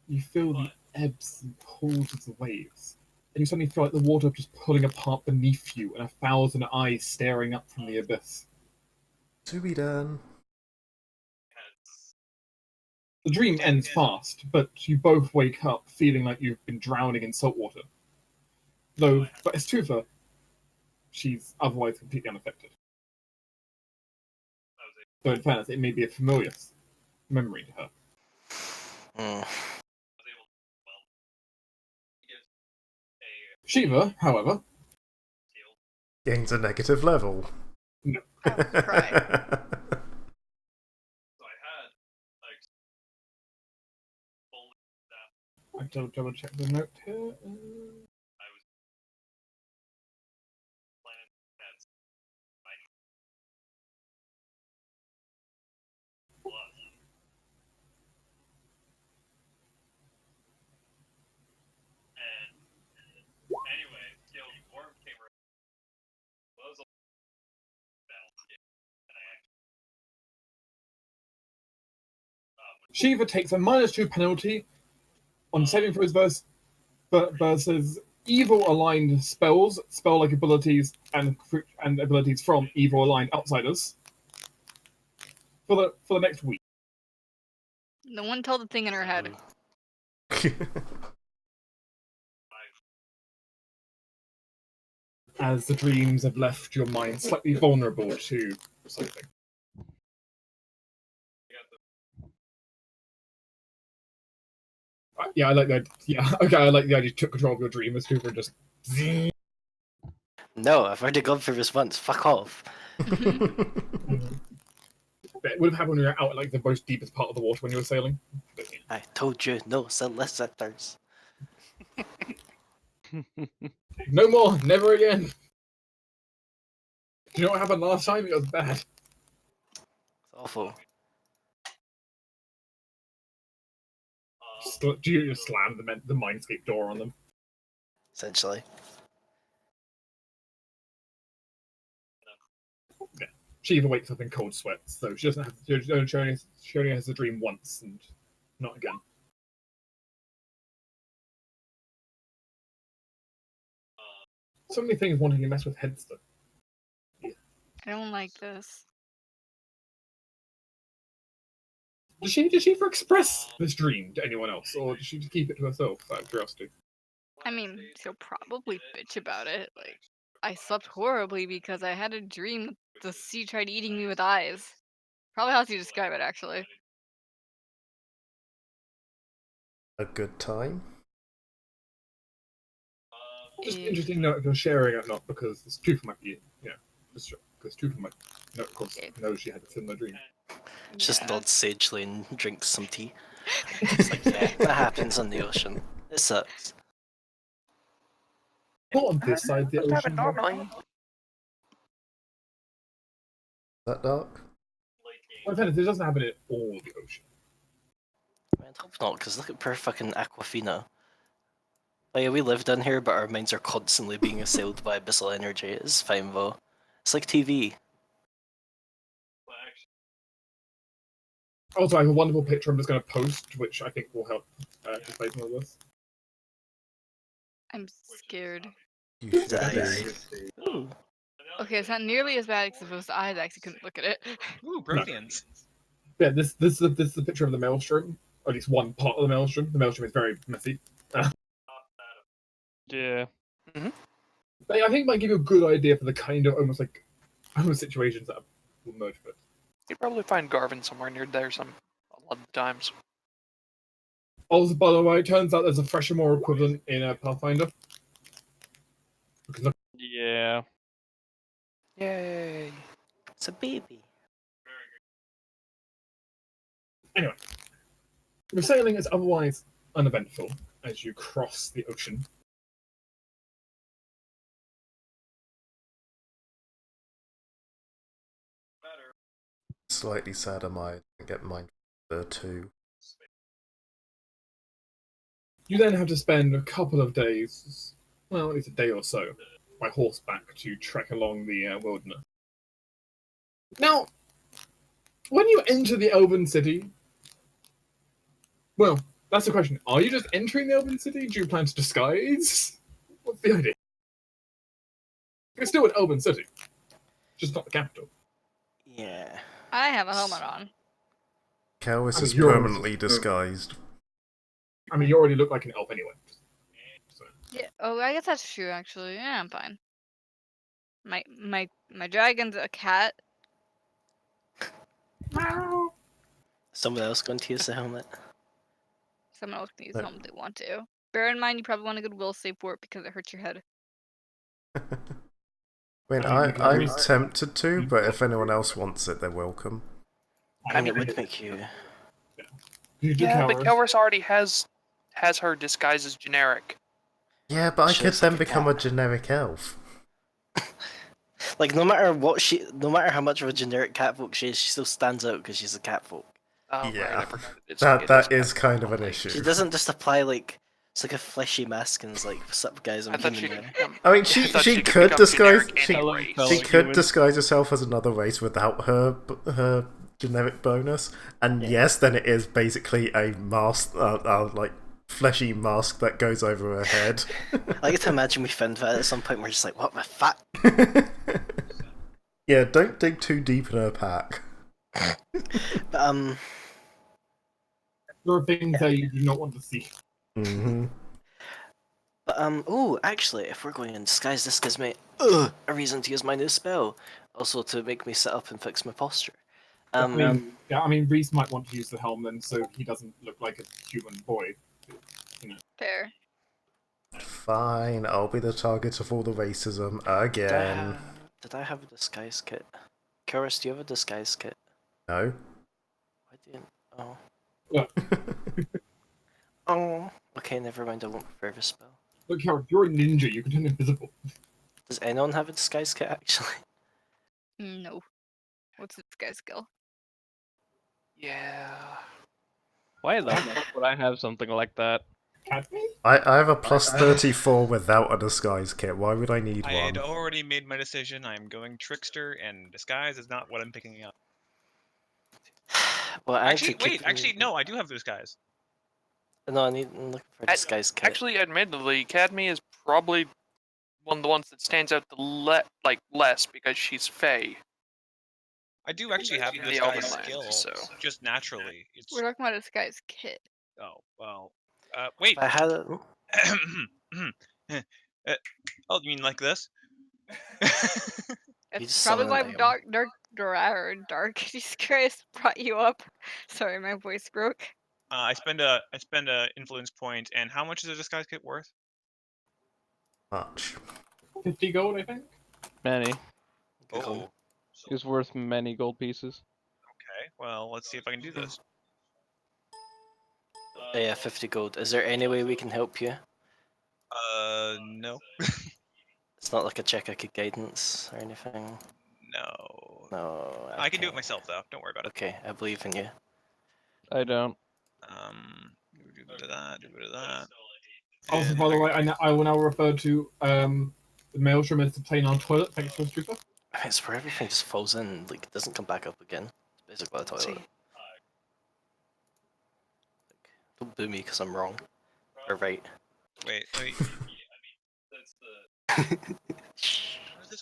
You feel the ebbs and pulls of the waves, and you suddenly feel like the water just pulling apart beneath you and 1,000 eyes staring up from the abyss.
To be done.
The dream ends fast, but you both wake up feeling like you've been drowning in salt water. Though, for Estufa, she's otherwise completely unaffected. Though in fairness, it may be a familiar memory to her.
Mm.
Shiva, however,
Gains a negative level.
no.
I will cry.
I have to double check the note here. Shiva takes a -2 penalty on saving throws versus evil aligned spells, spell like abilities, and abilities from evil aligned outsiders for the next week.
No one told the thing in her head.
As the dreams have left your mind slightly vulnerable to something. Yeah, I like that. Yeah, okay, I like the idea you took control of your dream as people just.
No, I've already gone through this once. Fuck off.
It would have happened when you were out at like the most deepest part of the water when you were sailing. But, yeah.
I told you, no solicitors.
No more, never again. Do you know what happened last time? It was bad.
It's awful.
Do you just slam the Mindscape door on them?
Essentially.
Yeah. She even wakes up in cold sweats, so she doesn't have. She only has the dream once and not again. So many things wanting to mess with Headster.
I don't like this.
Did she ever express this dream to anyone else, or did she just keep it to herself out of curiosity?
I mean, she'll probably bitch about it. Like, I slept horribly because I had a dream that the sea tried eating me with eyes. Probably how she describe it, actually.
A good time?
Just interesting note if you're sharing it, not because this Tufa might be, just because Tufa might, of course, know she had a similar dream.
Just
Yeah.
nods sagely and drinks some tea. It's like, yeah, that happens on the ocean. It sucks.
Not on this side of the
Just have it
ocean.
normally.
That dark?
Well, in fairness, it doesn't happen in all the ocean.
I hope not, because look at poor fucking Aquafina. Oh yeah, we live down here, but our minds are constantly being assailed by abyssal energy. It's fine though. It's like TV.
Also, I have a wonderful picture I'm just going to post, which I think will help display some of this.
I'm scared.
You should
Nice.
be.
Ooh.
Okay, it's not nearly as bad as opposed to I actually couldn't look at it.
Ooh, Protheans.
Yeah, this is a picture of the maelstrom, or at least one part of the maelstrom. The maelstrom is very messy.
Yeah.
But yeah, I think it might give you a good idea for the kind of almost situations that will emerge from it.
You probably find Garvin somewhere near there a lot of times.
Also, by the way, it turns out there's a fresher more equivalent in Pathfinder. Because
Yeah.
Yay!
It's a baby.
anyway, the sailing is otherwise uneventful as you cross the ocean.
Slightly sad am I didn't get mine there too.
You then have to spend a couple of days, well, at least a day or so, by horseback to trek along the wilderness. Now, when you enter the Elven City, well, that's the question. Are you just entering the Elven City? Do you plan to disguise? What's the idea? It's still an Elven City, just not the capital.
Yeah.
I have a helmet on.
Calvis is
you're-
permanently disguised.
I mean, you already look like an elf anyway. So.
Yeah. Oh, I guess that's true. Actually, yeah, I'm fine. My dragon's a cat.
Someone else going to use the helmet.
Someone else can use
No.
the helmet they want to. Bear in mind, you probably want a good will save for it because it hurts your head.
I mean, I'm tempted to, but if anyone else wants it, they're welcome.
I mean, it would make you.
You do
Yeah, but
Calrus.
Kelris already has her disguised as generic.
Yeah, but I
She
could
looks like
then
a
become
cat.
a generic elf.
Like, no matter how much of a generic catfolk she is, she still stands out because she's a catfolk.
Oh, right,
Yeah.
I forgot it is. It
That
is
is kind of an
only.
issue.
She doesn't just apply like it's like a fleshy mask and it's like, "What's up, guys?
I
I'm
thought she
human
could
now."
become.
I mean,
I
she
thought
she
could
could
become
disguise
generic
she,
any
Hello,
race.
fellow
she could
human.
disguise herself as another race without her generic bonus, and
Yeah.
yes, then it is basically a mask, like fleshy mask that goes over her head.
I get to imagine we found that at some point. We're just like, "What the fuck?"
Yeah, don't dig too deep in her pack.
But
There are things that you do not want to see.
Mm-hmm.
Oh, actually, if we're going in disguise, this gives me a reason to use my new spell. Also to make me sit up and fix my posture.
I mean, Reese might want to use the helm then, so he doesn't look like a human boy.
Fair.
Fine, I'll be the target of all the racism again.
Did I have a disguise kit? Karis, do you have a disguise kit?
No.
Why didn't? Oh.
Yeah.
Oh. Okay, never mind. I won't prepare the spell.
Look, Harold, you're a ninja. You can turn invisible.
Does anyone have a disguise kit actually?
No. What's this guy's skill?
Yeah.
Why the fuck would I have something like that?
Cadme?
I have a plus 34 without a disguise kit. Why would I need
I
one?
had already made my decision. I'm going trickster, and disguise is not what I'm picking up.
Well, I
Actually,
need to keep
wait. Actually, no. I do have disguise.
No, I'm looking for a disguise kit.
Actually, admittedly, Cadme is probably one of the ones that stands out the less because she's Fey.
I do actually have
In
a
the
disguise
Elven
skill,
Lands, so.
just naturally. It's
We're talking about this guy's kit.
oh well. Wait.
If I had it.
Oh, you mean like this?
You
That's
just
probably
summon
why
an
Dark Jesus Christ brought you up. Sorry, my voice broke.
I spend a influence point, and how much is a disguise kit worth?
Much.
50 gold, I think.
Many.
Oh.
Is worth many gold pieces.
Okay. Well, let's see if I can do this.
Yeah, 50 gold. Is there any way we can help you?
No.
It's not like a check I could guidance or anything.
No.
No.
I can do it
okay.
myself, though. Don't worry about it.
Okay, I believe in you.
I don't.
Do a bit of that. Do a bit of that.
Also,
And
by the way, I will now refer to the maelstrom as the plane on toilet. Thanks, First Trooper.
I mean, it's where everything just falls in, like, it doesn't come back up again. It's basically a toilet.
See,
Like, don't boo me because I'm wrong. Or right.
wait.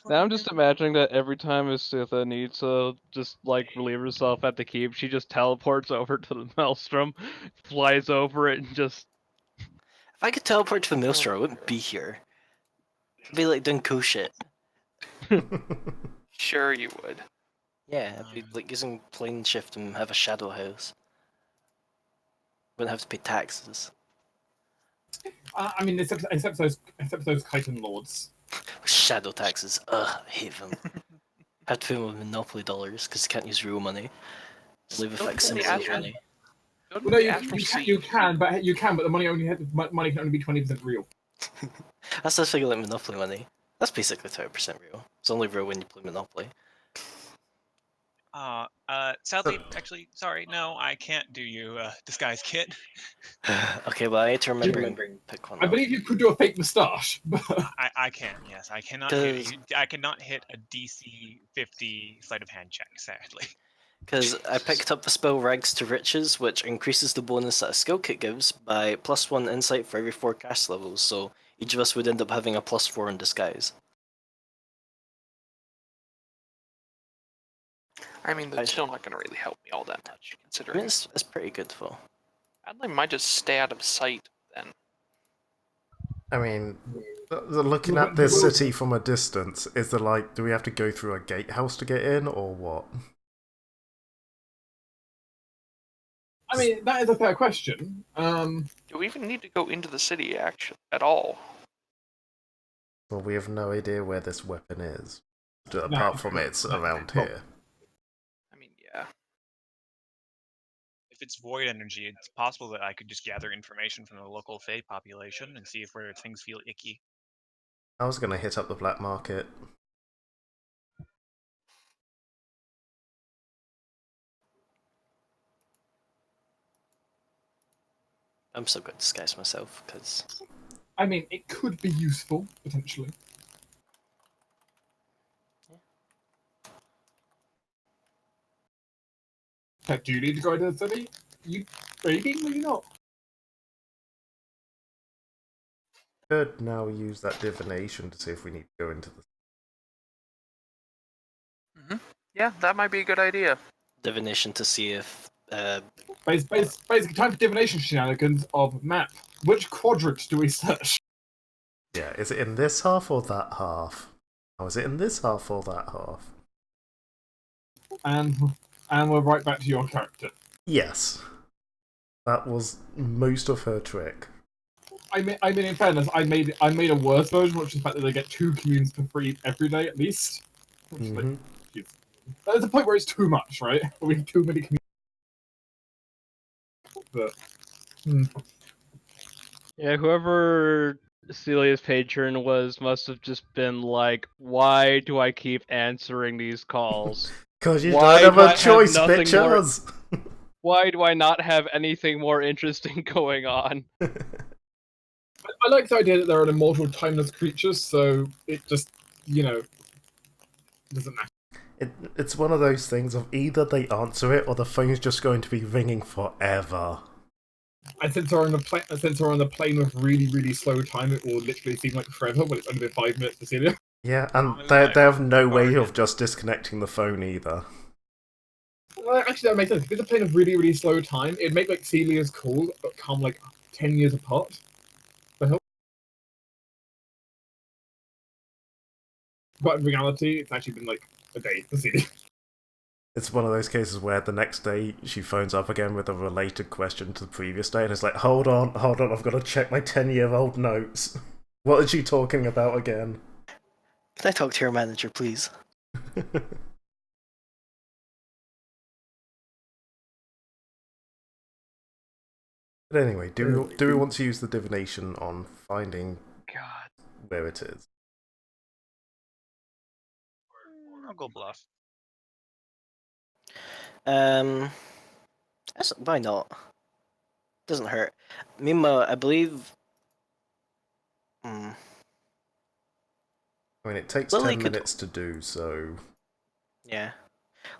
Now I'm just imagining that every time Isitha needs to just like relieve herself at the keep, she just teleports over to the maelstrom, flies over it, and just
If I could teleport to the maelstrom, I wouldn't be here. I'd be like doing cool shit.
sure you would.
Yeah, I'd be like using plane shift and have a shadow house. Wouldn't have to pay taxes.
I mean, except those chitin lords.
Shadow taxes. Ugh, I hate them. I have to pay them with Monopoly dollars because you can't use real money. Only with
Don't
facsimile
they ask-
money.
Go to
Well, no,
the
you
Astral Sea.
can, but the money can only be 20% real.
That's the thing like Monopoly money. That's basically 20% real. It's only real when you play Monopoly.
Sadly, actually, sorry, no, I can't do you disguise kit.
Okay, well I need to remember and pick one
I
up.
believe you could do a fake moustache. But
I can, yes, I cannot I cannot hit a DC 50 sleight of hand check, sadly.
Because I picked up the spell Rags to Riches, which increases the bonus that a skill kit gives by +1 insight for every 4 cast levels, so each of us would end up having a +4 in disguise.
I mean, that's still not going to really help me all that much,
I mean,
considering
it's pretty good though.
Adley might just stay out of sight then.
I mean, looking at this city from a distance, is there like, do we have to go through a gatehouse to get in, or what?
I mean, that is a fair question.
Do we even need to go into the city actually at all?
Well, we have no idea where this weapon is, apart from it's around here.
I mean, yeah.
If it's void energy, it's possible that I could just gather information from the local Fae population and see if where things feel icky.
I was gonna hit up the black market.
I'm still going to disguise myself, because...
I mean, it could be useful, potentially. Do you need to go into the city? You begging me not?
Could now use that divination to see if we need to go into the.
Yeah, that might be a good idea.
Divination to see if...
Basically, time for divination shenanigans of map. Which quadrant do we search?
Yeah, is it in this half or that half? Oh, is it in this half or that half?
And we're right back to your character.
Yes. That was most of her trick.
I mean, in fairness, I made a worse version, which is the fact that they get 2 communes for free every day at least. There's a point where it's too much, right? We have too many communes. But
yeah, whoever Celia's patron was must have just been like, why do I keep answering these calls?
Because you
Why
don't have
do I
a choice,
have nothing
bitches!
Why do I not have anything more interesting going on?
I like the idea that they're an immortal, timeless creatures, so it just, doesn't matter.
It's one of those things of either they answer it or the phone's just going to be ringing forever.
And since we're on the plane with really, really slow time, it will literally seem like forever when it's only been 5 minutes to see it.
Yeah, and they have no way of just disconnecting the phone either.
Well, actually, that makes sense. If it's a plane of really, really slow time, it'd make like Celia's call, but come like 10 years apart. The hell? But in reality, it's actually been like a day for Celia.
It's one of those cases where the next day she phones up again with a related question to the previous day and it's like, hold on, I've got to check my 10-year-old notes. What are you talking about again?
Can I talk to your manager, please?
But anyway, do we want to use the divination on finding
God.
where it is?
I'll go bluff.
Why not? Doesn't hurt. Meanwhile, I believe Hmm.
I mean, it takes
Lily
10
could-
minutes to do, so
Yeah.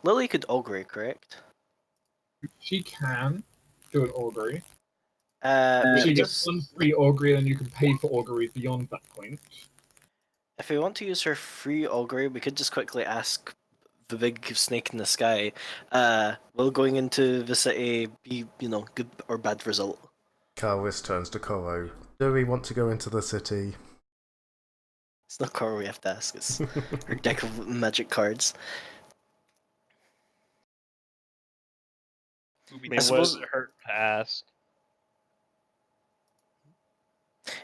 Lily could augury, correct?
She can do an augury.
We
She
could
gets
just,
one free augury, and you can pay for auguries beyond that point.
if we want to use her free augury, we could just quickly ask the big snake in the sky, will going into the city be, good or bad result?
Carwis turns to Koro. Do we want to go into the city?
It's not Cora we have to ask, it's her deck of magic cards.
I
I
mean, what
suppose-
does it hurt to ask?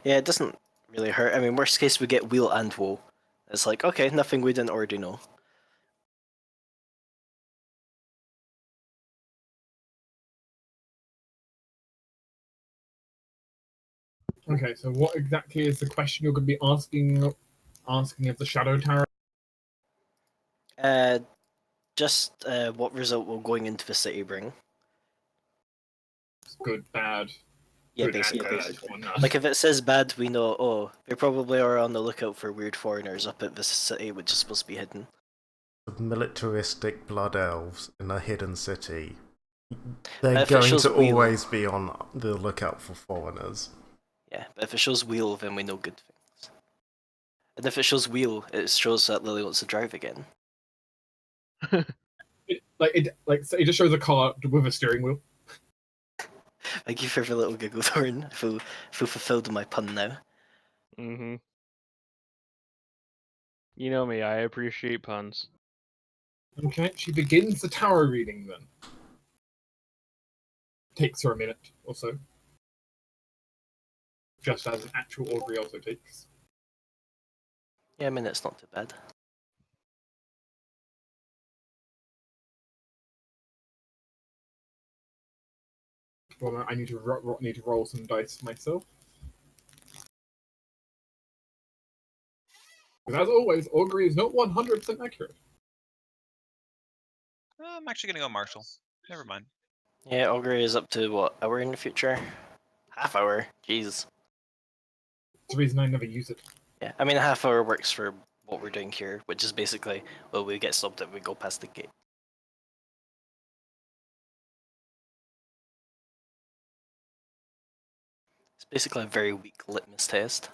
Yeah, it doesn't really hurt. I mean, worst case, we get wheel and woe. It's like, okay, nothing we didn't already know.
Okay, so what exactly is the question you're going to be asking of the Shadow Tower?
Just what result will going into the city bring?
Good, bad.
Yeah,
good,
basically.
and bad on that.
Like if it says bad, we know, oh, they probably are on the lookout for weird foreigners up at this city, which is supposed to be hidden.
Militaristic blood elves in a hidden city. They're
If it
going
shows
to
wheel-
always be on the lookout for foreigners.
Yeah, but if it shows wheel, then we know good things. And if it shows wheel, it shows that Lily wants to drive again.
So it just shows a car with a steering wheel.
Thank you for the little giggle, Thorn. I feel fulfilled in my pun now.
Mm-hmm. You know me, I appreciate puns.
Okay, she begins the tower reading then. Takes her a minute or so. Just as an actual augury also takes.
Yeah, I mean, it's not too bad.
Well, I need to roll some dice myself. Because as always, augury is not 100% accurate.
I'm actually gonna go Marshall. Never mind.
Yeah, augury is up to what, hour in the future? Half hour. Jeez.
It's the reason I never use it.
Yeah, I mean, a half hour works for what we're doing here, which is basically, well, we get stopped if we go past the gate. It's basically a very weak litmus test.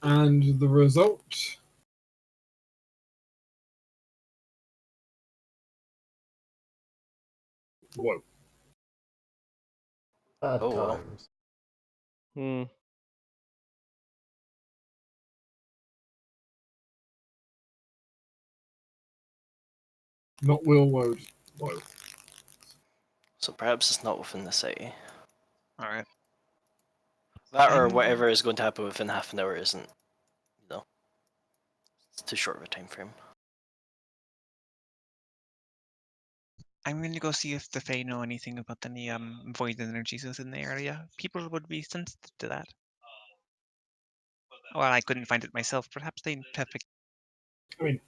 And the result. Whoa.
Bad
Oh, well.
times.
Hmm.
Not Will Woad. Whoa.
So perhaps it's not within the city.
Alright.
That or
I'm-
whatever is going to happen within half an hour isn't, it's too short of a time frame.
I'm going to go see if the Fae know anything about any void energies within the area. People would be sensitive to that. Well, I couldn't find it myself. Perhaps they have.
I mean,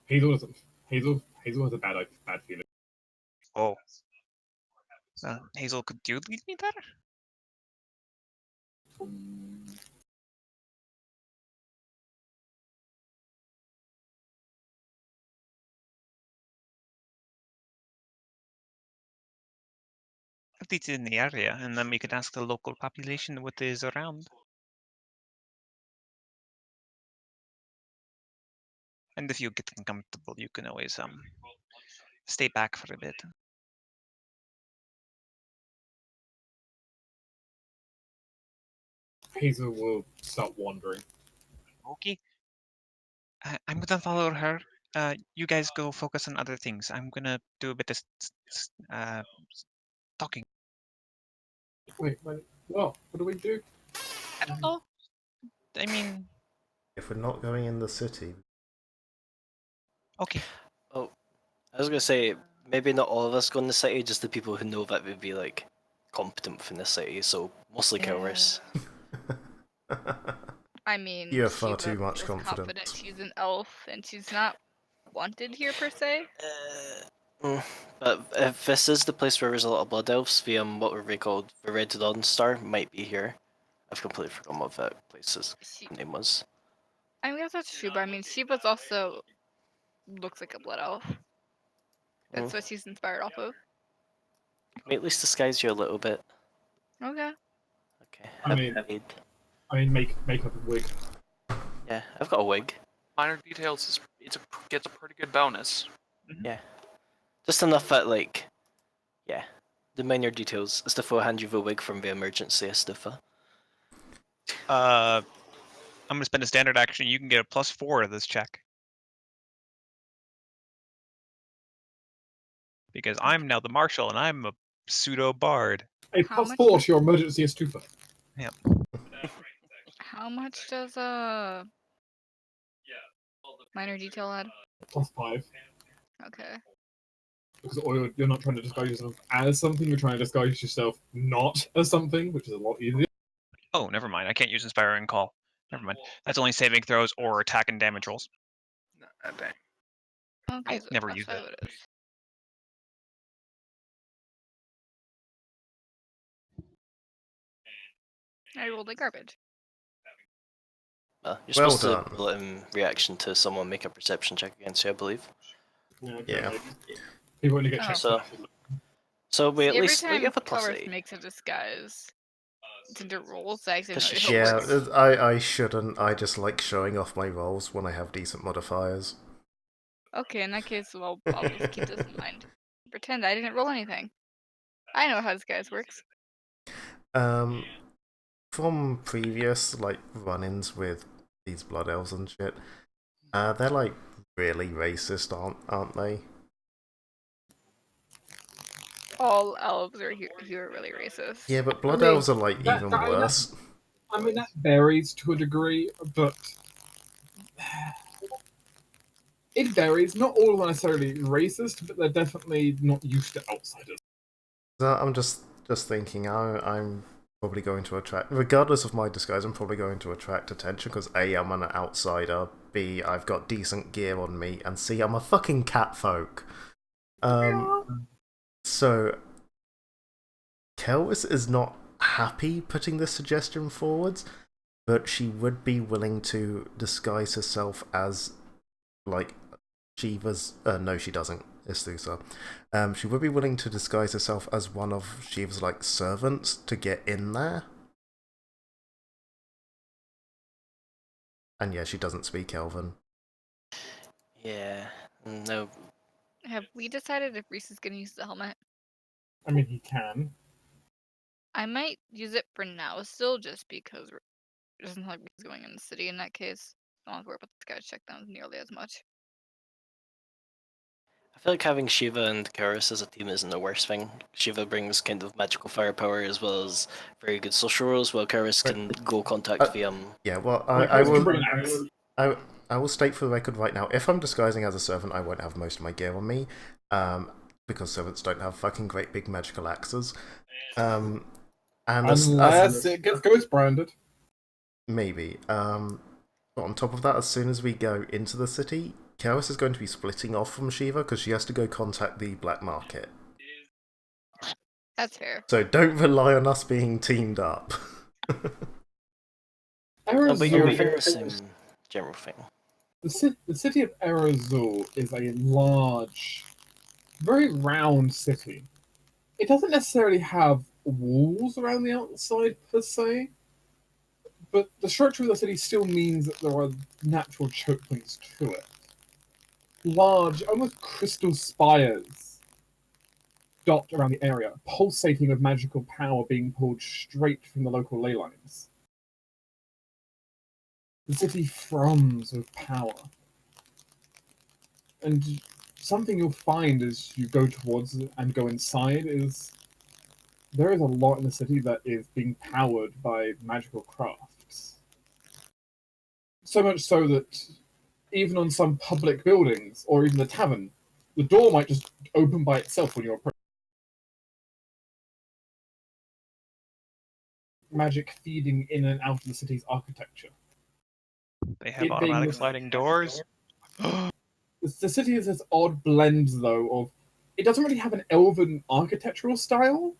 Hazel doesn't. Hazel has a bad feeling.
Oh. Hazel, could you lead me there? At least in the area, and then we could ask the local population what is around. And if you get uncomfortable, you can always stay back for a bit.
Hazel will start wandering.
Okay. I'm gonna follow her. You guys go focus on other things. I'm gonna do a bit of talking.
Wait. What do we do?
I don't know. I mean,
If we're not going in the city,
okay.
Oh, I was gonna say, maybe not all of us go in the city, just the people who know that would be, like, competent within the city, so mostly Cowers.
I mean,
You have
she
far too
was
much confidence.
confident she's an elf and she's not wanted here per se.
But if this is the place where there's a lot of blood elves, the what were they called? The Red Dawn Star might be here. I've completely forgotten what that place's name was.
I mean, that's true, but I mean, Shiva's also looks like a blood elf. That's what she's inspired off of.
Can we at least disguise you a little bit?
Okay.
Okay.
I mean, make up a wig.
Yeah, I've got a wig.
Minor details gets a pretty good bonus.
Yeah. Just enough that, like, yeah. The minor details. Astifa will hand you the wig from the emergency, Astifa.
I'm gonna spend a standard action. You can get a +4 to this check. Because I'm now the marshal and I'm a pseudo bard.
A
How
+4
much-
to your emergency Astufa.
Yep.
How much does minor detail add?
+5.
Okay.
Because you're not trying to disguise yourself as something, you're trying to disguise yourself not as something, which is a lot easier.
Oh, never mind. I can't use Inspiring Call. Never mind. That's only saving throws or attack and damage rolls.
Dang.
Okay, so
Never
that's
use
how
it.
it is. I rolled like garbage.
You're
Well
supposed
done.
to roll it in reaction to someone make a perception check against you, I believe.
Yeah.
People only get
Oh.
checked.
So we
See,
at
every
least
time
you have a +8.
Colorist makes a disguise, did it rolls? I actually
Because
know
she
how it
Yeah,
works.
I shouldn't. I just like showing off my rolls when I have decent modifiers.
Okay, in that case, well, I'll just keep this in mind. Pretend I didn't roll anything. I know how disguise works.
From previous like run-ins with these blood elves and shit, they're like really racist, aren't they?
All elves are here really racist.
Yeah, but blood
mean,
elves are like
that-
even
that- I mean,
worse.
I mean, that varies to a degree, but it varies. Not all are necessarily racist, but they're definitely not used to outsiders.
So I'm just thinking, I'm probably going to attract, regardless of my disguise, I'm probably going to attract attention because A, I'm an outsider, B, I've got decent gear on me, and C, I'm a fucking catfolk. So Kelwis is not happy putting this suggestion forwards, but she would be willing to disguise herself as like Shiva's. No, she doesn't. Isthusa. She would be willing to disguise herself as one of Shiva's like servants to get in there. And yeah, she doesn't speak Elven.
Yeah. No.
Have we decided if Reese is gonna use the helmet?
I mean, he can.
I might use it for now still, just because it doesn't look like he's going in the city in that case. I don't have to worry about this guy's checkdowns nearly as much.
I feel like having Shiva and Karis as a team isn't the worst thing. Shiva brings kind of magical firepower as well as very good social roles, while Karis can go contact the
Yeah, well,
I will bring an axe.
I will state for the record right now, if I'm disguising as a servant, I won't have most of my gear on me, because servants don't have fucking great big magical axes. And
Unless it gets ghost branded.
maybe. But on top of that, as soon as we go into the city, Karis is going to be splitting off from Shiva because she has to go contact the black market.
That's fair.
So don't rely on us being teamed up.
No, but you're
Arizul-
the same general thing.
the city of Arizul is a large, very round city. It doesn't necessarily have walls around the outside per se, but the structure of the city still means that there are natural choke points to it. Large, almost crystal spires dot around the area, pulsating with magical power being pulled straight from the local ley lines. The city thrums with power. And something you'll find as you go towards it and go inside is there is a lot in the city that is being powered by magical crafts. So much so that even on some public buildings, or even the tavern, the door might just open by itself when you're approaching. Magic feeding in and out of the city's architecture.
They have
It
automatic
being-
sliding doors.
The city is this odd blend, though, of it doesn't really have an elven architectural style,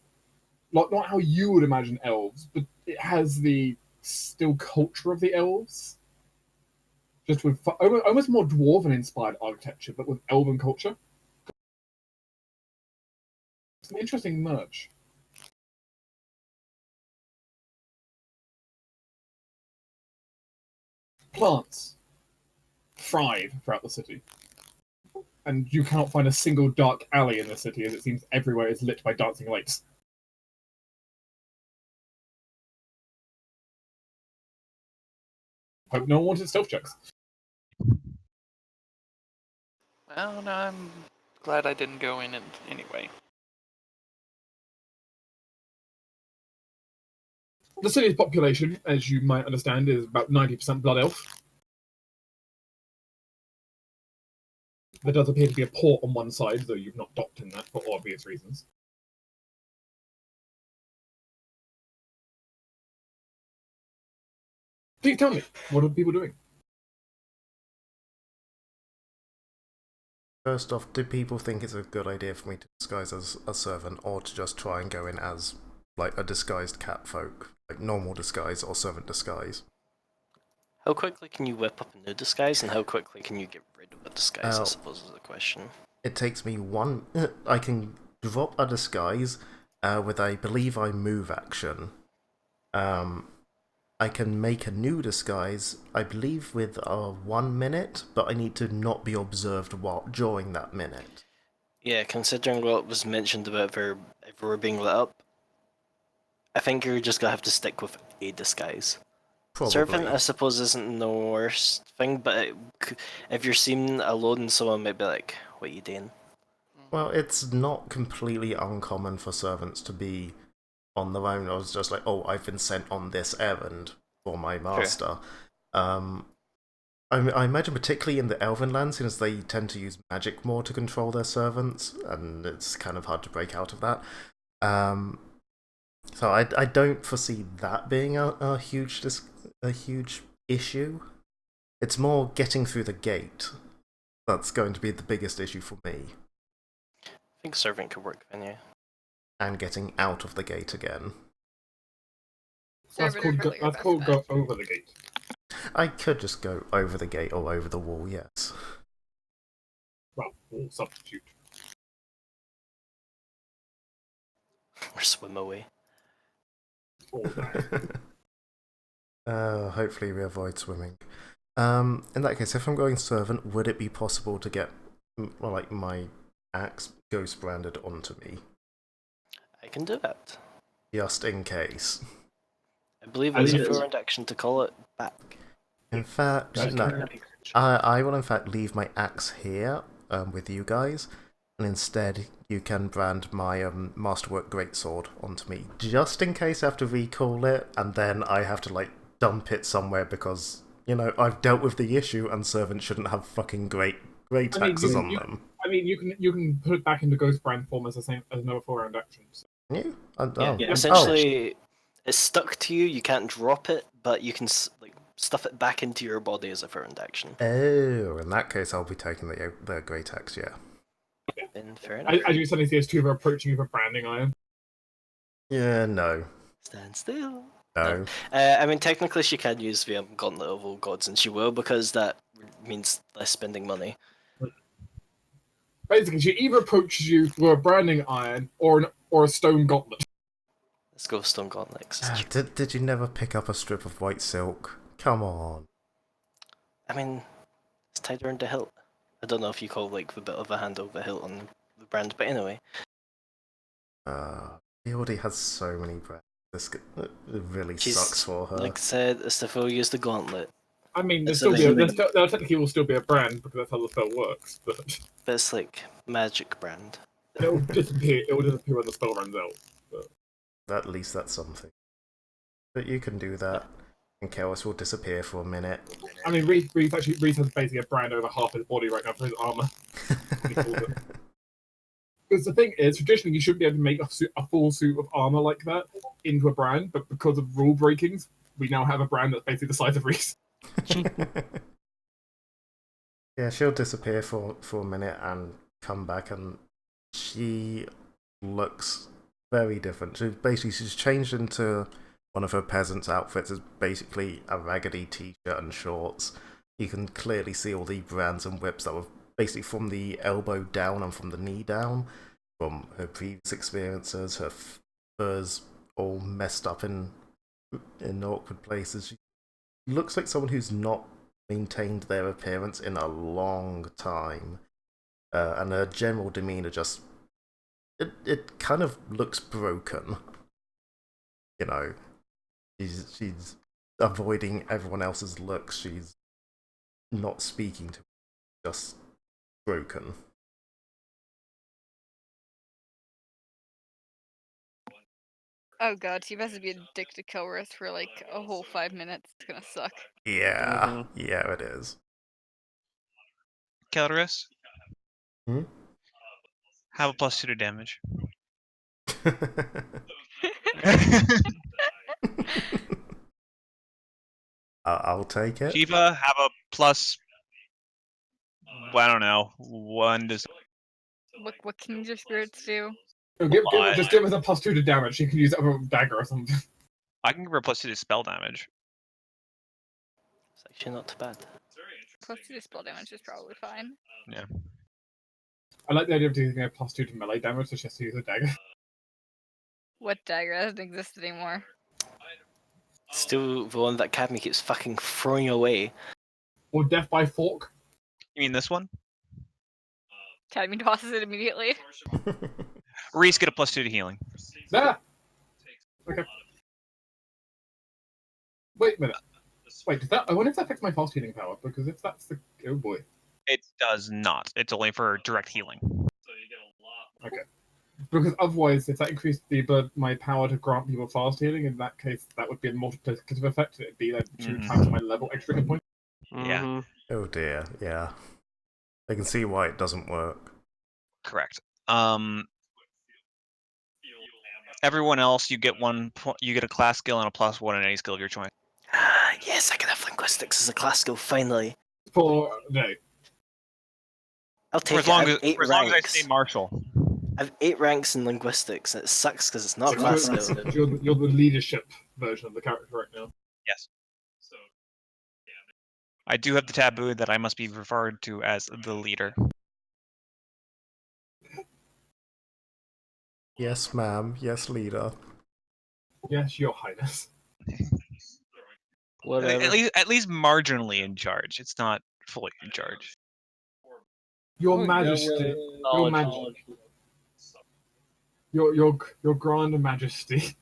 like not how you would imagine elves, but it has the still culture of the elves, just with almost more dwarven inspired architecture, but with elven culture. It's an interesting merge. Plants thrive throughout the city, and you cannot find a single dark alley in the city, as it seems everywhere is lit by dancing lights. Hope no one wanted stealth checks.
Well, no, I'm glad I didn't go in anyway.
The city's population, as you might understand, is about 90% blood elf. There does appear to be a port on one side, though you've not docked in that for obvious reasons. Please tell me, what are people doing?
First off, do people think it's a good idea for me to disguise as a servant, or to just try and go in as, like, a disguised catfolk? Like, normal disguise or servant disguise?
How quickly can you whip up a new disguise, and how quickly can you get rid of a disguise, I suppose is the question.
It takes me one... I can drop a disguise with, I believe, I move action. I can make a new disguise, I believe, with 1 minute, but I need to not be observed during that minute.
Yeah, considering what was mentioned about if we're being lit up, I think you're just gonna have to stick with a disguise.
Probably.
Servant, I suppose, isn't the worst thing, but if you're seen alone, someone might be like, what are you doing?
Well, it's not completely uncommon for servants to be on their own. I was just like, oh, I've been sent on this errand for my master. Sure. I imagine particularly in the Elven lands, since they tend to use magic more to control their servants, and it's kind of hard to break out of that. So I don't foresee that being a huge issue. It's more getting through the gate that's going to be the biggest issue for me.
I think servant could work then, yeah.
And getting out of the gate again.
That's called go over the gate.
I could just go over the gate or over the wall, yes.
Well, wall substitute.
Or swim away.
Hopefully we avoid swimming. In that case, if I'm going servant, would it be possible to get like my axe ghost branded onto me?
I can do that.
Just in case.
I believe it's a forward action to call it back.
In fact, no. I will in fact leave my axe here with you guys, and instead you can brand my Masterwork Greatsword onto me, just in case I have to recall it, and then I have to like dump it somewhere because, you know, I've dealt with the issue and servants shouldn't have fucking great axes on them.
I mean, you can put it back into Ghost Brand form as another 4-round action. So.
Yeah, essentially, it's stuck to you. You can't drop it, but you can like stuff it back into your body as a 4-round action.
Oh, in that case, I'll be taking the great axe. Yeah.
Then fair enough.
As you suddenly see as two are approaching you with a branding iron.
Yeah, no.
Stand still.
No.
I mean, technically, she can use the Gauntlet of Old Gods, and she will, because that means less spending money.
Basically, she either approaches you with a branding iron or a stone gauntlet.
Let's go stone gauntlet.
Did you never pick up a strip of white silk? Come on.
I mean, it's tied around the hilt. I don't know if you call like the bit of a handle the hilt on the brand, but anyway.
He already has so many brands. This really sucks for her.
Like I said, Estefo used the gauntlet.
I mean, there technically will still be a brand because that's how the spell works, but
it's like magic brand.
It will disappear when the spell runs out. But...
At least that's something. But you can do that, and Chaos will disappear for a minute.
I mean, Reese has basically a brand over half his body right now for his armor. Because the thing is, traditionally you shouldn't be able to make a full suit of armor like that into a brand, but because of rule breakings, we now have a brand that's basically the size of Reese.
Yeah, she'll disappear for a minute and come back, and she looks very different. She's changed into one of her peasant's outfits. Is basically a raggedy t-shirt and shorts. You can clearly see all the brands and whips that were basically from the elbow down and from the knee down, from her previous experiences. Her fur's all messed up in awkward places. She looks like someone who's not maintained their appearance in a long time, and her general demeanor just it kind of looks broken. You know, she's avoiding everyone else's looks. She's not speaking to, just broken.
Oh god, she has to be a dick to Kilworth for like a whole 5 minutes. It's gonna suck.
Yeah, yeah, it is.
Calderus,
Hmm?
have a +2 to damage.
I'll take it.
Shiva, have a plus. I don't know, 1 to.
What can your spirits do?
Just give us a +2 to damage. She can use it for a dagger or something.
I can give her a +2 to spell damage.
It's actually not too bad.
+2 to spell damage is probably fine.
Yeah.
I like the idea of doing a +2 to melee damage, so she has to use a dagger.
What dagger? That doesn't exist anymore.
Still the one that Cadme keeps fucking throwing away.
Or death by fork.
You mean this one?
Cadme tosses it immediately.
Reese, get a +2 to healing.
There! Okay. Wait a minute. Wait, does that? I wonder if that affects my fast healing power, because if that's the. Oh boy.
It does not. It's only for direct healing.
Okay. Because otherwise, if that increased my power to grant people fast healing, in that case, that would be a multiplicative effect. It'd be like 2 times my level extra hit point.
Yeah.
Oh dear, yeah. I can see why it doesn't work.
Correct. Everyone else, you get you get a class skill and a +1 in any skill of your choice.
Ah, yes, I can have linguistics as a class skill finally.
For no.
I'll
For
take
as long
it. I
as,
have 8
for as long as I
ranks.
stay martial.
I have 8 ranks in linguistics. And it sucks because it's not a class skill.
You're the leadership version of the character right now.
Yes. I do have the taboo that I must be referred to as the leader.
Yes, ma'am. Yes, leader.
Yes, Your Highness.
Whatever.
At least marginally in charge. It's not fully in charge.
Your Majesty. Your Majesty. Your Grand Majesty.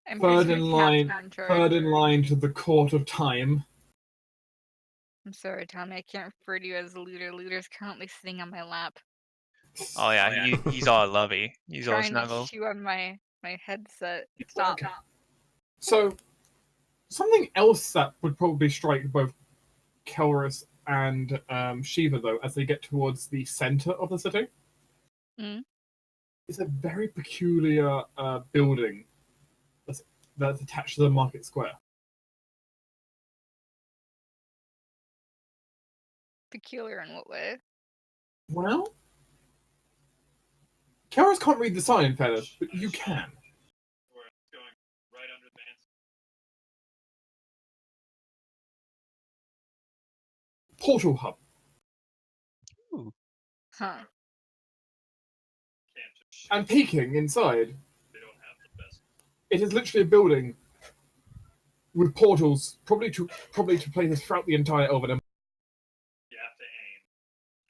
I'm
Third
pretty
in
sure
line.
Cap's in charge.
Third in line to the court of time.
I'm sorry, Tommy. I can't refer to you as a leader. Leader's currently sitting on my lap,
Oh yeah, he's all lovey. He's all
trying to
snuggle.
chew on my headset. Stop.
Okay. So, something else that would probably strike both Kelrus and Shiva, though, as they get towards the center of the city, is a very peculiar building that's attached to the market square.
Peculiar in what way?
Well, Kelrus can't read the sign, in fairness, but you can. Portal hub.
Ooh.
Huh.
And peeking inside, it is literally a building with portals, probably to places throughout the entire Elven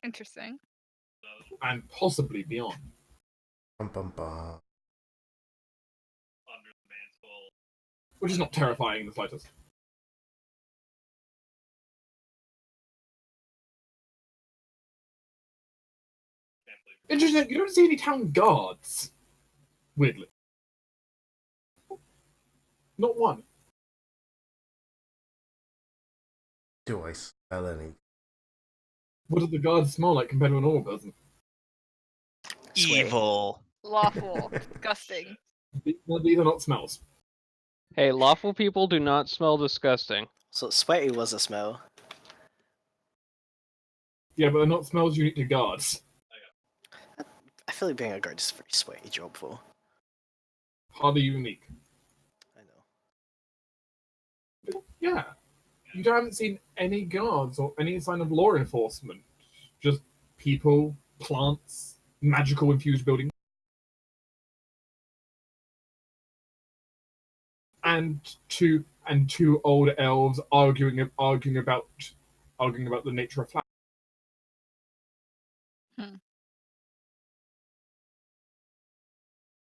Interesting.
and possibly beyond.
Bum, bum, bum.
Which is not terrifying in the slightest. Interesting, you don't see any town guards. Weirdly. Not one.
Do I smell any?
What do the guards smell like compared to a normal person?
Evil.
Lawful. Disgusting.
These are not smells.
Hey, lawful people do not smell disgusting.
So sweaty was a smell.
Yeah, but they're not smells unique to guards.
feel like being a guard is a very sweaty job, though.
Hardly unique.
I know.
But yeah, you haven't seen any guards or any sign of law enforcement. Just people, plants, magical infused buildings, and two old elves arguing about the nature of flowers.
Hmm.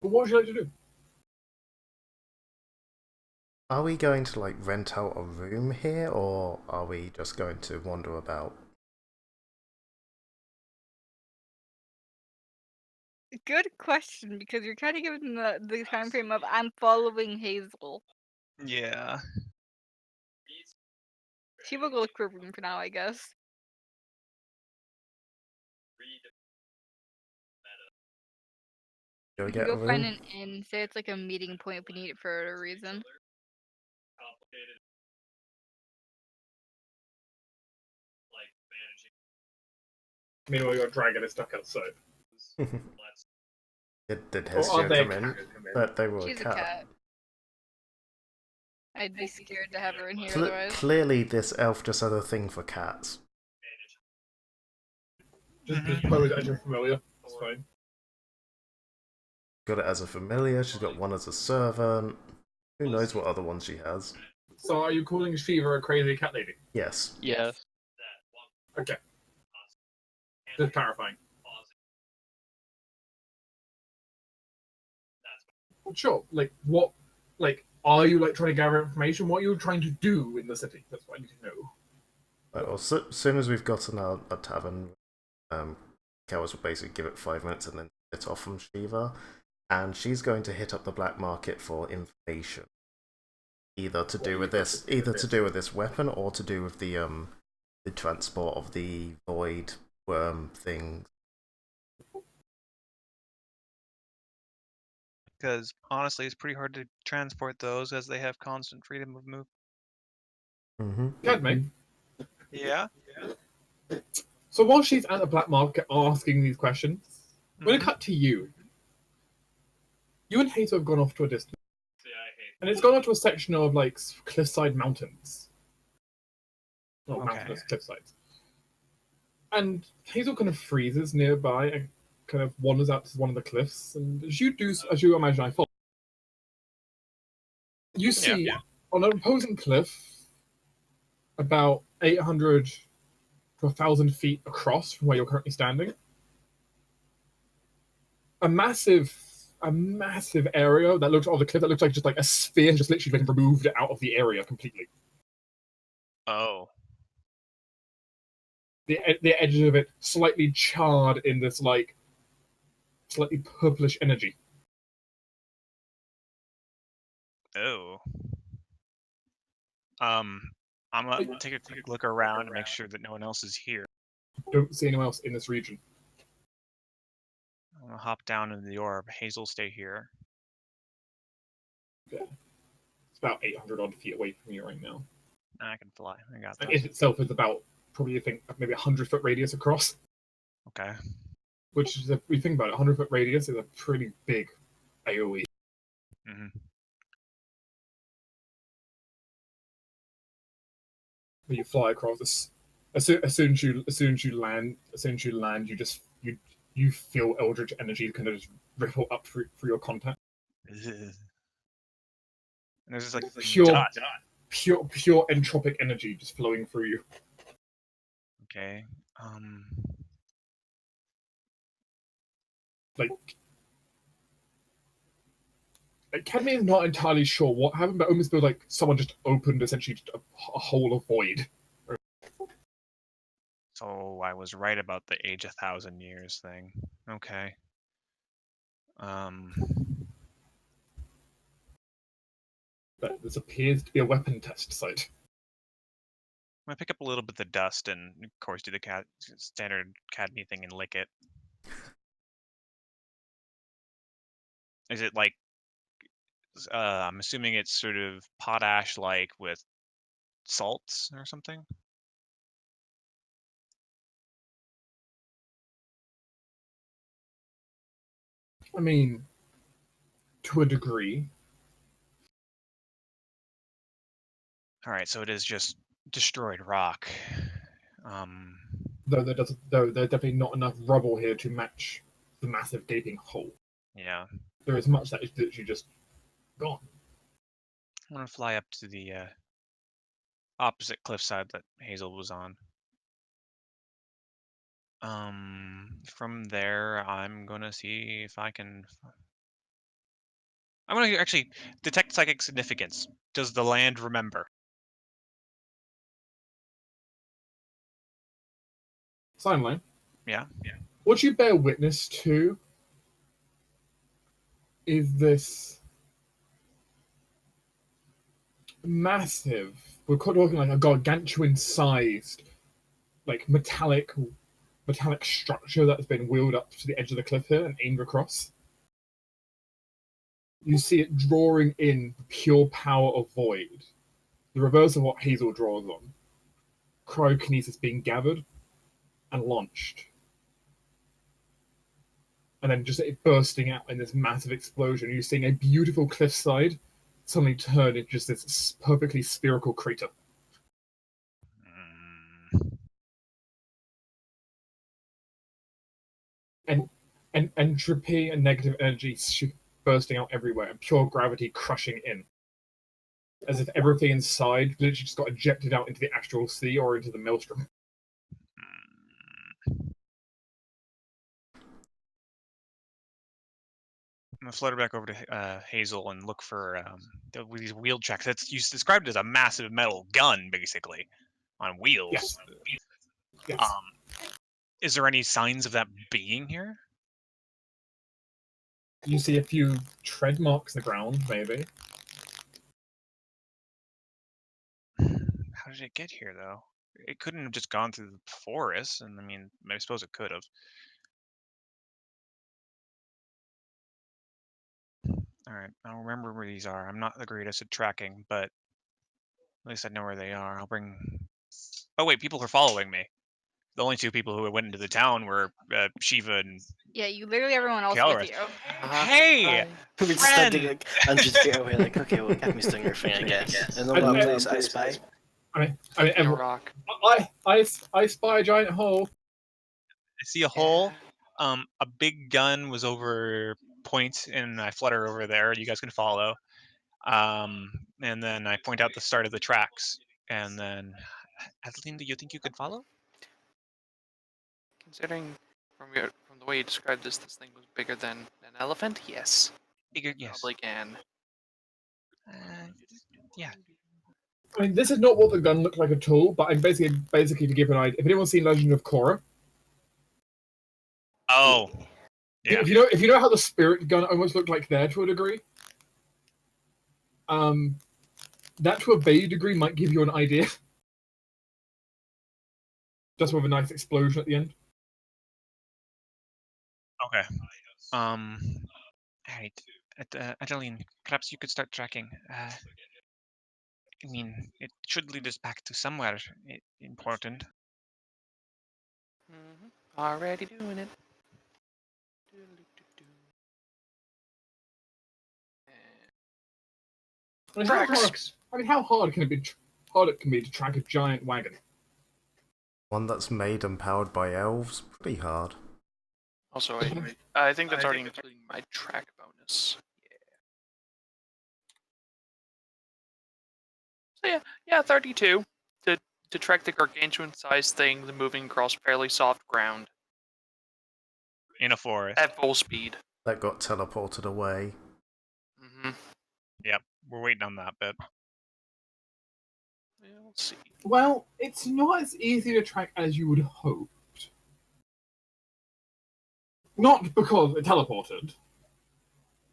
But what would you like to do?
Are we going to like rent out a room here, or are we just going to wander about?
Good question, because you're kind of given the time frame of I'm following Hazel.
Yeah.
She will go look for a room for now, I guess.
Do we
We can
get a
go find
room?
an inn. Say it's like a meeting point. We need it for a reason.
Meanwhile, your dragon is stuck outside.
Did
Or are
Hestia
they
come in? But they were
She's
a
a cat. I'd be scared to have her in here otherwise.
Clearly, this elf just had a thing for cats.
Just pose it as you're familiar. That's fine.
Got it as a familiar. She's got one as a servant. Who knows what other ones she has?
So, are you calling Shiva a crazy cat lady?
Yes.
Yes.
Okay. Just clarifying. Sure. Like, what? Like, are you like trying to gather information? What are you trying to do in the city? That's what I need to know.
Right, well, soon as we've gotten a tavern, Cows will basically give it 5 minutes and then get off from Shiva, and she's going to hit up the black market for information, either to do with this weapon or to do with the transport of the void worm thing.
Because honestly, it's pretty hard to transport those as they have constant freedom of movement.
Mm-hmm.
Good, mate.
Yeah.
So while she's at the black market asking these questions, we're gonna
Mhm.
cut to you. You and Hazel have gone off to a distance, and it's gone off to a section of like cliffside mountains. Not
Okay.
mountainous cliffsides. And Hazel kind of freezes nearby and kind of wanders out to one of the cliffs. And as you imagine, I follow. You see on an opposing cliff, about 800 to 1,000 feet across from where you're currently standing, a massive area that looks on the cliff that looks like just like a sphere just literally been removed out of the area completely.
Oh.
The edges of it slightly charred in this like slightly purplish energy.
Oh. I'm gonna take a quick look around and make sure that no one else is here.
Don't see anyone else in this region.
I'm gonna hop down into the orb. Hazel, stay here.
Yeah. It's about 800 odd feet away from you right now.
I can fly. I got
And
this.
it itself is about probably I think maybe 100-foot radius across.
Okay.
Which is, if we think about it, 100-foot radius is a pretty big AOE.
Mm-hmm.
You fly across this. As soon as you land, you feel eldritch energy kind of just ripple up through your contact.
And there's just like
Pure,
dust.
pure entropic energy just flowing through you.
Okay.
Like Academy is not entirely sure what happened, but almost feels like someone just opened essentially just a hole of void.
So I was right about the age 1,000 years thing. Okay.
But this appears to be a weapon test site.
I'm gonna pick up a little bit of the dust and, of course, do the standard academy thing and lick it. Is it like? I'm assuming it's sort of potash-like with salts or something.
I mean, to a degree.
All right, so it is just destroyed rock.
Though there's definitely not enough rubble here to match the massive gaping hole.
Yeah.
There is much that is literally just gone.
I'm gonna fly up to the opposite cliffside that Hazel was on. From there, I'm gonna see if I can. I'm gonna actually detect psychic significance. Does the land remember?
Finally,
Yeah.
what you bear witness to is this massive, we're talking like a gargantuan-sized, like metallic structure that's been wheeled up to the edge of the cliff here and aimed across. You see it drawing in the pure power of void, the reverse of what Hazel draws on. Cryokinesis being gathered and launched. And then just it bursting out in this massive explosion. You're seeing a beautiful cliffside suddenly turn into just this perfectly spherical crater. And entropy and negative energy bursting out everywhere, and pure gravity crushing in. As if everything inside literally just got ejected out into the astral sea or into the maelstrom.
I'm gonna flutter back over to Hazel and look for these wheel tracks. That's you described as a massive metal gun, basically, on wheels.
Yes. Yes.
Is there any signs of that being here?
You see a few tread marks in the ground, maybe.
How did it get here, though? It couldn't have just gone through the forest, and I mean, I suppose it could have. All right, I don't remember where these are. I'm not the greatest at tracking, but at least I know where they are. I'll bring. Oh wait, people are following me. The only two people who went into the town were Shiva and
Yeah, you literally everyone else
Calrus.
with you.
Hey,
We're
friend!
standing like 100 feet away, like, okay, well, Captain's doing her thing, I guess. And then what place I spy?
I
A
mean,
rock.
I spy a giant hole.
I see a hole. A big gun was over point, and I flutter over there. You guys can follow. And then I point out the start of the tracks. And then, Adeline, do you think you could follow?
Considering from the way you described this thing was bigger than an elephant. Yes,
Bigger, yes.
probably can.
Yeah.
I mean, this is not what the gun looked like at all, but I'm basically to give an idea. If anyone's seen Legend of Korra,
Oh, yeah.
if you know how the spirit gun almost looked like there to a degree, that to a vague degree might give you an idea. Just with a nice explosion at the end.
Okay. Alright. Adeline, perhaps you could start tracking. I mean, it should lead us back to somewhere important.
Already doing it.
I mean,
Tracks.
how hard can it be? Hard it can be to track a giant wagon.
One that's made and powered by elves, pretty hard.
Also, I think that's already including my track bonus. So yeah, 32 to track the gargantuan-sized thing, the moving across fairly soft ground
In a forest.
at full speed.
That got teleported away.
Yep, we're waiting on that bit.
We'll see.
Well, it's not as easy to track as you would hope. Not because it teleported,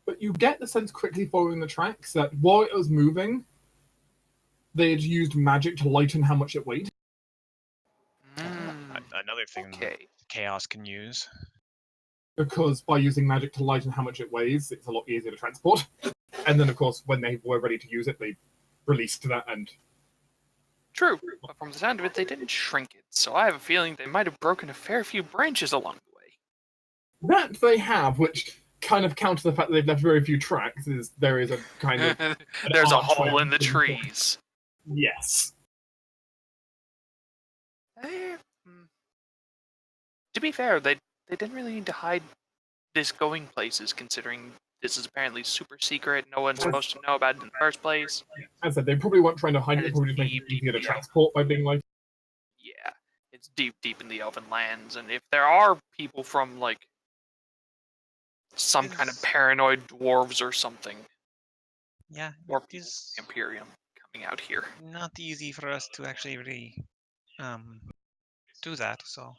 but you get the sense quickly following the tracks that while it was moving, they had used magic to lighten how much it weighed.
Another thing that Chaos can use.
Because by using magic to lighten how much it weighs, it's a lot easier to transport. And then, of course, when they were ready to use it, they released that and...
True, but from the sound of it, they didn't shrink it, so I have a feeling they might have broken a fair few branches along the way.
That they have, which kind of counter the fact that they've left very few tracks is there is a kind of
There's a
archway
hole in the
between
trees.
Yes.
Eh, To be fair, they didn't really need to hide this going places, considering this is apparently super secret. No one's supposed to know about it in the first place.
As I said, they probably weren't trying to hide
And
it.
it's
Probably just making
deep,
it easier to
deep,
transport by being like,
Yeah, it's deep, deep in the Elven lands, and if there are people from like some kind of
Is-
paranoid dwarves or something,
Yeah,
or
it
people
is
from the Imperium coming out here.
not easy for us to actually really do that. So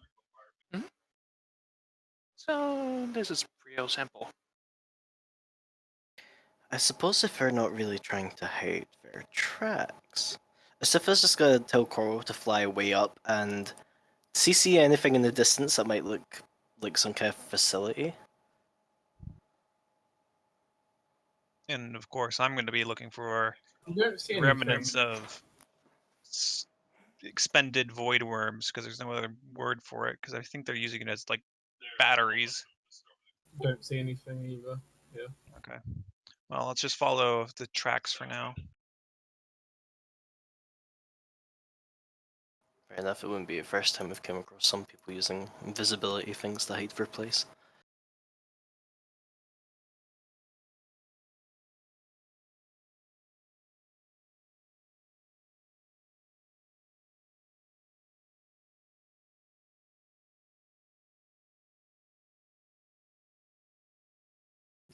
So this is real simple.
I suppose if they're not really trying to hide their tracks, Asifa's just gonna tell Koro to fly way up and CC anything in the distance that might look like some kind of facility.
and of course, I'm going to be looking for
you don't see anything.
remnants of expended void worms because there's no other word for it. Because I think they're using it as like batteries.
Don't see anything either.
Okay. Well, let's just follow the tracks for now.
Fair enough, it wouldn't be the first time we've come across some people using invisibility things to hide their place.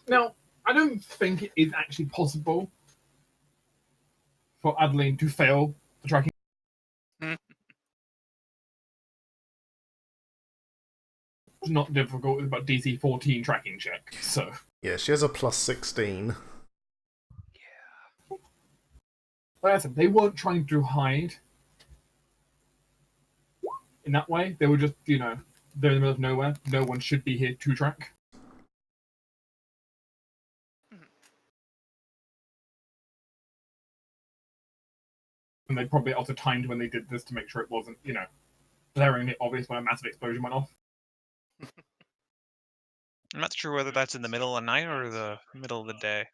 Now, I don't think it is actually possible for Adeline to fail the tracking.
Hmm.
It's not difficult. It's about DC 14 tracking check. So
Yeah, she has a plus 16.
like I said, they weren't trying to hide in that way. They were just, they're in the middle of nowhere. No one should be here to track. And they probably also timed when they did this to make sure it wasn't, glaringly obvious when a massive explosion went off.
I'm not sure whether that's in the middle of the night or the middle of the day.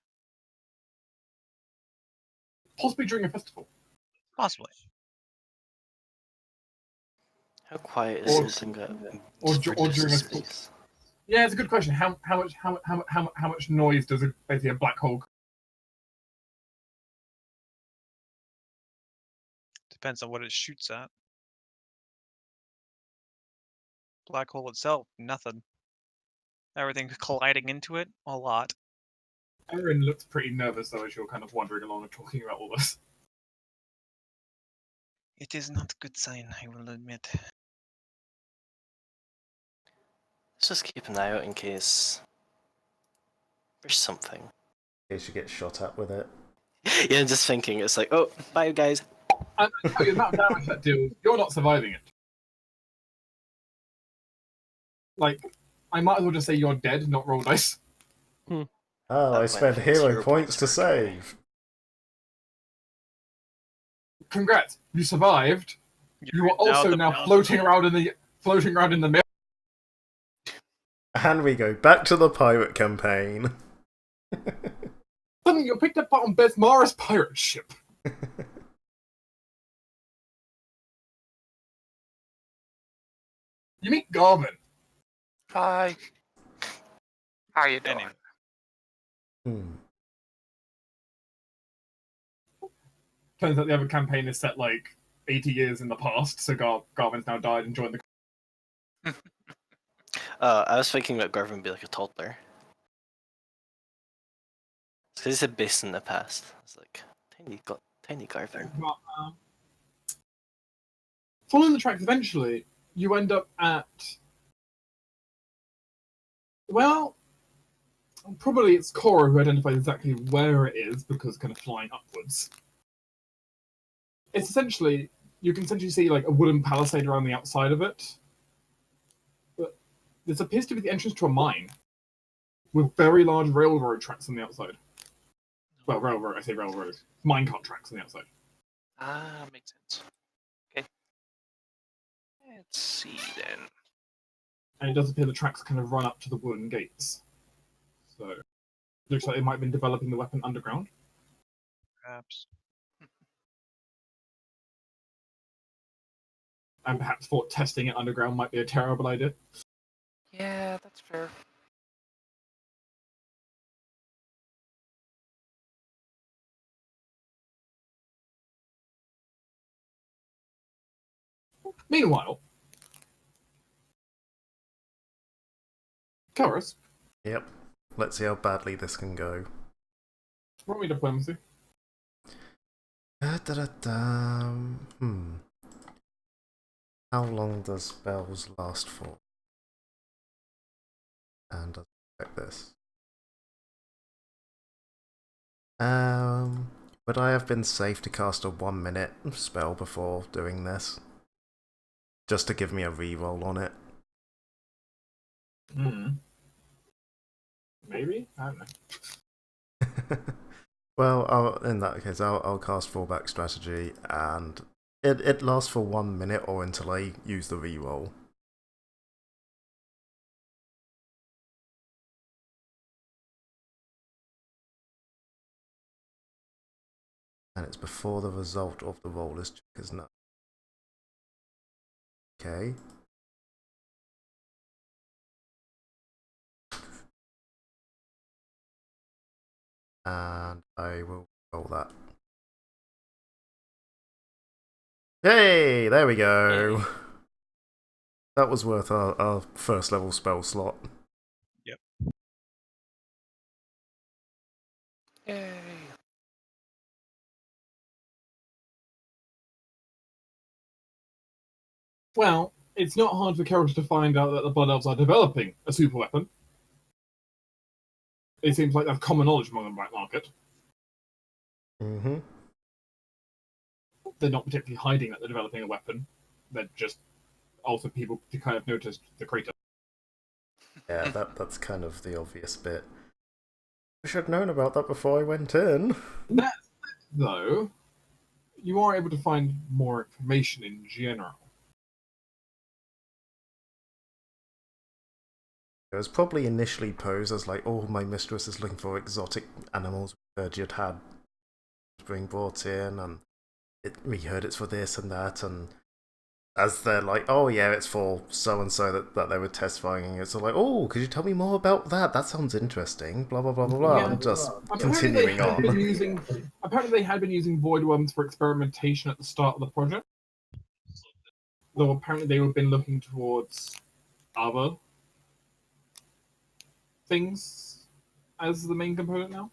Possibly during a festival.
Possibly.
How quiet is
Or-
something that
or
produces
during a
space?
Yeah, it's a good question. How much noise does basically a black hole?
Depends on what it shoots at. Black hole itself, nothing. Everything colliding into it, a lot.
Erin looks pretty nervous though as you're kind of wandering along and talking about all this.
It is not a good sign, I will admit.
Let's just keep an eye out in case there's something.
In case you get shot at with it.
Yeah, I'm just thinking, it's like, oh, bye guys.
And I tell you, the amount of damage that deals, you're not surviving it. Like, I might as well just say you're dead, not roll dice.
Oh,
That
I
might
spent
affect
hero
0
points to
points for every
save.
Congrats, you survived. You are also now floating around in the middle.
And we go back to the pirate campaign.
Suddenly, you're picked up on Beth Mara's pirate ship. You meet Garvin.
Hi. How you doing?
Anyway.
Hmm.
Turns out the other campaign is set like 80 years in the past, so Garvin's now died and joined the.
I was thinking that Garvin would be like a toddler. It's because he's a beast in the past. It's like, tiny Garvin.
But, following the tracks, eventually, you end up at. Well, probably it's Cora who identifies exactly where it is because kind of flying upwards. It's essentially, you can essentially see like a wooden palisade around the outside of it. But this appears to be the entrance to a mine with very large railroad tracks on the outside. Well, railroad, I say railroad. Minecart tracks on the outside.
Ah, makes sense. Okay. Let's see then.
And it does appear the tracks kind of run up to the wooden gates. So looks like they might have been developing the weapon underground.
Perhaps.
And perhaps thought testing it underground might be a terrible idea.
Yeah, that's fair.
Meanwhile, Karis,
Yep. Let's see how badly this can go.
roll me diplomacy.
How long does spells last for? And does it affect this? Would I have been safe to cast a 1-minute spell before doing this? Just to give me a reroll on it.
Maybe? I don't know.
Well, in that case, I'll cast fallback strategy, and it lasts for 1 minute or until I use the reroll. And it's before the result of the roll is checked as no. Okay. And I will roll that. Hey, there we go. That was worth our first level spell slot.
Yep.
Yay.
Well, it's not hard for Karis to find out that the Blood Elves are developing a super weapon. It seems like that's common knowledge among the black market.
Mm-hmm.
They're not particularly hiding that they're developing a weapon. They're just also people to kind of notice the crater.
Yeah, that's kind of the obvious bit. I should have known about that before I went in.
That, though, you are able to find more information in general.
It was probably initially posed as like, oh, my mistress is looking for exotic animals we heard you'd had being brought in, and we heard it's for this and that, and as they're like, oh yeah, it's for so-and-so that they were testifying, it's like, oh, could you tell me more about that? That sounds interesting, blah blah blah blah blah,
Yeah.
and just
Apparently
continuing on.
Apparently they had been using void worms for experimentation at the start of the project. Though apparently they have been looking towards other things as the main component now.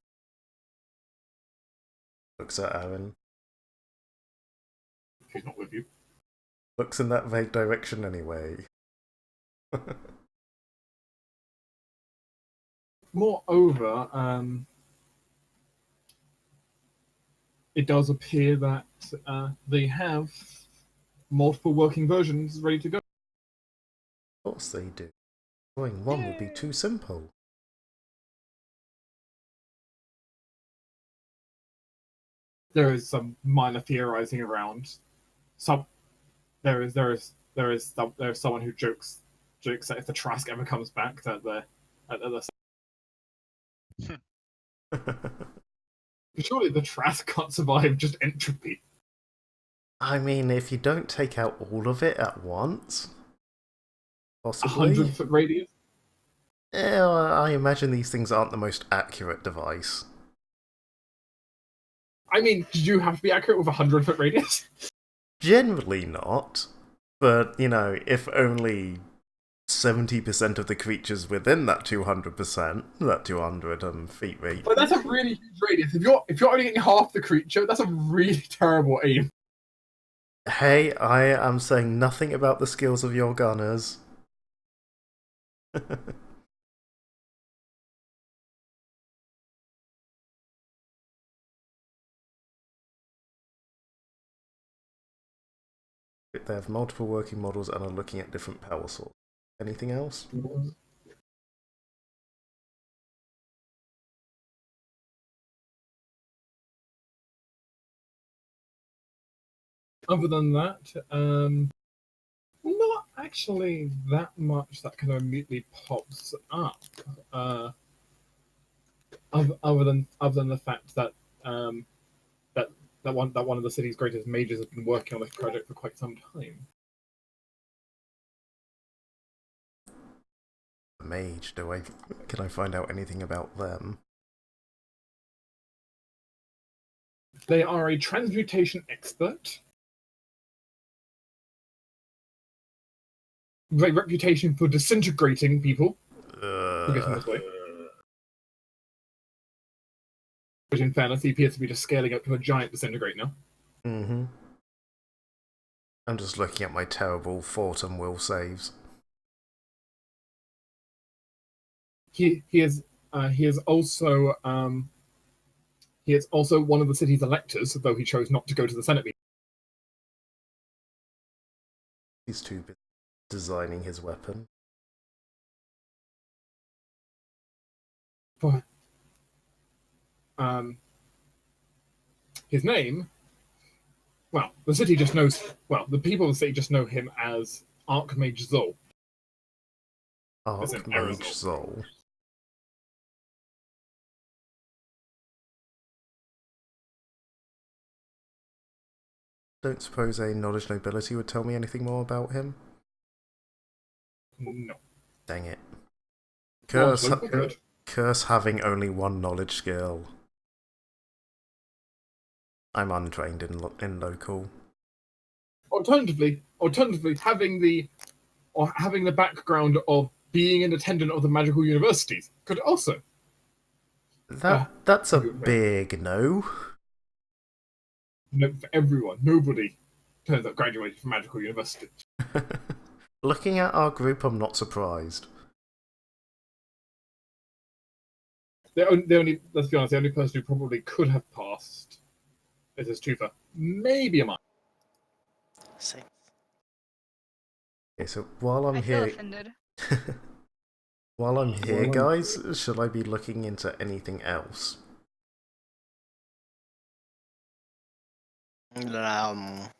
Looks at Aaron.
She's not with you.
Looks in that vague direction anyway.
Moreover, it does appear that they have multiple working versions ready to go.
Of course they do. Drawing one would be too simple.
There is some minor theorizing around. There is someone who jokes that if the Trask ever comes back, that surely the Trask can't survive just entropy.
I mean, if you don't take out all of it at once, possibly.
100-foot radius.
Yeah, I imagine these things aren't the most accurate device.
I mean, did you have to be accurate with 100-foot radius?
Generally not, but you know, if only 70% of the creatures within that 200%, that 200 feet rate.
But that's a really huge radius. If you're only getting half the creature, that's a really terrible aim.
Hey, I am saying nothing about the skills of your gunners. They have multiple working models and are looking at different power sources. Anything else?
Other than that, not actually that much that kind of immediately pops up. other than the fact that that one of the city's greatest mages has been working on this project for quite some time.
Mage, can I find out anything about them?
They are a transmutation expert. Great reputation for disintegrating people. Put it this way. But in fairness, he appears to be just scaling up to a giant disintegrate now.
Mm-hmm. I'm just looking at my terrible fort and will saves.
He is also one of the city's electors, though he chose not to go to the Senate meeting.
He's too busy designing his weapon.
For his name, well, the city just knows. Well, the people of the city just know him as Archmage Zol.
Archmage Zol. Don't suppose a knowledge nobility would tell me anything more about him?
No.
Dang it.
Good.
Curse having only one knowledge skill. I'm untrained in local.
Alternatively, having the background of being an attendant of the magical universities could also.
That's a big no.
No, for everyone. Nobody turns out graduated from magical university.
Looking at our group, I'm not surprised.
Let's be honest, the only person who probably could have passed is his tutor. Maybe a month.
Same.
Okay, so while I'm
I feel
here,
offended.
while I'm here, guys, should I be looking into anything else? Bear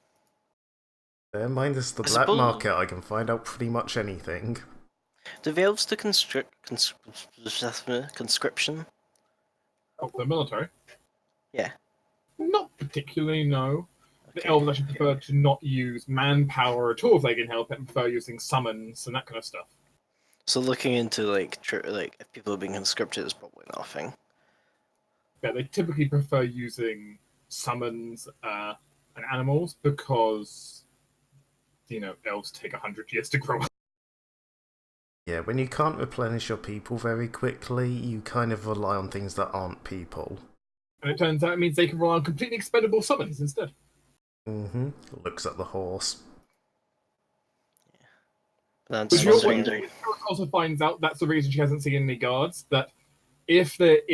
in mind, this is the black market. I can find out pretty much anything.
Do the elves do conscription?
Oh, the military?
Yeah.
Not particularly, no.
Okay.
The elves actually prefer to not use manpower at all if they can help it, and prefer using summons and that kind of stuff.
So looking into like if people are being conscripted is probably nothing.
Yeah, they typically prefer using summons and animals because, elves take 100 years to grow up.
Yeah, when you can't replenish your people very quickly, you kind of rely on things that aren't people.
And it turns out it means they can rely on completely expendable summons instead.
Mm-hmm. Looks at the horse.
Yeah.
But she also finds out that's the reason she hasn't seen any guards. That this city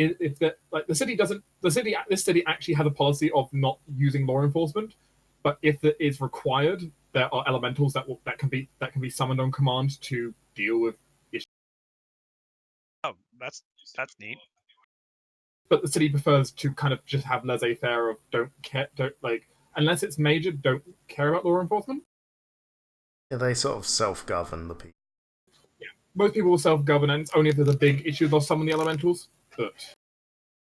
actually has a policy of not using law enforcement, but if it is required, there are elementals that can be summoned on command to deal with issues.
Oh, that's neat.
But the city prefers to kind of just have laissez-faire of unless it's major, don't care about law enforcement.
Yeah, they sort of self-govern the people.
Yeah, most people will self-govern, and it's only if there's a big issue they'll summon the elementals. But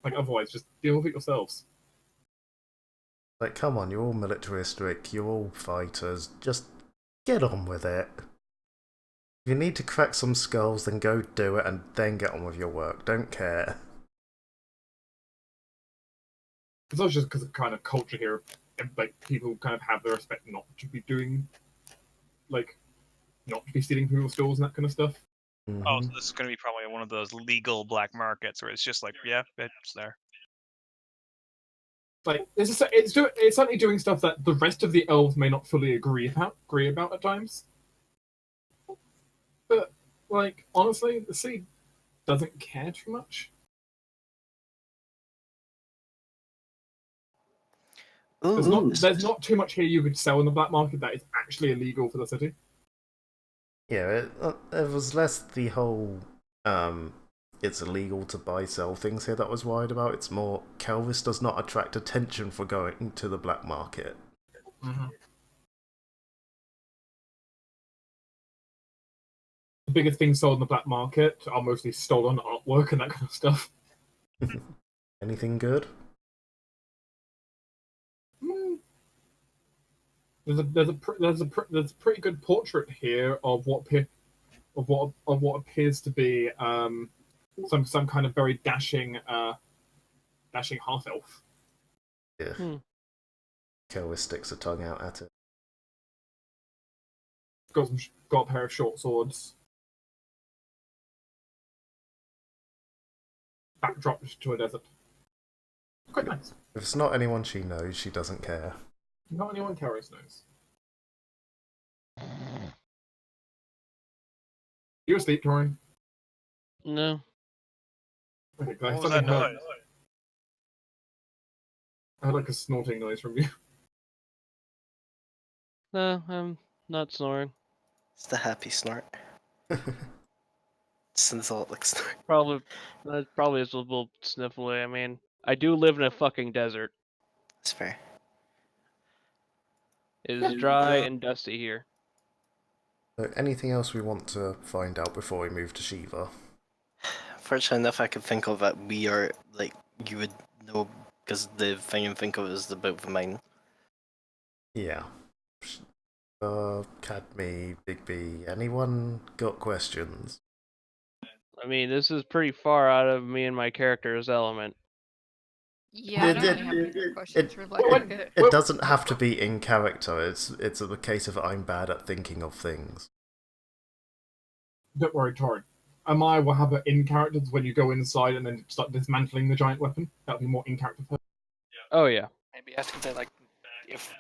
otherwise, just deal with it yourselves.
Like, come on, you're all militaristic, you're all fighters, just get on with it. If you need to crack some skulls, then go do it and then get on with your work. Don't care.
It's also just because of kind of culture here, people kind of have the respect not to be doing, not to be stealing people's stores and that kind of stuff.
Mm-hmm.
Oh, so this is going to be probably one of those legal black markets where it's just like, yeah, it's there.
It's certainly doing stuff that the rest of the elves may not fully agree about at times. But honestly, the city doesn't care too much. There's not too much here you could sell in the black market that is actually illegal for the city.
Yeah, it was less the whole it's illegal to sell things here that I was worried about. It's more Kelvis does not attract attention for going to the black market.
Mm-hmm. The biggest things sold in the black market are mostly stolen artwork and that kind of stuff.
Anything good?
Hmm. There's a pretty good portrait here of what appears to be some kind of very dashing half elf.
Yeah.
Hmm.
Kelwis sticks a tongue out at it.
Got a pair of short swords. Backdropped to a desert. Quite nice.
If it's not anyone she knows, she doesn't care.
Not anyone Karis knows. You asleep, Tori?
No.
Okay,
What was that noise?
I heard like a snorting noise from you.
No, I'm not snoring.
It's the happy snort. Syntholic snort.
Probably is a little sniffly. I mean, I do live in a fucking desert.
That's fair.
It is dry and dusty here.
So anything else we want to find out before we move to Shiva?
Fortunately enough, I could think of that we are, like, you would know, because the thing you think of is about the mine.
Yeah. Cadme, Big B, anyone got questions?
I mean, this is pretty far out of me and my character's element.
Yeah, I don't really have any more questions for Electric.
It doesn't have to be in character. It's a case of I'm bad at thinking of things.
Don't worry, Tori. Amaya will have it in characters when you go inside and then start dismantling the giant weapon. That'll be more in character for her.
Oh yeah.
Maybe ask if they like if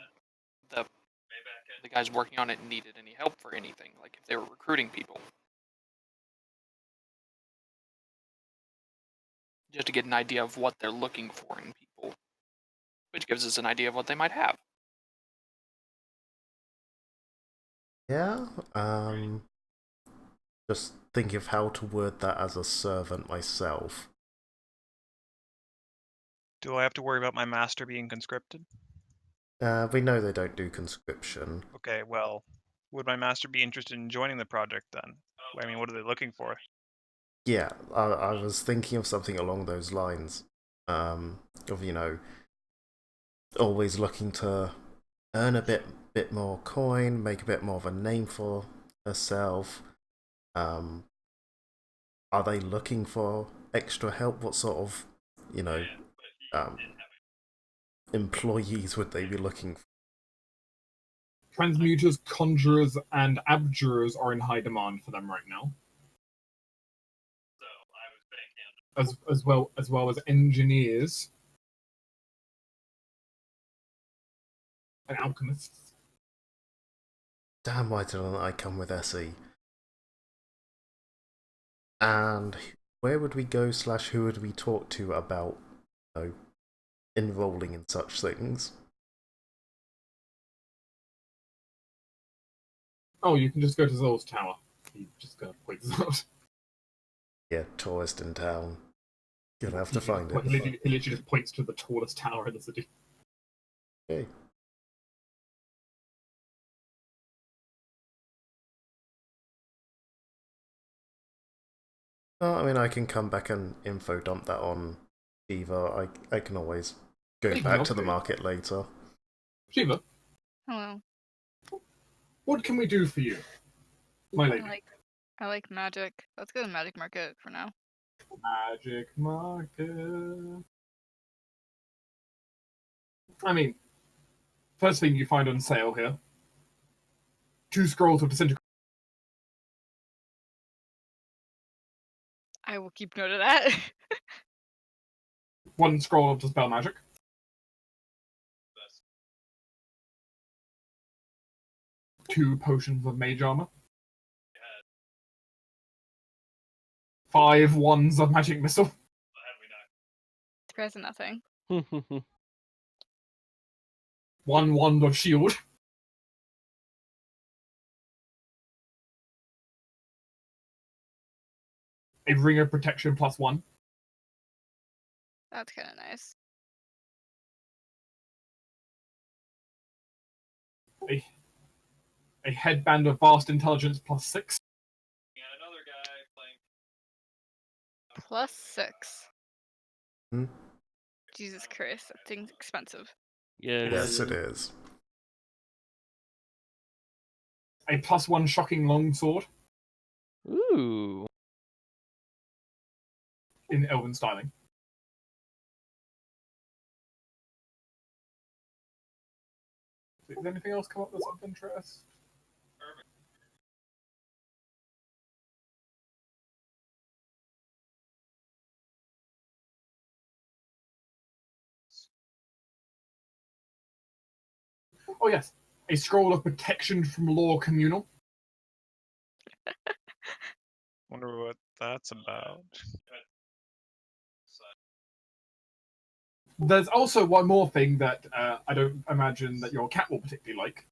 the guys working on it needed any help for anything, like if they were recruiting people. Just to get an idea of what they're looking for in people, which gives us an idea of what they might have.
Yeah. Just thinking of how to word that as a servant myself.
Do I have to worry about my master being conscripted?
We know they don't do conscription.
Okay, well, would my master be interested in joining the project then? I mean, what are they looking for?
Yeah, I was thinking of something along those lines. Of always looking to earn a bit more coin, make a bit more of a name for herself. Are they looking for extra help? What sort of, um, employees would they be looking for?
Transmuters, conjurers, and abjurers are in high demand for them right now. As well as engineers and alchemists.
Damn, why didn't I come with SE? And where would we go / who would we talk to about, enrolling in such things?
Oh, you can just go to Zol's tower. You just go point this out.
Yeah, tallest in town. Gonna have to find it.
He literally just points to the tallest tower in the city.
Okay. Oh, I mean, I can come back and info dump that on Shiva. I can always go back to the market later.
Shiva,
Hello.
what can we do for you, my lady?
I like magic. Let's go to the magic market for now.
Magic market. I mean, first thing you find on sale here: 2 scrolls of disintegration.
I will keep note of that.
1 scroll of dispel magic. Two potions of mage armor. 5 wands of magic missile.
Surprise nothing.
1 wand of shield. A ring of protection +1.
That's kind of nice.
A headband of vast intelligence +6.
+6.
Hmm?
Jesus Christ, that thing's expensive.
Yeah, it
Yes,
is.
it is.
A +1 shocking longsword
Ooh.
in elven styling. Does anything else come up that's of interest? Oh yes, a scroll of protection from law communal.
Wonder what that's about.
There's also one more thing that I don't imagine that your cat will particularly like.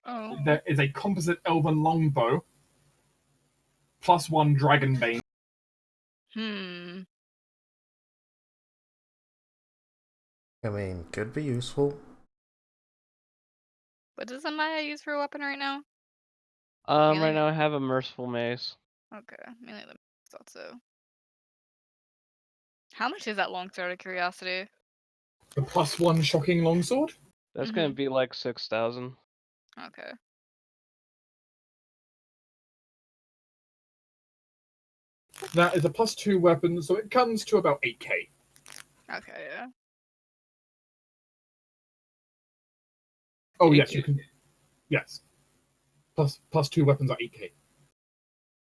Oh.
There is a composite elven longbow, +1 dragonbane.
Hmm.
I mean, could be useful.
What does Amaya use for a weapon right now?
Right
Melee?
now I have a merciful mace.
Okay, melee the thought so. How much is that longsword, out of curiosity?
The +1 shocking longsword.
That's gonna be like 6,000.
Okay.
That is a +2 weapon, so it comes to about 8k.
Okay, yeah.
Oh yes, you can. Yes. +2 weapons are 8k.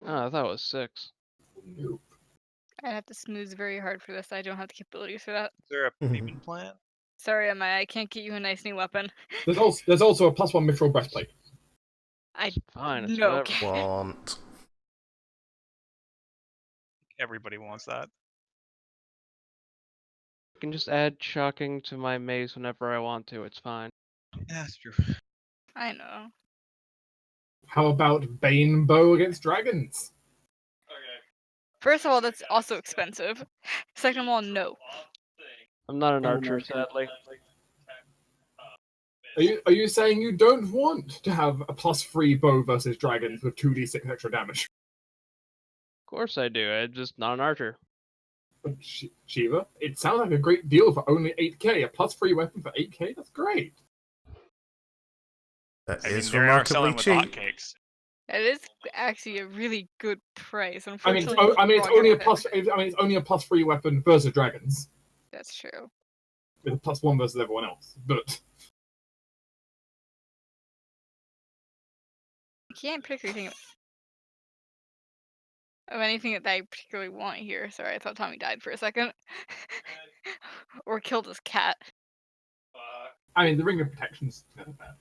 Oh, I thought it was 6.
Nope.
I have to smooth very hard for this. I don't have the capabilities for that.
Is there a payment plan?
Sorry, Amaya, I can't get you a nice new weapon.
There's also a +1 mithril breastplate.
It's fine, it's
No.
whatever.
Want.
Everybody wants that.
I can just add shocking to my mace whenever I want to, it's fine.
Yeah, that's true.
I know.
How about Bane bow against dragons?
First of all, that's also expensive. Second of all, no.
I'm not an archer, sadly.
Are you saying you don't want to have a +3 bow versus dragons with 2d6 extra damage?
Of course I do, I'm just not an archer.
But Shiva, it sounds like a great deal for only 8k. A +3 weapon for 8k? That's great.
That
I mean,
is
they are
remarkably
selling with
cheap.
hotcakes.
It is actually a really good price.
I mean,
Unfortunately,
it's only a it's only a +3 weapon versus dragons.
That's true.
With a +1 versus everyone else. But
I can't particularly think of anything that I particularly want here. Sorry, I thought Tommy died for a second. Or killed his cat.
I mean, the ring of protection's never bad.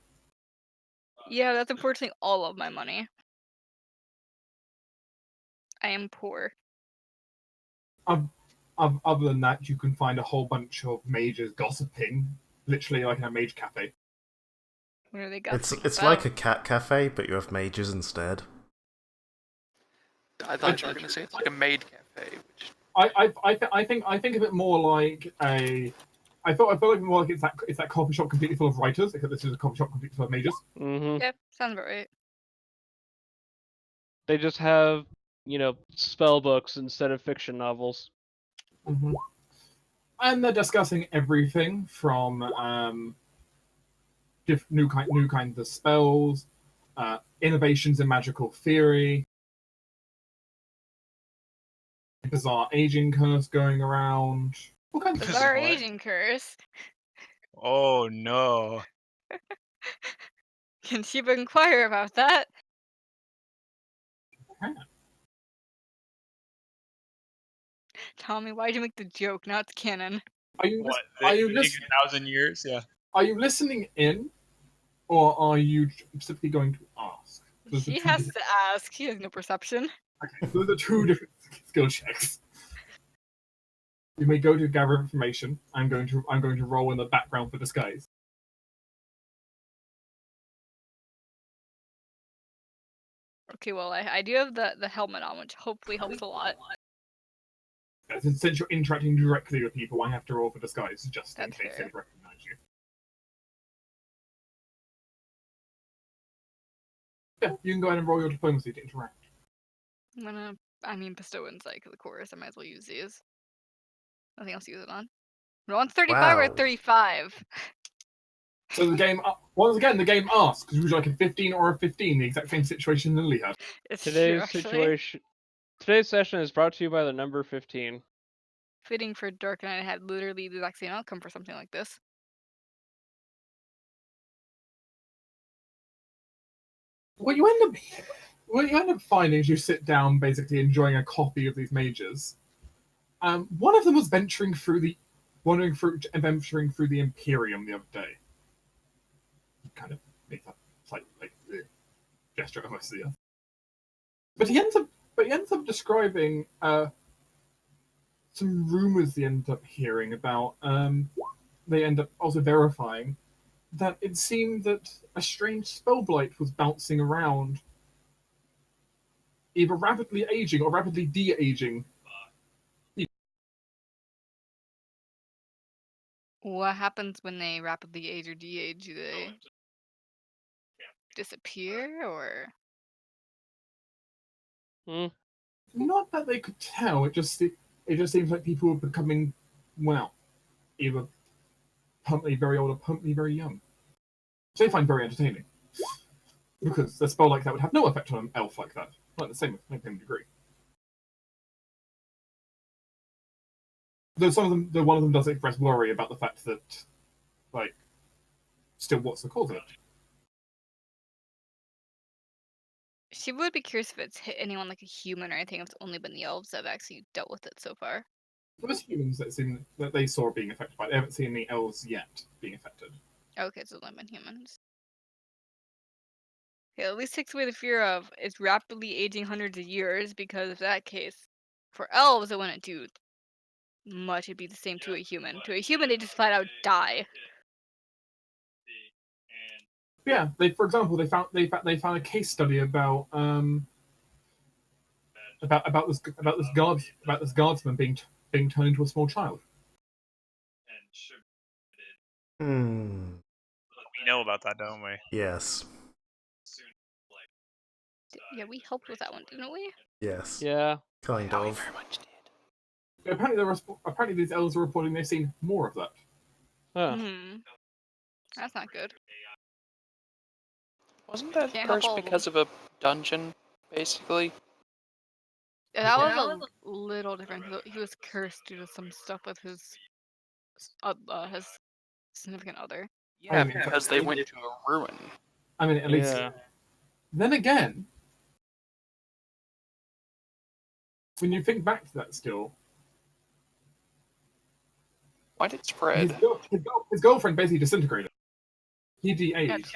Yeah, that's unfortunately all of my money. I am poor.
Other than that, you can find a whole bunch of mages gossiping, literally like in a mage cafe.
What are they
It's
gossiping
like
about?
a cat cafe, but you have mages instead.
I thought you were going to say it's like a maid cafe. Which...
I think of it more like a. I feel like more like it's that coffee shop completely full of writers, except this is a coffee shop completely full of mages.
Mm-hmm.
Yep, sounds about right.
They just have, spell books instead of fiction novels.
Mm-hmm. And they're discussing everything from new kinds of spells, innovations in magical theory, bizarre aging curse going around. All kinds of
Bizarre
What?
aging curse.
Oh no.
Can Shiba inquire about that? Tommy, why'd you make the joke? Now it's canon.
Are you
What?
are
They
you
take
listening?
1,000 years? Yeah.
Are you listening in, or are you specifically going to ask?
He has to ask. He has no perception.
Okay, those are two different skill checks. You may go to gather information. I'm going to roll in the background for disguise.
Okay, well, I do have the helmet on, which hopefully helps a lot.
Since you're interacting directly with people, I have to roll for disguise just in
That's
case
fair.
they recognize you. Yeah, you can go ahead and roll your diplomacy to interact.
I'm gonna, bestow insight, of course. I might as well use these. Nothing else to use it on. We're on 35 or
Wow.
at 35.
So the game, once again, the game asks, would you like a 15 or a 15? The exact same situation Lily had.
It's true,
Today's
actually.
situation. Today's session is brought to you by the number 15.
Fitting for Dark Knight had literally the exact same outcome for something like this.
What you end up finding is you sit down, basically enjoying a coffee of these mages. One of them was venturing through the Imperium the other day. Kind of makes that slight gesture almost the other. But he ends up describing some rumors they end up hearing about. They end up also verifying that it seemed that a strange spell blight was bouncing around, either rapidly aging or rapidly de-aging.
What happens when they rapidly age or de-age? Do they disappear or?
Not that they could tell. It just seems like people are becoming, well, either permanently very old or permanently very young. Which they find very entertaining. Because a spell like that would have no effect on an elf like that. Not the same degree. Though one of them does express worry about the fact that, still what's the cause of it?
She would be curious if it's hit anyone like a human or anything, if it's only been the elves that have actually dealt with it so far.
There was humans that they saw being affected by it. They haven't seen any elves yet being affected.
Okay, so it's only been humans. Yeah, at least takes away the fear of it's rapidly aging hundreds of years, because if that case, for elves, it wouldn't do much. It'd be the same to a human. To a human, they just flat out die.
Yeah, for example, they found a case study about this guardsman being turned into a small child.
Hmm.
We know about that, don't we?
Yes.
Yeah, we helped with that one, didn't we?
Yes.
Yeah.
Kind
Yeah, we
of.
very much did.
Apparently these elves are reporting they've seen more of that.
Huh.
That's not good.
Wasn't that
Can't help
cursed
all of them.
because of a dungeon, basically?
Yeah, that was a little different. He was cursed due to some stuff with his significant other.
Yeah,
mean,
because they went to a ruin.
I mean, at least.
Yeah.
Then again, when you think back to that, still,
Why did it spread?
his girlfriend basically disintegrated. He de-aged.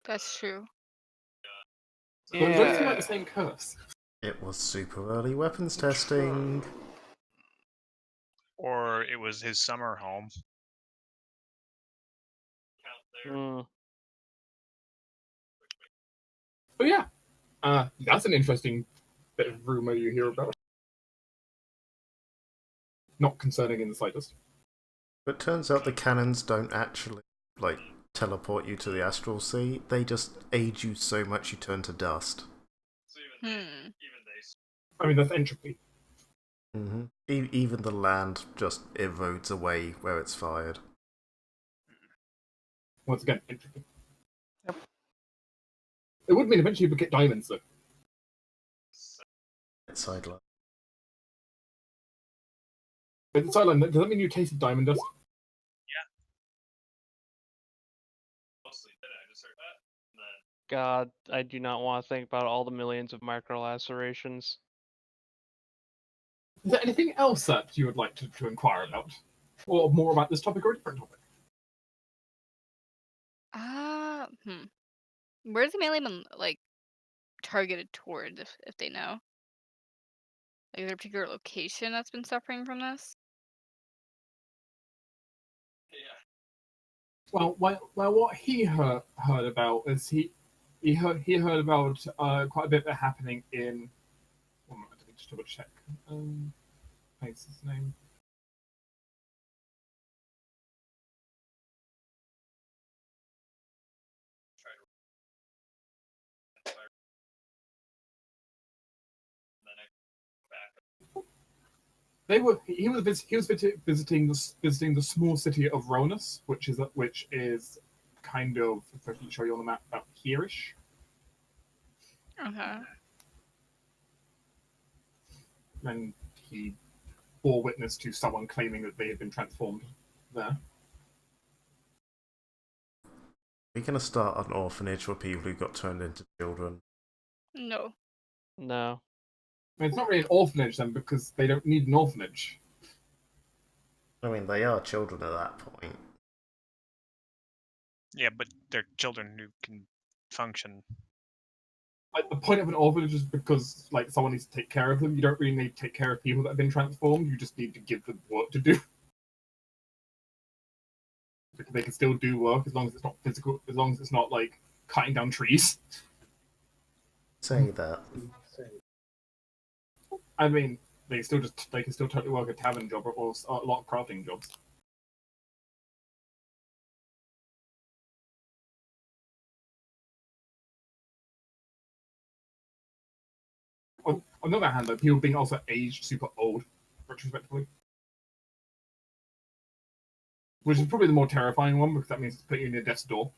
That's true.
But it was anything
Yeah.
like the same curse.
It was super early weapons testing.
Or it was his summer home.
But yeah, that's an interesting bit of rumor you hear about. Not concerning in the slightest.
But turns out the cannons don't actually, teleport you to the astral sea. They just age you so much you turn to dust.
I mean, that's entropy.
Mm-hmm. Even the land just erodes away where it's fired.
Once again, entropy.
Yep.
It would mean eventually you would get diamonds, though.
Sideline.
But the sideline, does that mean you tasted diamond dust?
God, I do not want to think about all the millions of micro lacerations.
Is there anything else that you would like to inquire about? Or more about this topic or a different topic?
Where's the melee been targeted towards, if they know? Like, is there a particular location that's been suffering from this?
Well, what he heard about is he heard about quite a bit that happening in. One moment, let me just double check. What's his name? They were. He was. Visiting the small city of Ronus, which is kind of. If I can show you on the map, about here-ish.
Okay.
And he bore witness to someone claiming that they had been transformed there.
We're gonna start an orphanage for people who got turned into children.
No.
No.
I mean, it's not really an orphanage then, because they don't need an orphanage.
I mean, they are children at that point.
Yeah, but they're children who can function.
Like, the point of an orphanage is because like someone needs to take care of them. You don't really need to take care of people that have been transformed. You just need to give them work to do. They can still do work as long as it's not physical, as long as it's not like cutting down trees.
Say that.
I mean, they can still totally work a tavern job or a lot of crafting jobs. On the other hand, though, people being also aged super old, retrospectively, which is probably the more terrifying one because that means it's putting you near death's door.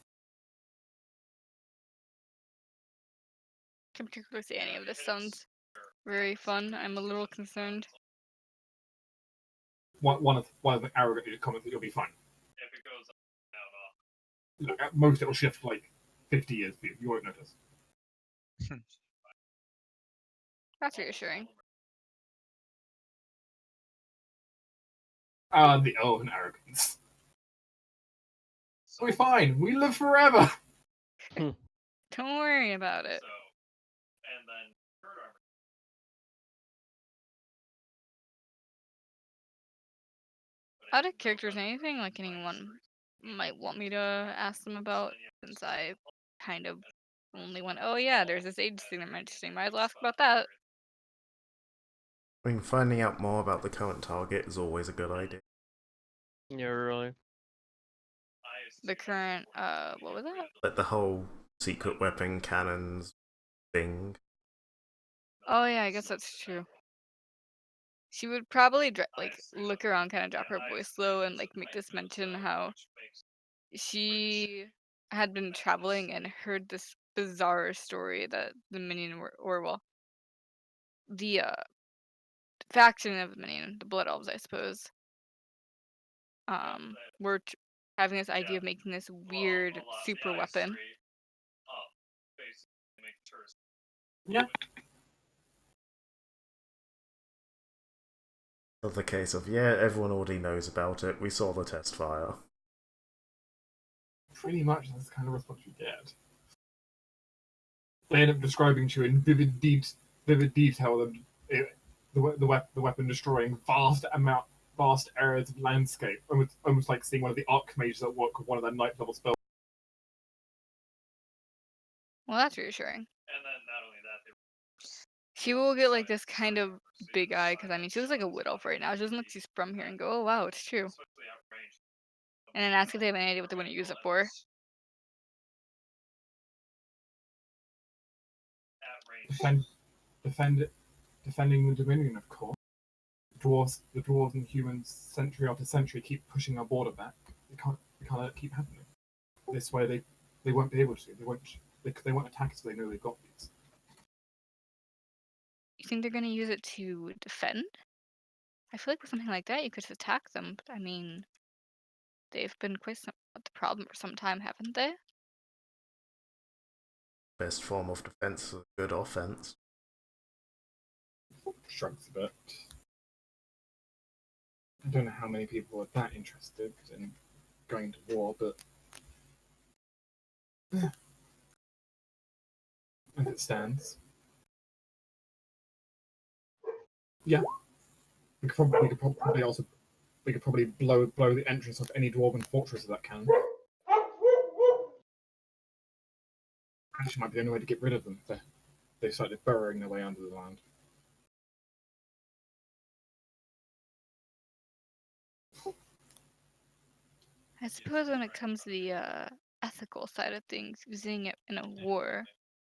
Can't particularly say any of this sounds very fun. I'm a little concerned.
One of the arrogant comments that you'll be fine. Look, at most it'll shift like 50 years for you. You won't notice.
That's reassuring.
The elven arrogance. We're fine. We live forever.
Don't worry about it. Out of characters, anything like anyone might want me to ask them about, since I kind of only went, oh yeah, there's this age thing that might interesting. Might as well ask about that.
I mean, finding out more about the current target is always a good idea.
Yeah, really.
The current, what was that?
Like the whole secret weapon cannons thing.
Oh yeah, I guess that's true. She would probably like look around, kind of drop her voice low, and like make this mention how she had been traveling and heard this bizarre story that the Minion or well, the faction of the Minion, the Blood Elves, I suppose, were having this idea of making this weird super weapon.
Yeah.
The case of, yeah, everyone already knows about it. We saw the test fire.
Pretty much that's the kind of response you get. They end up describing to you in vivid detail the weapon destroying vast areas of landscape, almost like seeing one of the archmages at work with one of their night level spells.
Well, that's reassuring. She will get like this kind of big eye, because I mean, she looks like a wood elf right now. She doesn't look she's from here and go, oh wow, it's true. And then ask if they have any idea what they want to use it for.
Defending the Dominion, of course. The dwarves and humans, century after century, keep pushing our border back. It can't let it keep happening. This way, they won't be able to. They won't attack us. They know they've got these.
You think they're going to use it to defend? I feel like with something like that, you could just attack them. But I mean, they've been quite the problem for some time, haven't they?
Best form of defense is a good offense.
Shrugs a bit. I don't know how many people are that interested in going to war, but as it stands, yeah, we could probably blow the entrance of any dwarven fortress with that cannon. Actually, might be the only way to get rid of them. They started burrowing their way under the land.
I suppose when it comes to the ethical side of things, using it in a war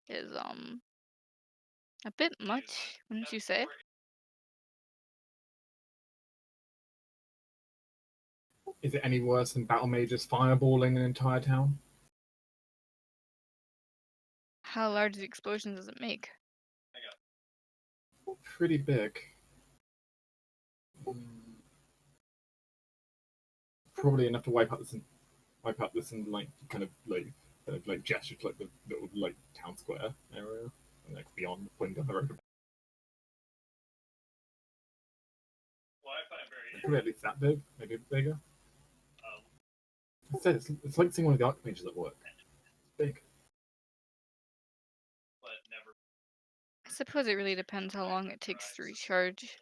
is a bit much, wouldn't you say?
Is it any worse than battle mages fireballing an entire town?
How large the explosion does it make?
Pretty big. Probably enough to wipe out this and like gesture to like the little like town square area and like beyond going down the road. Probably at least that big, maybe a bit bigger. I said it's like seeing one of the archmages at work. It's big.
I suppose it really depends how long it takes to recharge.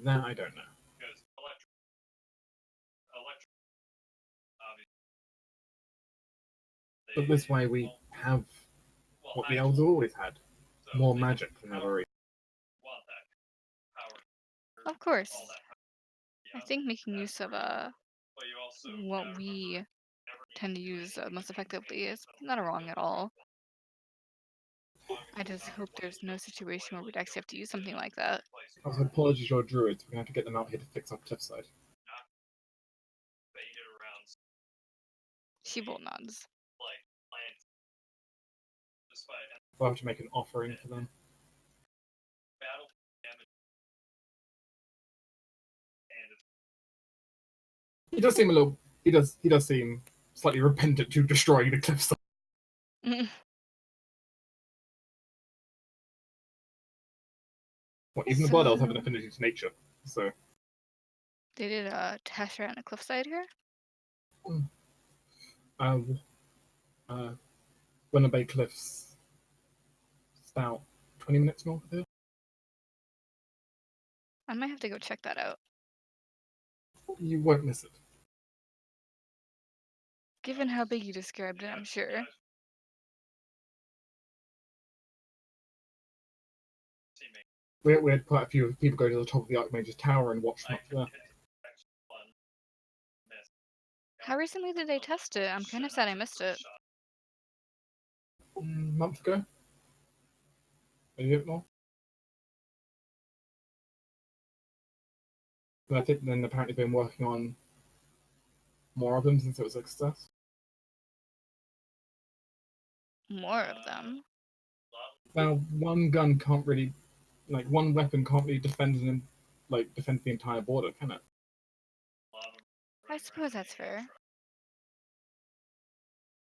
That I don't know. But this way we have what the elves have always had: more magic than ever.
Of course. I think making use of what we tend to use most effectively is not wrong at all. I just hope there's no situation where we'd actually have to use something like that.
Also, apologies, your druids. We're gonna have to get them out here to fix our cliffside.
She will nods.
We'll have to make an offering for them. He does seem a little. He does seem slightly repentant to destroying the cliffside. Well, even the blood elves have an affinity to nature, so.
They did a test right on the cliffside here?
Winner Bay Cliffs. It's about 20 minutes north of here.
I might have to go check that out.
You won't miss it.
Given how big you described it, I'm sure.
We had quite a few people go to the top of the Archmage's Tower and watch from up there.
How recently did they test it? I'm kind of sad I missed it.
A month ago? Maybe a bit more. And I think then apparently been working on more of them since it was a success.
More of them?
Now, one gun can't really, like, one weapon can't really defend the entire border, can it?
I suppose that's fair.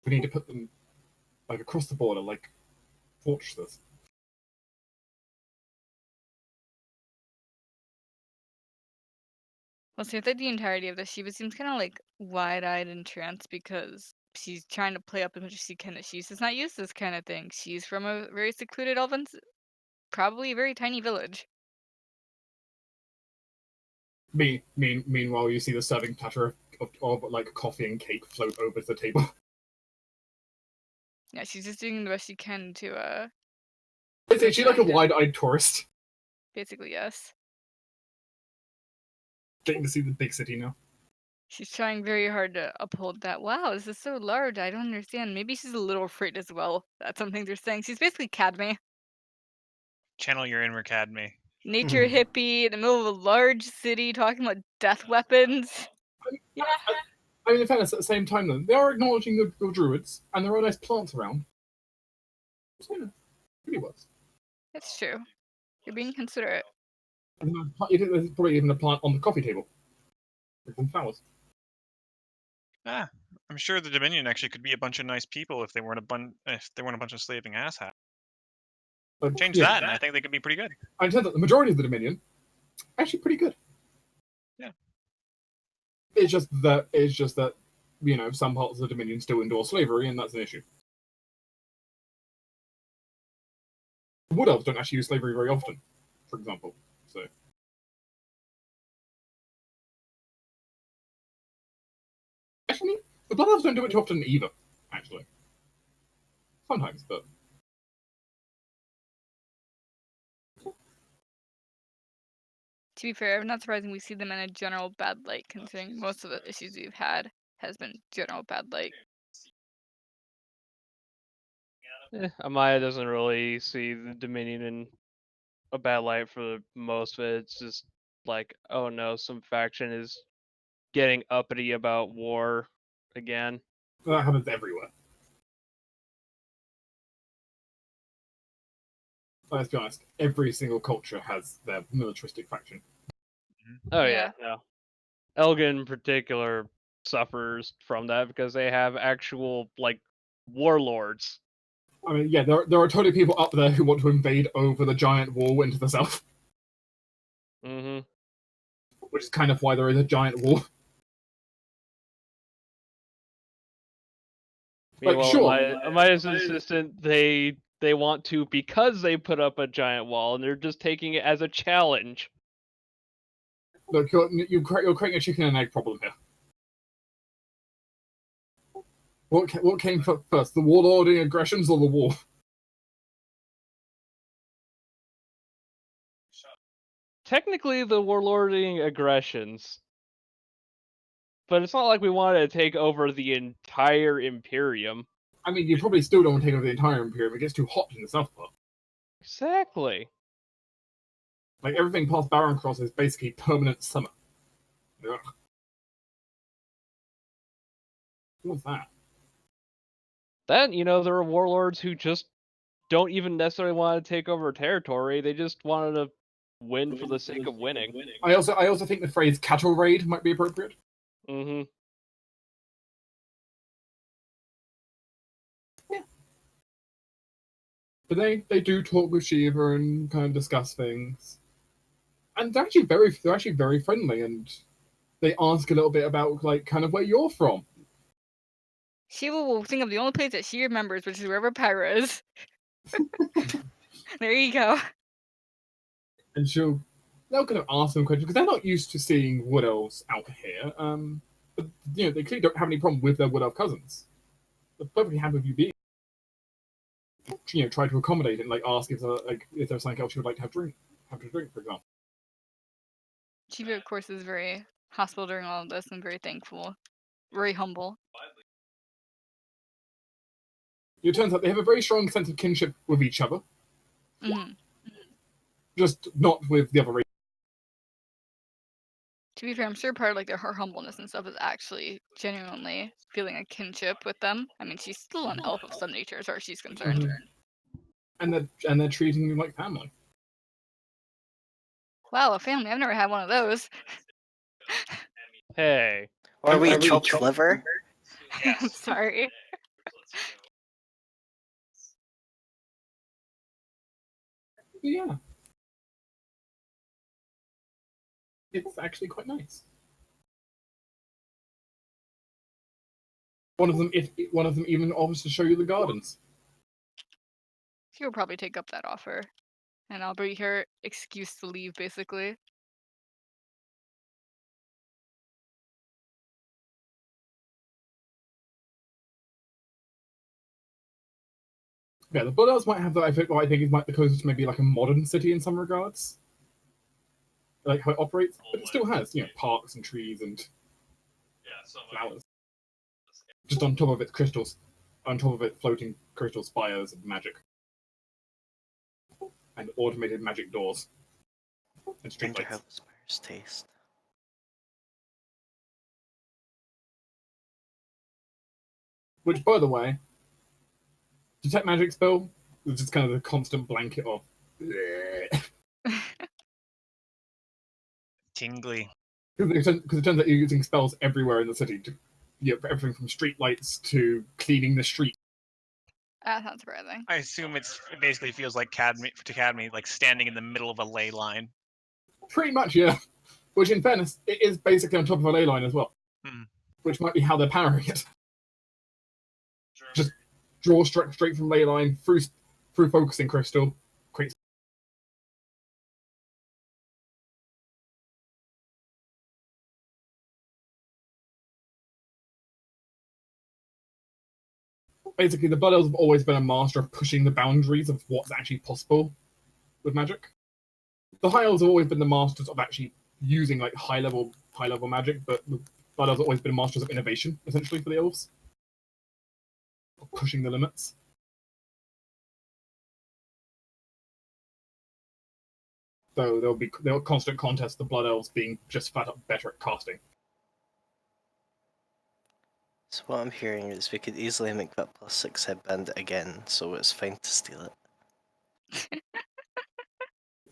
We need to put them, like, across the border, like fortresses.
Well, see, throughout the entirety of this, Shiva seems kind of like wide-eyed and entranced because she's trying to play up as much as she can that she's just not used to this kind of thing. She's from a very secluded elven, probably a very tiny village.
Meanwhile, you see the serving platter of like coffee and cake float over the table.
Yeah, she's just doing the best she can to,
Is she like a wide-eyed tourist?
basically, yes.
Getting to see the big city now.
She's trying very hard to uphold that. Wow, this is so large. I don't understand. Maybe she's a little afraid as well. That's something they're saying. She's basically Cadme.
Channel your inner Cadme.
Nature hippie in the middle of a large city talking about death weapons. Yeah.
I mean, in fairness, at the same time, though, they are acknowledging the druids, and there are nice plants around. So, yeah, really works.
It's true. You're being considerate.
And there's probably even a plant on the coffee table with some flowers.
Ah, I'm sure the Dominion actually could be a bunch of nice people if they weren't a bunch of slaving asshats.
But,
Change
yeah,
that, and I think they could be pretty good.
I said that the majority of the Dominion actually pretty good.
Yeah.
It's just that some parts of the Dominion still endorse slavery, and that's an issue. Wood elves don't actually use slavery very often, for example. So. Actually, the Blood Elves don't do it too often either, actually. Sometimes, but.
To be fair, not surprising we see them in a general bad light, considering most of the issues we've had has been general bad light.
Amaya doesn't really see the Dominion in a bad light for most of it. It's just like, oh no, some faction is getting uppity about war again.
That happens everywhere. Let's be honest, every single culture has their militaristic faction.
Oh
Yeah.
yeah. Elgin in particular suffers from that because they have actual like warlords.
I mean, yeah, there are totally people up there who want to invade over the giant wall into the south,
Mm-hmm.
which is kind of why there is a giant wall. Like,
Meanwhile,
sure.
my assistant, they want to because they put up a giant wall and they're just taking it as a challenge.
Look, you're creating a chicken and egg problem here. What came first, the warlording aggressions or the war?
Technically, the warlording aggressions, but it's not like we wanted to take over the entire Imperium.
I mean, you probably still don't want to take over the entire Imperium. It gets too hot in the south part.
Exactly.
Like, everything past Baron Cross is basically permanent summer. Ugh. What's that?
Then, there are warlords who just don't even necessarily want to take over territory. They just wanted to win for the sake of winning.
I also think the phrase cattle raid might be appropriate.
Mm-hmm.
But they do talk with Shiva and kind of discuss things. And they're actually very friendly, and they ask a little bit about like kind of where you're from.
Shiva will think of the only place that she remembers, which is wherever Pyra is. There you go.
And they'll kind of ask them questions because they're not used to seeing wood elves out here. But they clearly don't have any problem with their wood elf cousins. They're perfectly happy with you being. Try to accommodate it and like ask if there's something else you would like to have to drink, for example.
Shiva, of course, is very hospitable during all of this and very thankful, very humble.
It turns out they have a very strong sense of kinship with each other,
Mm-hmm.
just not with the other race.
To be fair, I'm sure part of like her humbleness and stuff is actually genuinely feeling a kinship with them. I mean, she's still an elf of some nature, as far as she's concerned.
Mm-hmm. And they're treating you like family.
Wow, a family! I've never had one of those.
Hey.
Are we chopped liver?
I'm sorry.
Yeah, it's actually quite nice. One of them even offers to show you the gardens.
She will probably take up that offer, and I'll be her excuse to leave, basically.
Yeah, the Blood Elves might have what I think is the closest to maybe like a modern city in some regards. Like how it operates, but it still has parks and trees and flowers. Just on top of its crystals, on top of it floating crystal spires of magic and automated magic doors and
Wonder how
streetlights.
the spires taste.
Which, by the way, detect magic spell is just kind of a constant blanket of.
Tingly.
Because it turns out you're using spells everywhere in the city to, for everything from streetlights to cleaning the street.
That's not surprising.
I assume it basically feels like Cadme, like standing in the middle of a ley line.
Pretty much, yeah. Which, in fairness, it is basically on top of a ley line as well. Which might be how they're powering it. Just draw straight from ley line through focusing crystal. Creates. Basically, the Blood Elves have always been a master of pushing the boundaries of what's actually possible with magic. The High Elves have always been the masters of actually using like high level magic, but the Blood Elves have always been masters of innovation, essentially, for the elves. Pushing the limits. So there'll constant contest the Blood Elves being just flat up better at casting.
So what I'm hearing is we could easily make that +6 headband again, so it's fine to steal it.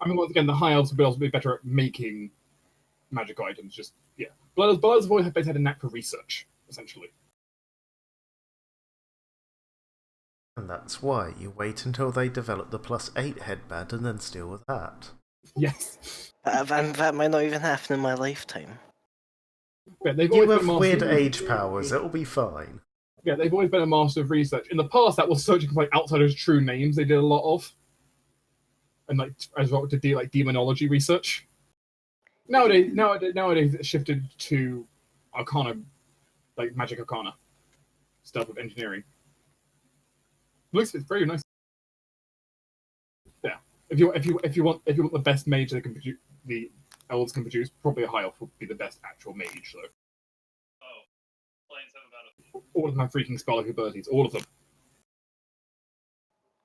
I mean, once again, the high elves will also be better at making magic items. Just yeah, Blood elves have always had a knack for research, essentially.
And that's why you wait until they develop the +8 headband and then steal with that.
Yes.
And that might not even happen in my lifetime.
Yeah, they've
You
always been
have
a master
weird
of
age powers, it'll be fine.
Yeah, they've always been a master of research. In the past, that was searching for like outsiders' true names. They did a lot of, and like as well to do like demonology research. Nowadays, it's shifted to arcana, like magic arcana stuff with engineering. Looks it's very nice. Yeah, if you want the best mage that can produce, the elves can produce, probably a high elf would be the best actual mage. Though. All of them have freaking spell-like abilities. All of them.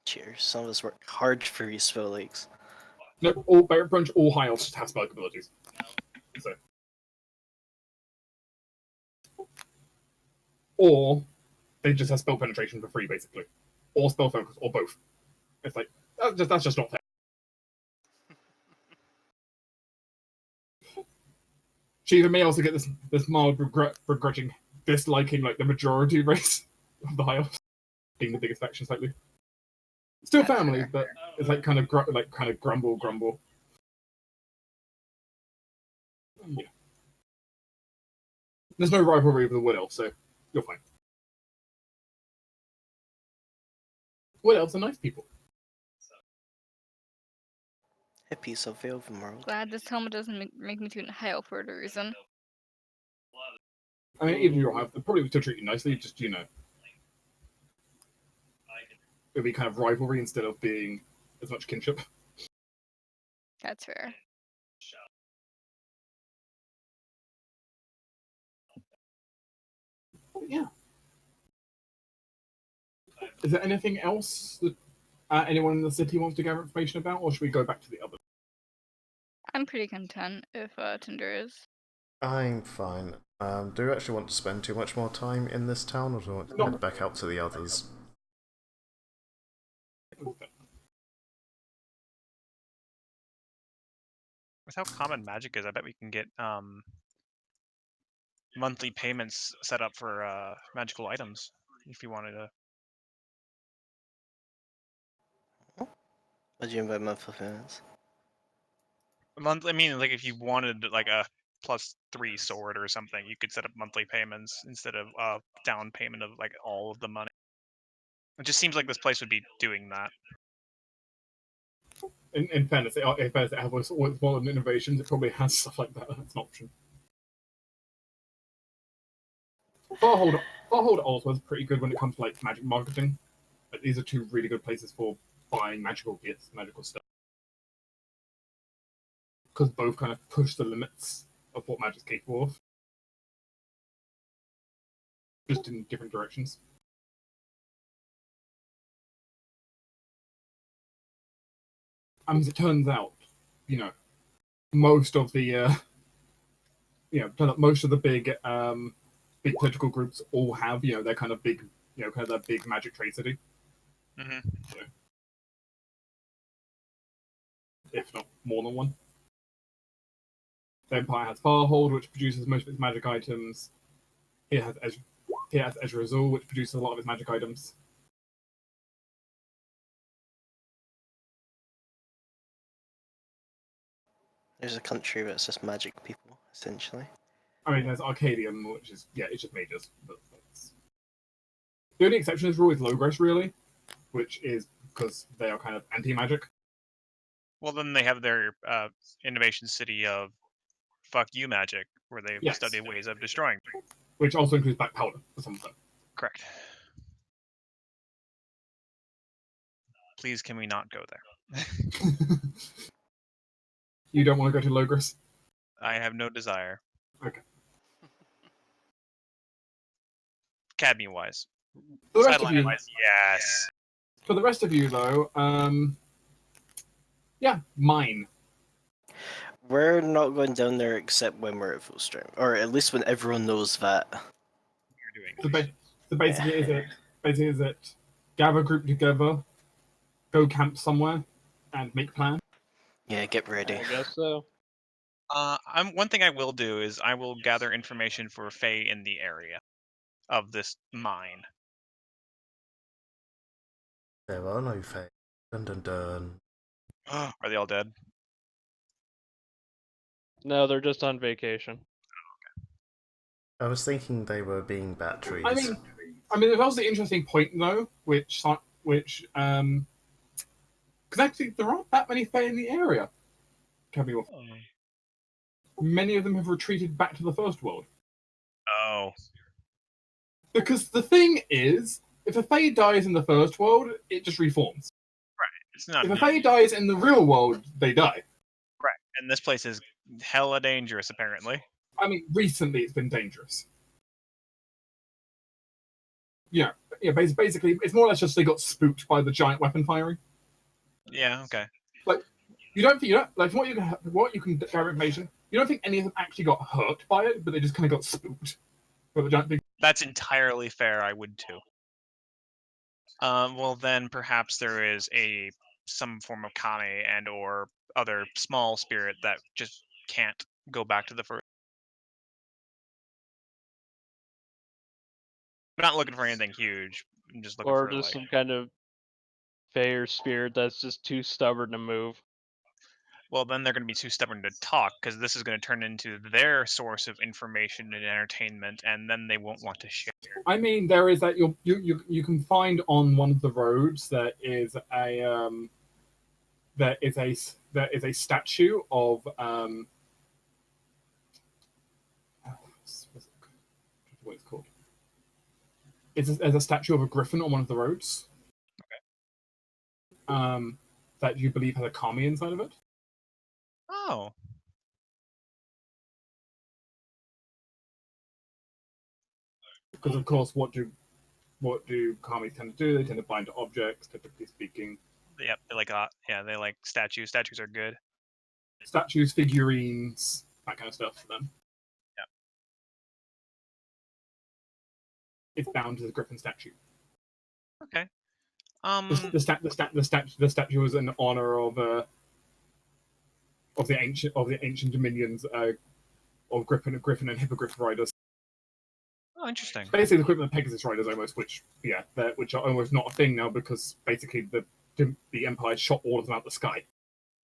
Cheers. Some of us work hard for these spell leaks.
No, all pretty much all high elves just have spell-like abilities. So. Or they just have spell penetration for free, basically, or spell focus, or both. It's like that's just not fair. She even may also get this mild begrudging disliking like the majority race of the high elves, being the biggest faction slightly. Still
That's
family,
fair.
but it's like kind of grumble. Yeah. There's no rivalry with the wood elf, so you're fine. Wood elves are nice people.
Hippies of the Elven world.
Glad this helmet doesn't make me too high elf for a reason.
I mean, even your high elf, they probably would still treat you nicely. Just it'd be kind of rivalry instead of being as much kinship.
That's fair.
But yeah. Is there anything else that anyone in the city wants to gather information about, or should we go back to the others?
I'm pretty content if Tinder is.
I'm fine. Do you actually want to spend too much more time in this town, or do you want to
No.
head back out to the others?
With how common magic is, I bet we can get monthly payments set up for magical items if you wanted to.
What do you mean by monthly payments?
I mean, like if you wanted like a +3 sword or something, you could set up monthly payments instead of down payment of like all of the money. It just seems like this place would be doing that.
In fairness, it has one of the innovations. It probably has stuff like that. That's an option. Farhold also is pretty good when it comes to like magic marketing. Like, these are two really good places for buying magical gifts, magical stuff, because both kind of push the limits of what magic's capable of, just in different directions. As it turns out, most of the most of the big political groups all have their kind of big kind of that big magic trade city.
Mm-hmm.
If not more than one. The Empire has Farhold, which produces most of its magic items. It has Ezra Azul, which produces a lot of its magic items.
There's a country where it's just magic people, essentially.
I mean, there's Arcadium, which is it's just mages. But the only exception is always Logos, really, which is because they are kind of anti-magic.
Well, then they have their innovation city of fuck you magic, where they
Yes.
study ways of destroying.
Which also includes black powder for some of them.
Correct. Please, can we not go there?
You don't want to go to Logos?
I have no desire.
Okay.
Cadmium wise.
For the rest of
Sideline
you,
wise, yes.
for the rest of you though, mine.
We're not going down there except when we're at full strength, or at least when everyone knows that.
doing
So,
this.
so basically is it gather a group together, go camp somewhere, and make plans?
Yeah, get ready.
I guess so.
One thing I will do is I will gather information for Faye in the area of this mine.
There are no Fae. Dun dun dun.
Are they all dead?
No, they're just on vacation.
I was thinking they were being batteries.
I mean, that was the interesting point though, because actually there aren't that many Fae in the area. Many of them have retreated back to the first world.
Oh.
Because the thing is, if a Fae dies in the first world, it just reforms.
It's not
If a
huge.
Fae dies in the real world, they die.
Right. And this place is hella dangerous, apparently.
I mean, recently it's been dangerous. Yeah, basically, it's more or less just they got spooked by the giant weapon firing.
Yeah, okay.
Like, you don't like from what you can gather information. You don't think any of them actually got hurt by it, but they just kind of got spooked by the giant big.
That's entirely fair, I would too. Well then perhaps there is some form of kame and or other small spirit that just can't go back to the first. I'm not looking for anything huge. I'm just looking
Or
for
just
like
some kind of Fae or spirit that's just too stubborn to move.
well, then they're going to be too stubborn to talk because this is going to turn into their source of information and entertainment, and then they won't want to share.
I mean, there is that you can find on one of the roads there is a statue of what it's called. There's a statue of a griffin on one of the roads. Okay. That you believe has a kami inside of it.
Oh.
Because of course, what do kamis tend to do? They tend to bind to objects, typically speaking.
Yep, they like statues. Statues are good.
Statues, figurines, that kind of stuff for them.
Yep.
It's bound to the griffin statue.
Okay.
The statue was in honor of the ancient dominions of Griffin and Hippogriff riders.
Oh, interesting.
Basically, the equivalent of Pegasus riders, almost, which are almost not a thing now because basically the Empire shot all of them out the sky.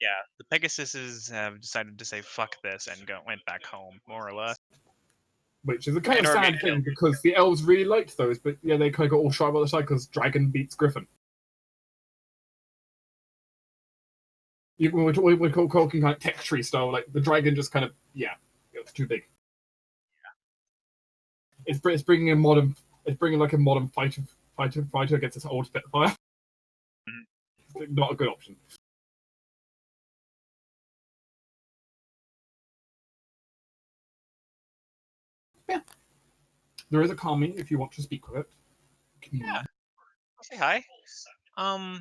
Yeah, the Pegasuses have decided to say fuck this and went back home, more or less.
Which is a kind of sad thing because the elves really liked those, but yeah, they kind of got all shy by the side because dragon beats griffin. We're talking kind of tech tree style, like the dragon just kind of it's too big. Yeah. It's bringing a modern fighter against this old Spitfire. Mm-hmm. Not a good option. Yeah. There is a kami if you want to speak with it.
Yeah. I'll say hi. I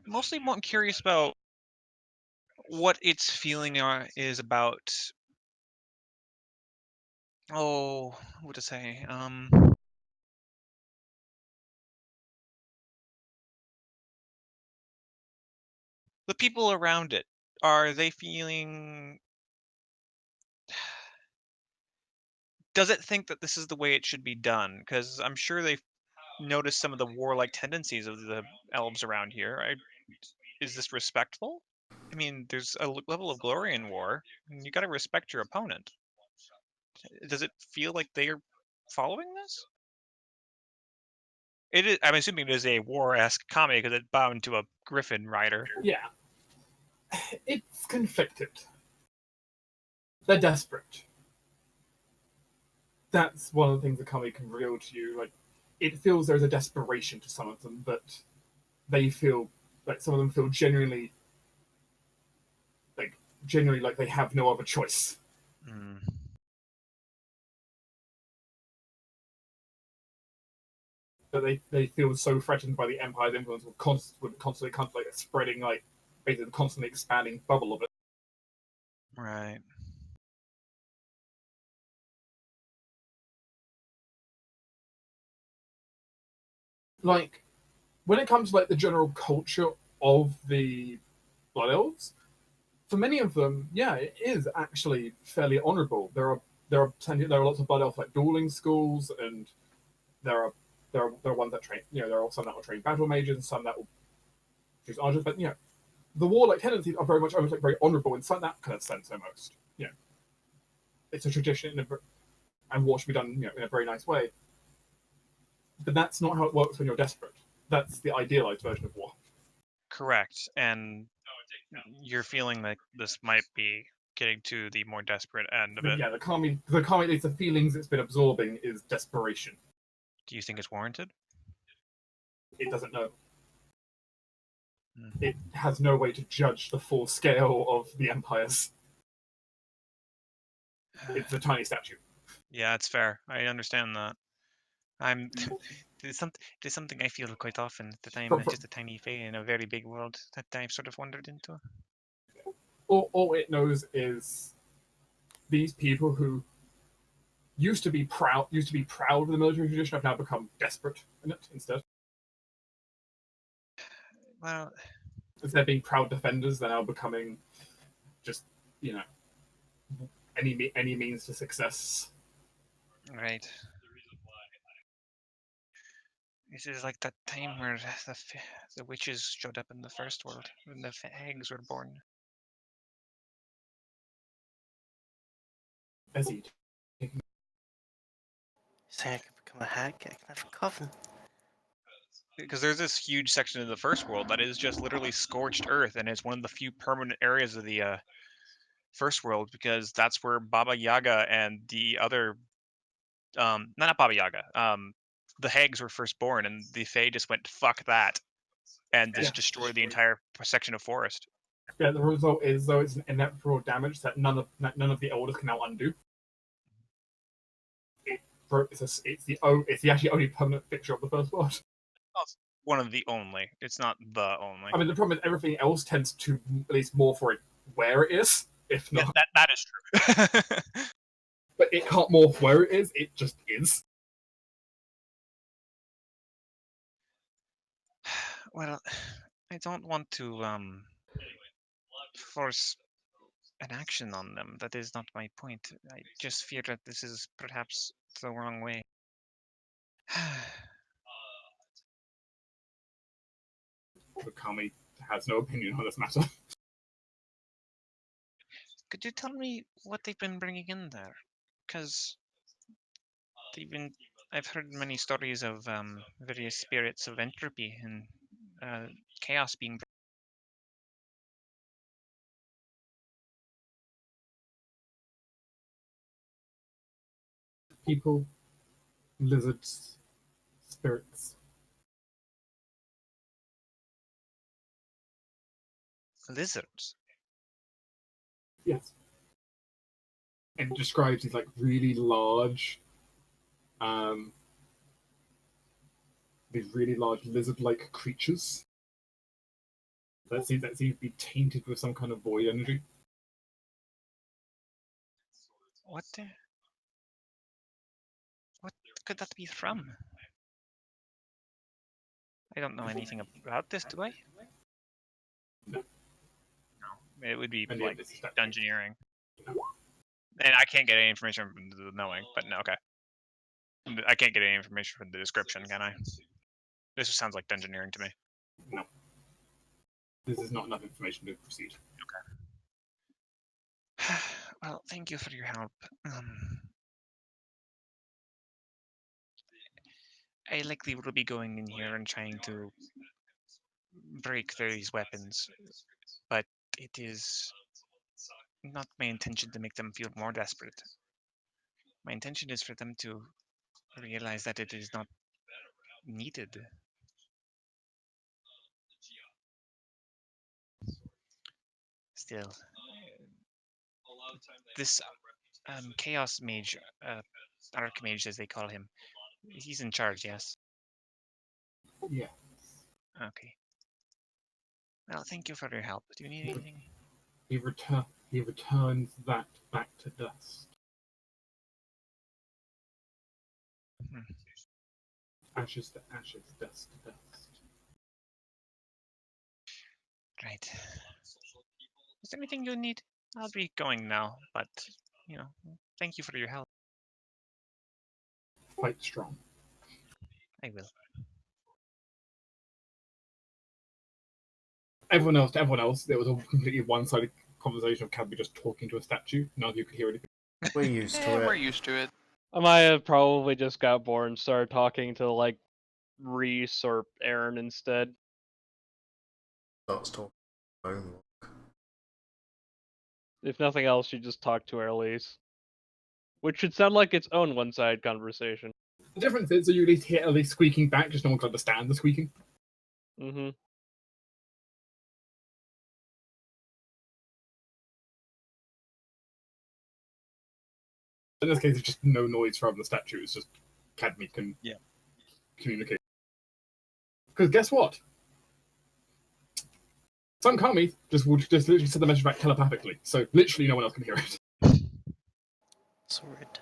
mostly more curious about what its feeling is about. Oh, what to say? The people around it, are they feeling? Does it think that this is the way it should be done? Because I'm sure they've noticed some of the warlike tendencies of the elves around here. Is this respectful? I mean, there's a level of glory in war, and you got to respect your opponent. Does it feel like they're following this? It is. I'm assuming it is a war-esque kami because it's bound to a griffin rider.
Yeah, it's conflicted. They're desperate. That's one of the things that kami can reveal to you. Like, it feels there's a desperation to some of them, but they feel like some of them feel genuinely like they have no other choice.
Mm.
But they feel so threatened by the Empire's influence with constantly spreading, like basically the constantly expanding bubble of it.
Right.
like when it comes to like the general culture of the Blood Elves, for many of them, yeah, it is actually fairly honourable. There are lots of Blood Elf like dueling schools, and there are there are ones that train. There are some that will train battle mages, and some that will choose archers. But the warlike tendencies are very much almost like very honourable in some that kind of sense almost. It's a tradition, and war should be done in a very nice way. But that's not how it works when you're desperate. That's the idealized version of war.
Correct. And you're feeling like this might be getting to the more desperate end of it.
Yeah, the calming, the feelings it's been absorbing is desperation.
Do you think it's warranted?
It doesn't know.
Hmm.
It has no way to judge the full scale of the empires. It's a tiny statue.
Yeah, it's fair. I understand that. It is something I feel quite often, that I'm just a tiny fae in a very big world that I've sort of wandered into.
All it knows is these people who used to be proud of the military tradition have now become desperate in it instead.
Well,
Instead of being proud defenders, they're now becoming just any means to success.
right. This is like that time where the witches showed up in the first world, when the eggs were born.
As he
Saying I could become a hag, I can have a coven.
Because there's this huge section of the first world that is just literally scorched earth, and it's one of the few permanent areas of the first world, because that's where Baba Yaga and the other not Baba Yaga, the hags were first born, and the Fae just went fuck that and just destroyed the entire section of forest.
Yeah, the result is though it's an inevitable damage that none of the elders can now undo. It's the actually only permanent fixture of the first world.
Well, it's one of the only. It's not the only.
I mean, the problem is everything else tends to at least more for it where it is, if not.
Yeah, that is true.
But it can't morph where it is. It just is.
Well, I don't want to force an action on them. That is not my point. I just fear that this is perhaps the wrong way.
Kami has no opinion on this matter.
Could you tell me what they've been bringing in there? Because I've heard many stories of various spirits of entropy and chaos being.
People, lizards, spirits.
Lizards.
Yes. And it describes these like really large, lizard-like creatures that seem to be tainted with some kind of void energy.
What could that be from? I don't know anything about this, do I?
No.
No. It would be
Any
like
of this stuff.
dungeoneering. And I can't get any information from the knowing, but no, okay. I can't get any information from the description, can I? This just sounds like dungeoneering to me.
No. This is not enough information to proceed.
Okay. Well, thank you for your help. I likely will be going in here and trying to break these weapons, but it is not my intention to make them feel more desperate. My intention is for them to realize that it is not needed. Still, this chaos mage, archmage as they call him, he's in charge, yes?
Yeah.
Okay. Well, thank you for your help. Do you need anything?
He returns that back to dust.
Hmm.
Ashes to ashes, dust to dust.
Right. Is there anything you need? I'll be going now, but thank you for your help.
Fight strong.
I will.
Everyone else, there was a completely one-sided conversation of Cadby just talking to a statue. None of you could hear anything.
We're used to
Yeah,
it.
we're used to it.
I might have probably just got bored and started talking to like Reese or Aaron instead.
Starts talking own.
If nothing else, you just talk to Elise. Which should sound like its own one-sided conversation.
The difference is that you at least hear Elise squeaking back, just no one can understand the squeaking.
Mm-hmm.
In this case, it's just no noise from the statue. It's just Cadmy can communicate. Because guess what? Some Kami just literally send the message back telepathically, so literally no one else can hear it.
Sword.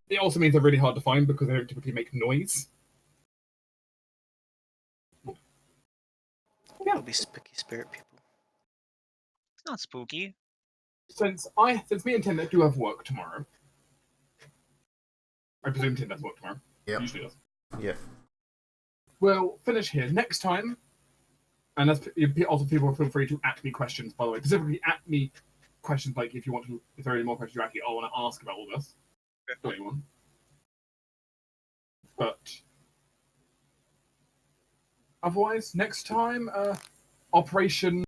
It also means they're really hard to find because they don't typically make noise.
It'll be spooky spirit people.
It's not spooky.
Since me and Tim do have work tomorrow, I presume Tim does work tomorrow.
Yep.
Usually does.
Yeah.
We'll finish here. Next time, and that's also people feel free to at me questions, by the way. Specifically at me questions like if there are any more questions you actually want to ask about all this. To anyone. But otherwise, next time, Operation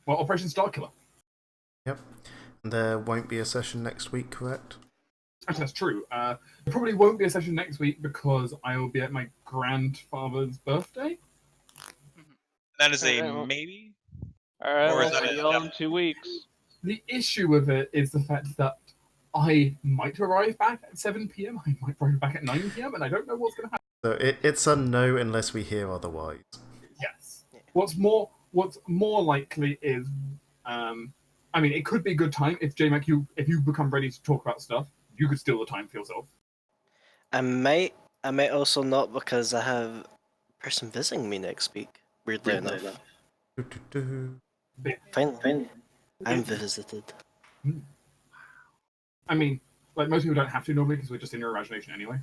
Starkiller.
Yep. And there won't be a session next week, correct?
Actually, that's true. There probably won't be a session next week because I will be at my grandfather's birthday.
That is a
Alright, well-
maybe.
Alright,
Or
we'll
is that
see
a-
y'all in 2 weeks.
The issue with it is the fact that I might arrive back at 7 p.m. I might arrive back at 9 p.m. and I don't know what's going to happen.
So it's a no unless we hear otherwise.
Yes. What's more likely is, I mean, it could be a good time if JMac, if you become ready to talk about stuff, you could steal the time for yourself.
I might also not because I have a person visiting me next week. Weirdly enough.
Do-do-do.
Finally, I'm visited.
I mean, like most people don't have to normally because we're just in your imagination anyway.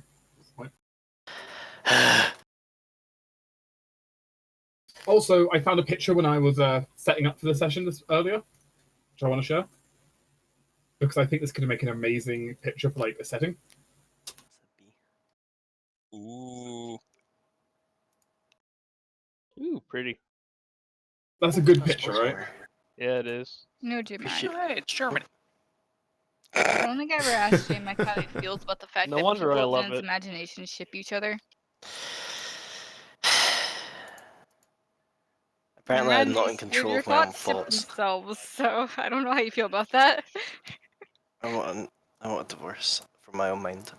Also, I found a picture when I was setting up for the session earlier, which I want to share. Because I think this could make an amazing picture for like a setting.
Ooh.
Ooh, pretty.
That's a good picture, right?
Yeah, it is.
No, J-Mac.
Hey, it's Germany.
I don't think I ever asked J-Mac how he feels about the fact
No
that
wonder I
people
love
in his
it.
imagination ship each other.
Apparently, I'm not in
And
control
your
of my own
thoughts ship
thoughts.
themselves, so I don't know how you feel about that.
I want a divorce from my own mind.